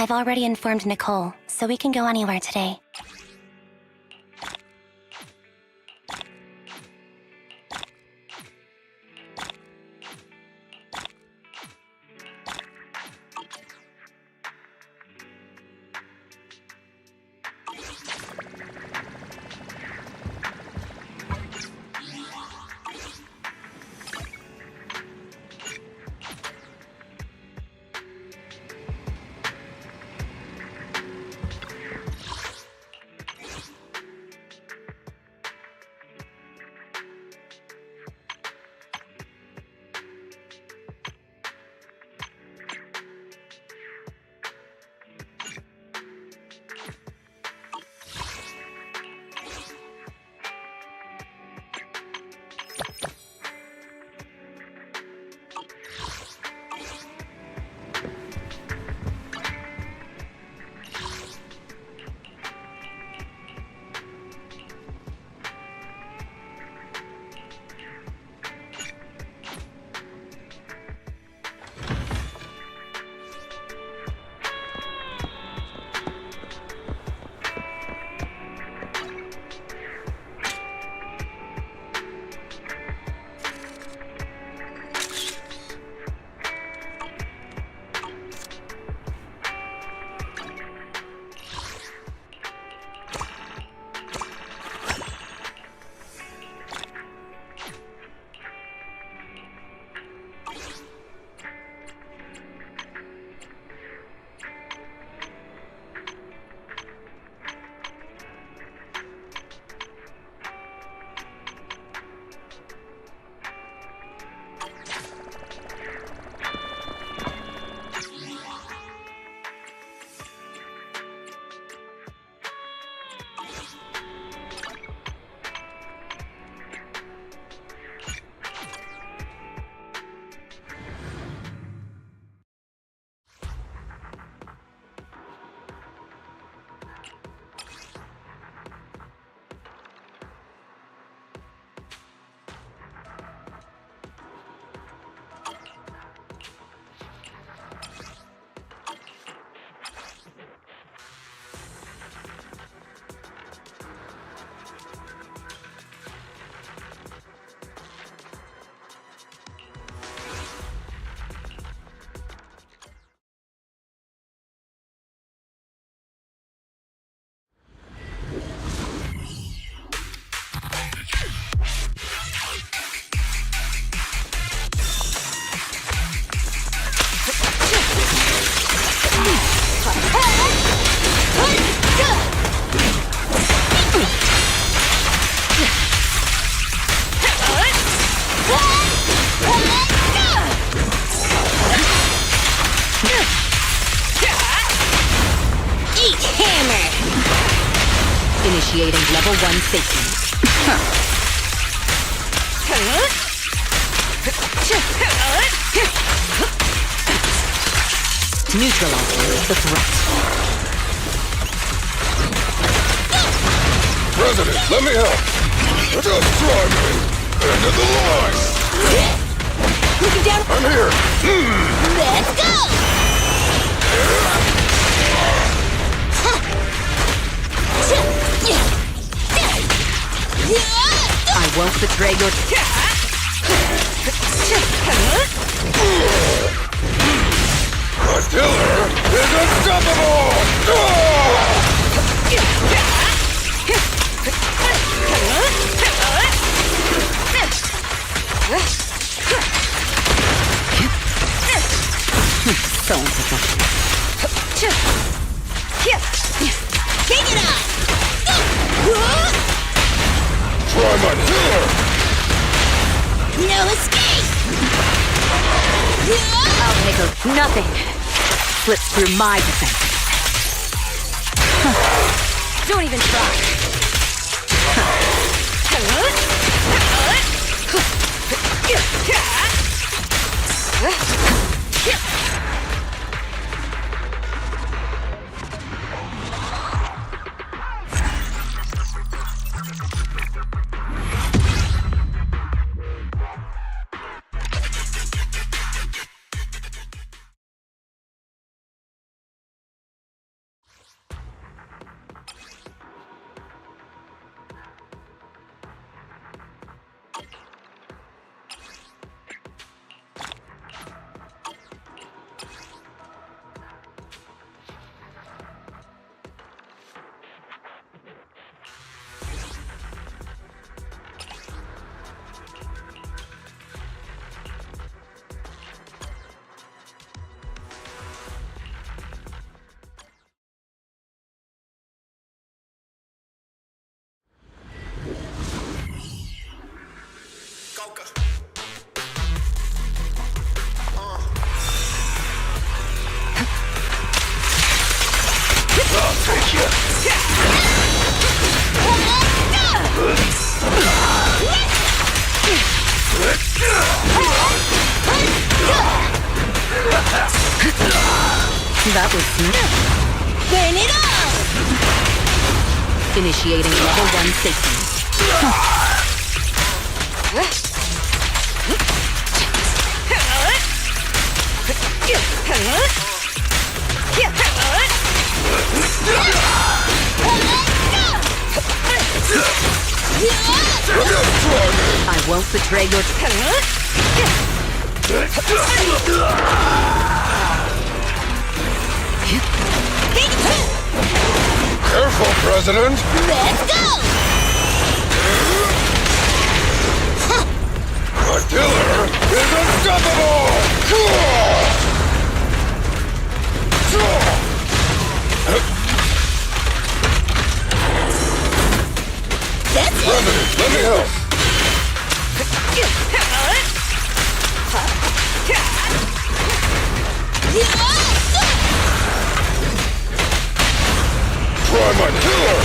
I've already informed Nicole, so we can go anywhere today. Initiating level 1 safety. Neutralizing the threat. President, let me help. Just try me. End of the line. Looking down. I'm here. Let's go! I won't betray your... My killer is unstoppable! So unprofessional. Take it out! Try my killer! No escape! I'll take a... Nothing slips through my defense. Don't even try. That was smooth. Burn it all! Initiating level 1 safety. I won't betray your... Careful, President! Let's go! My killer is unstoppable! President, let me help! Try my killer!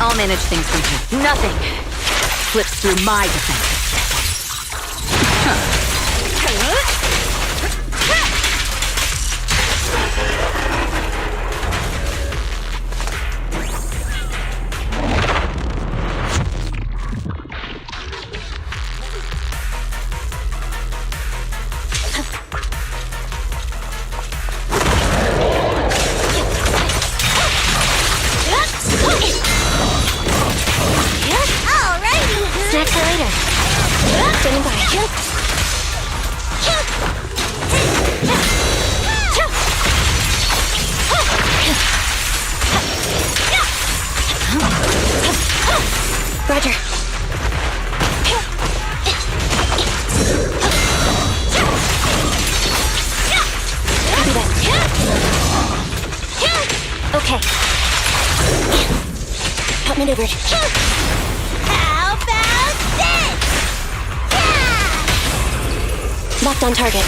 I'll manage things from here. Nothing slips through my defense. Snack for later. Standing by. Roger. Copy that. Okay. Outmaneuvered. How about this? Locked on target.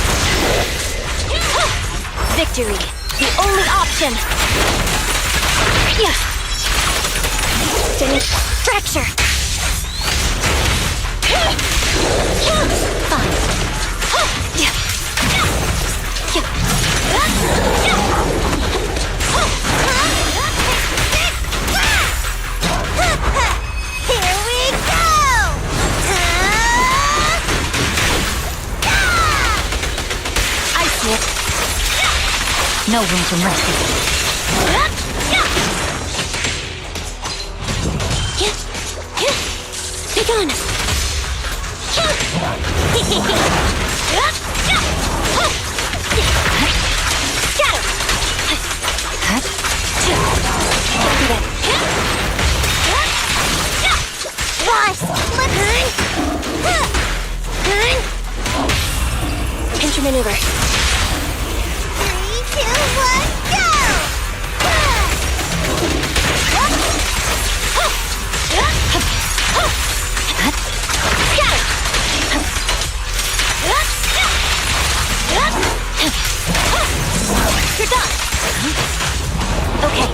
Victory, the only option. Yeah. Didn't fracture. Fine. Yeah. Here we go! I see it. No room for mercy. Be gone. Pinch maneuver. 3, 2, 1, go! You're done. Okay.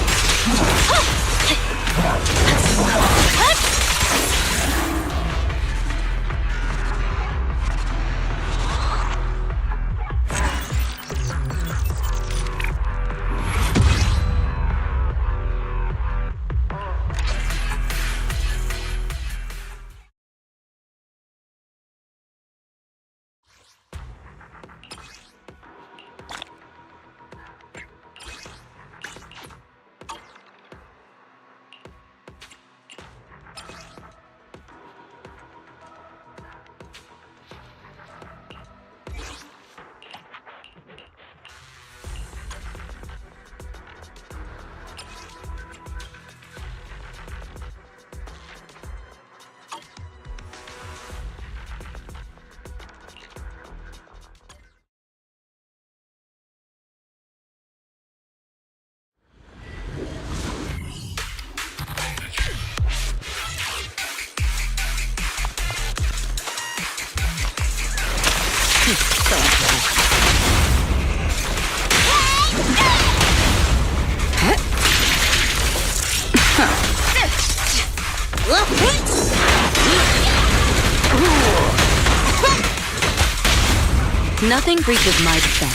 Nothing breaches my defense.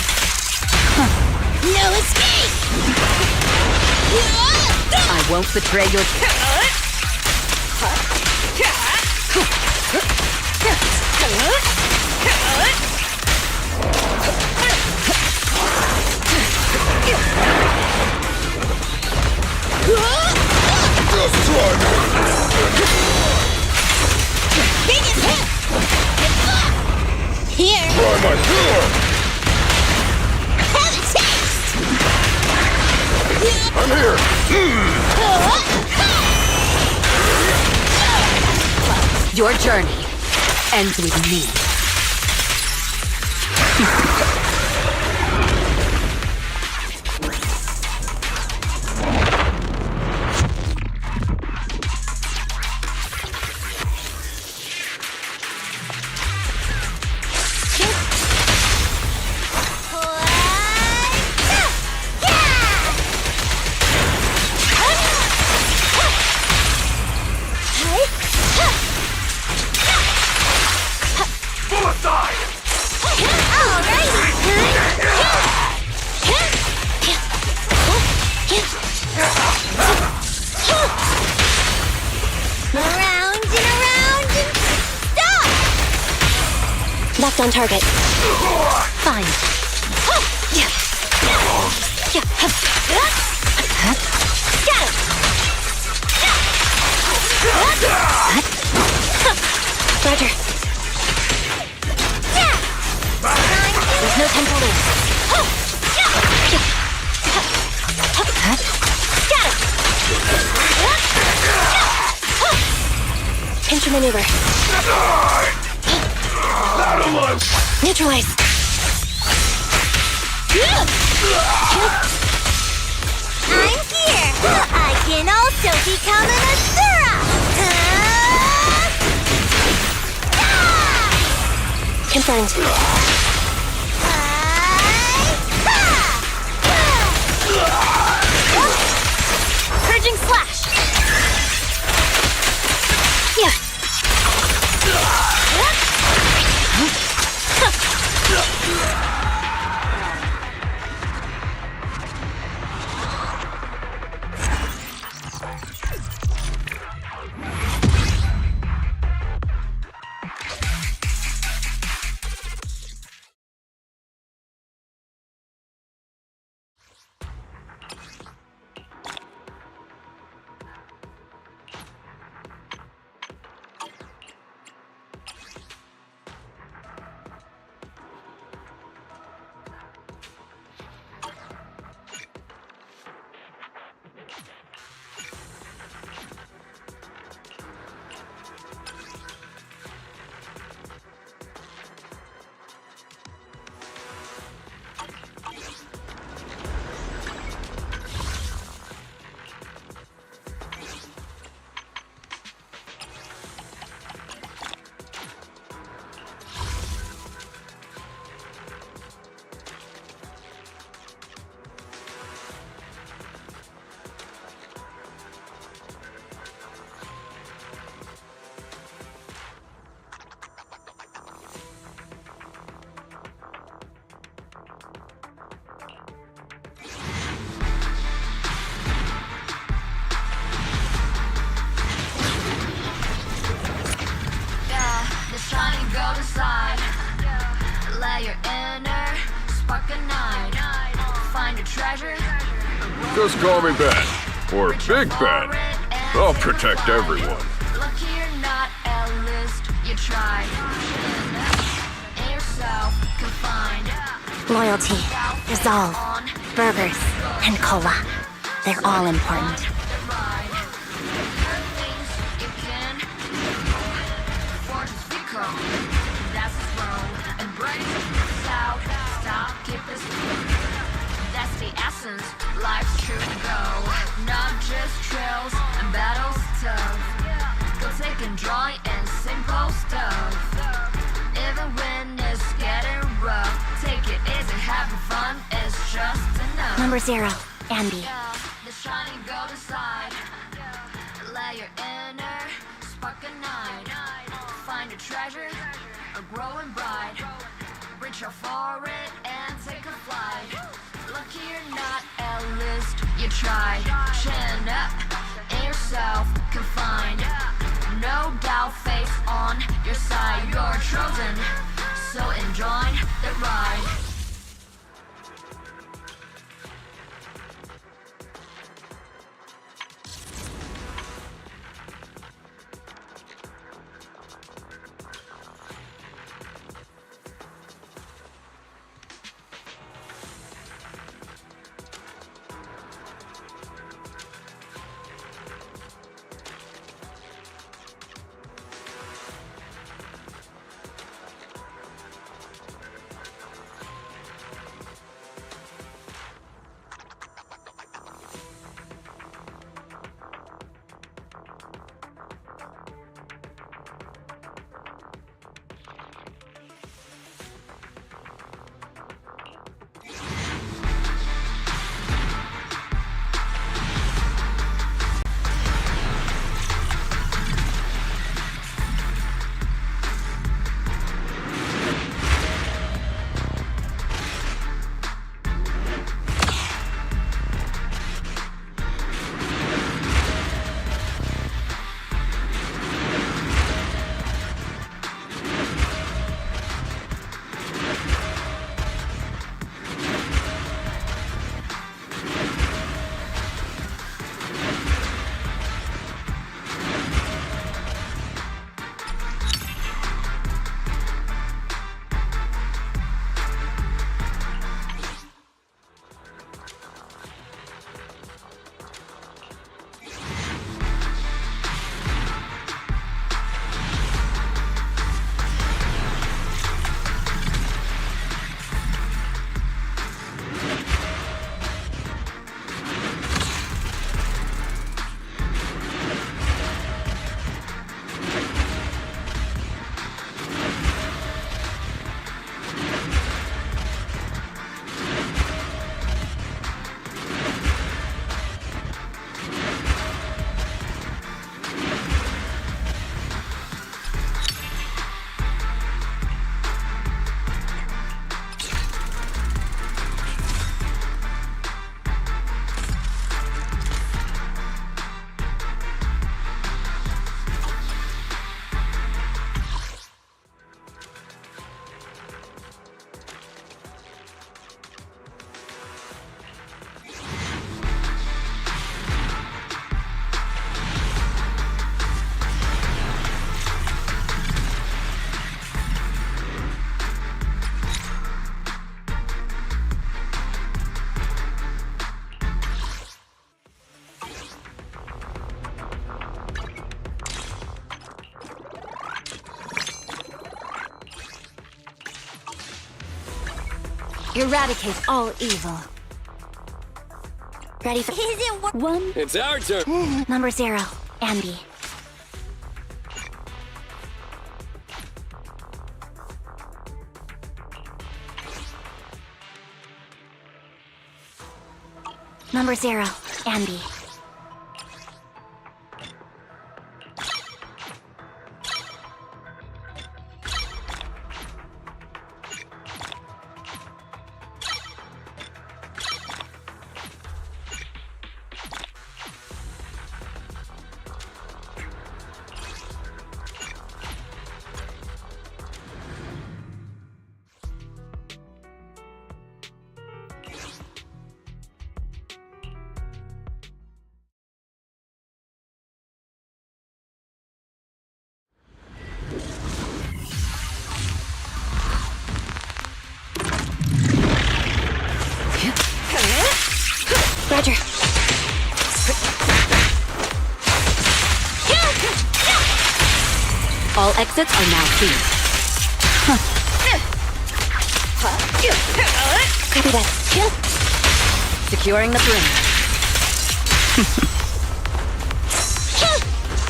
No escape! I won't betray your... Just try me! Biggest hit! Here! Try my sword! Have a taste! I'm here! Your journey ends with me. Locked on target. Fine. Roger. There's no time to lose. Pinch your maneuver. Neutralize. I'm here! I can also become an Asura! Confirmed. find a treasure. Just call me Ben, or Big Ben. I'll protect everyone. Lucky you're not A-list, you try. And yourself confined. Loyalty, resolve, burgers, and cola. They're all important. That's the essence, life's true to go. Not just trails and battles tough. Go take and draw and simple stuff. Even when it's getting rough, take it easy, having fun is just enough. Number 0, Andy. The shining golden side. Let your inner spark ignite. Find a treasure, a growing bright. Reach out for it and take a flight. Lucky you're not A-list, you try. Chin up, in yourself confined. No doubt, face on your side. You're chosen, so enjoy the ride. Eradicate all evil. Ready for one? It's our turn. Number 0, Andy. Number 0, Andy. Roger. All exits are now free. Copy that. Securing the perimeter.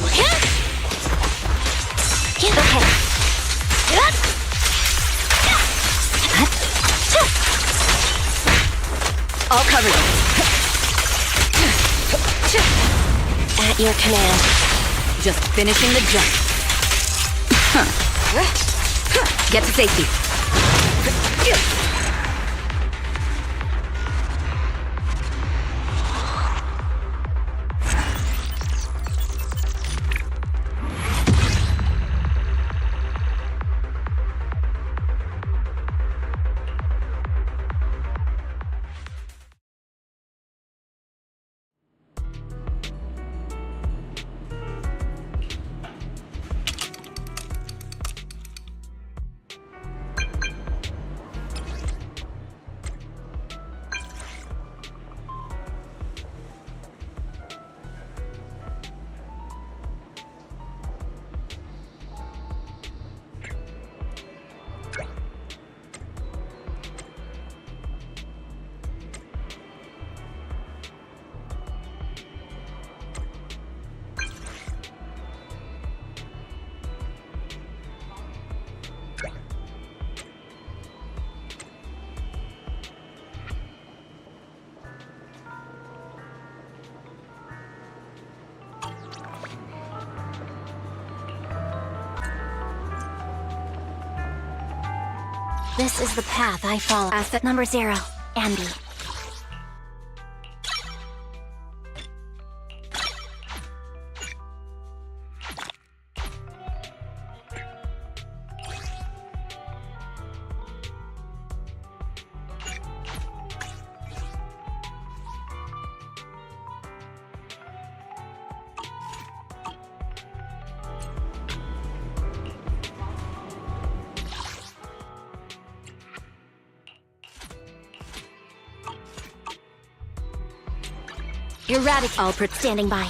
Okay. All covered. At your command. Just finishing the jump. Get to safety. This is the path I follow. Asset number 0, anby. Eradicate. All standing by.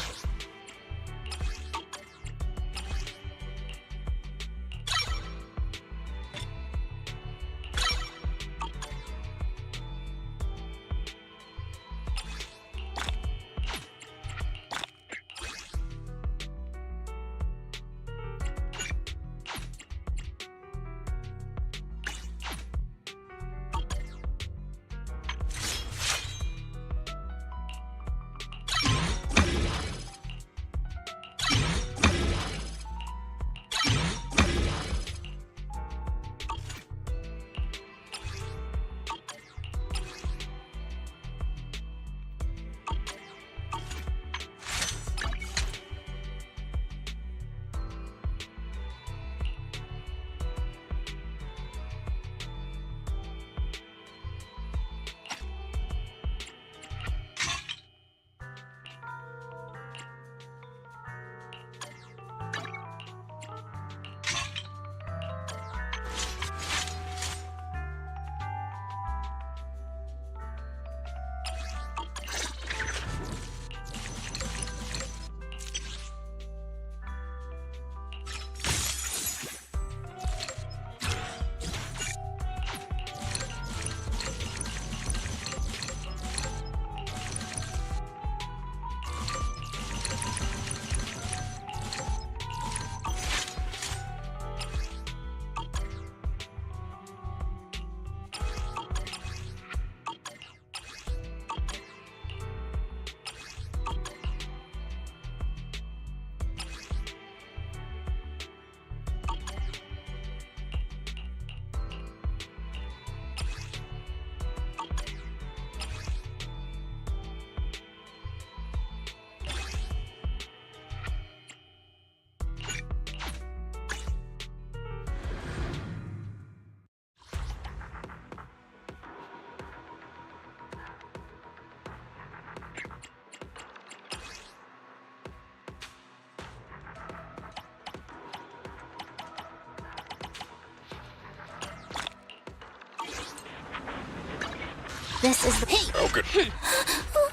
This is the... Hey! Okay.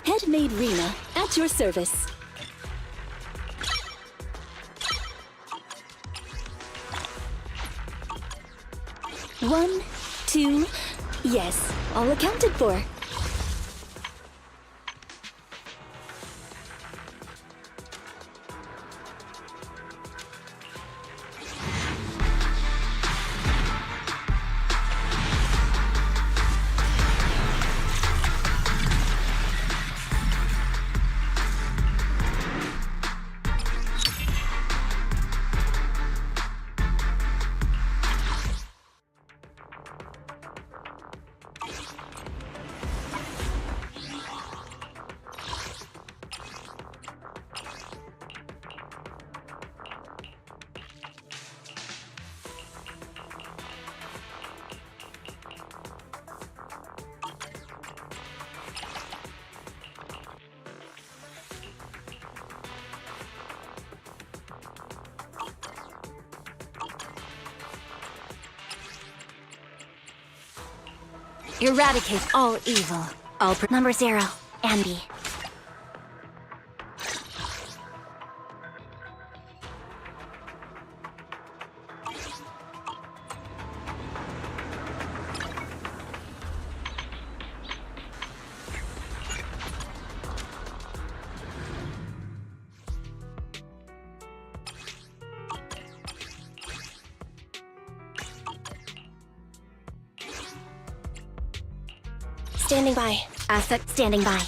Headmaid Rena, at your service. One, two, yes, all accounted for. Eradicate all evil. Number 0, anby. Standing by. Asset standing by.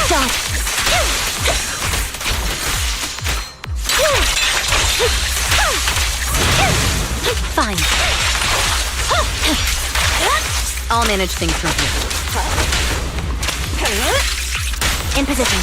Stop. Fine. I'll manage things from here. In position.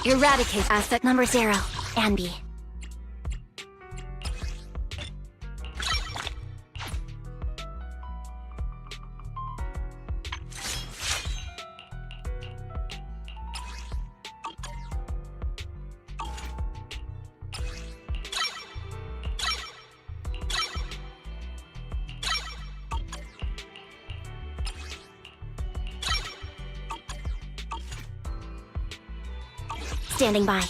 Eradicate asset number 0, anby. Standing by.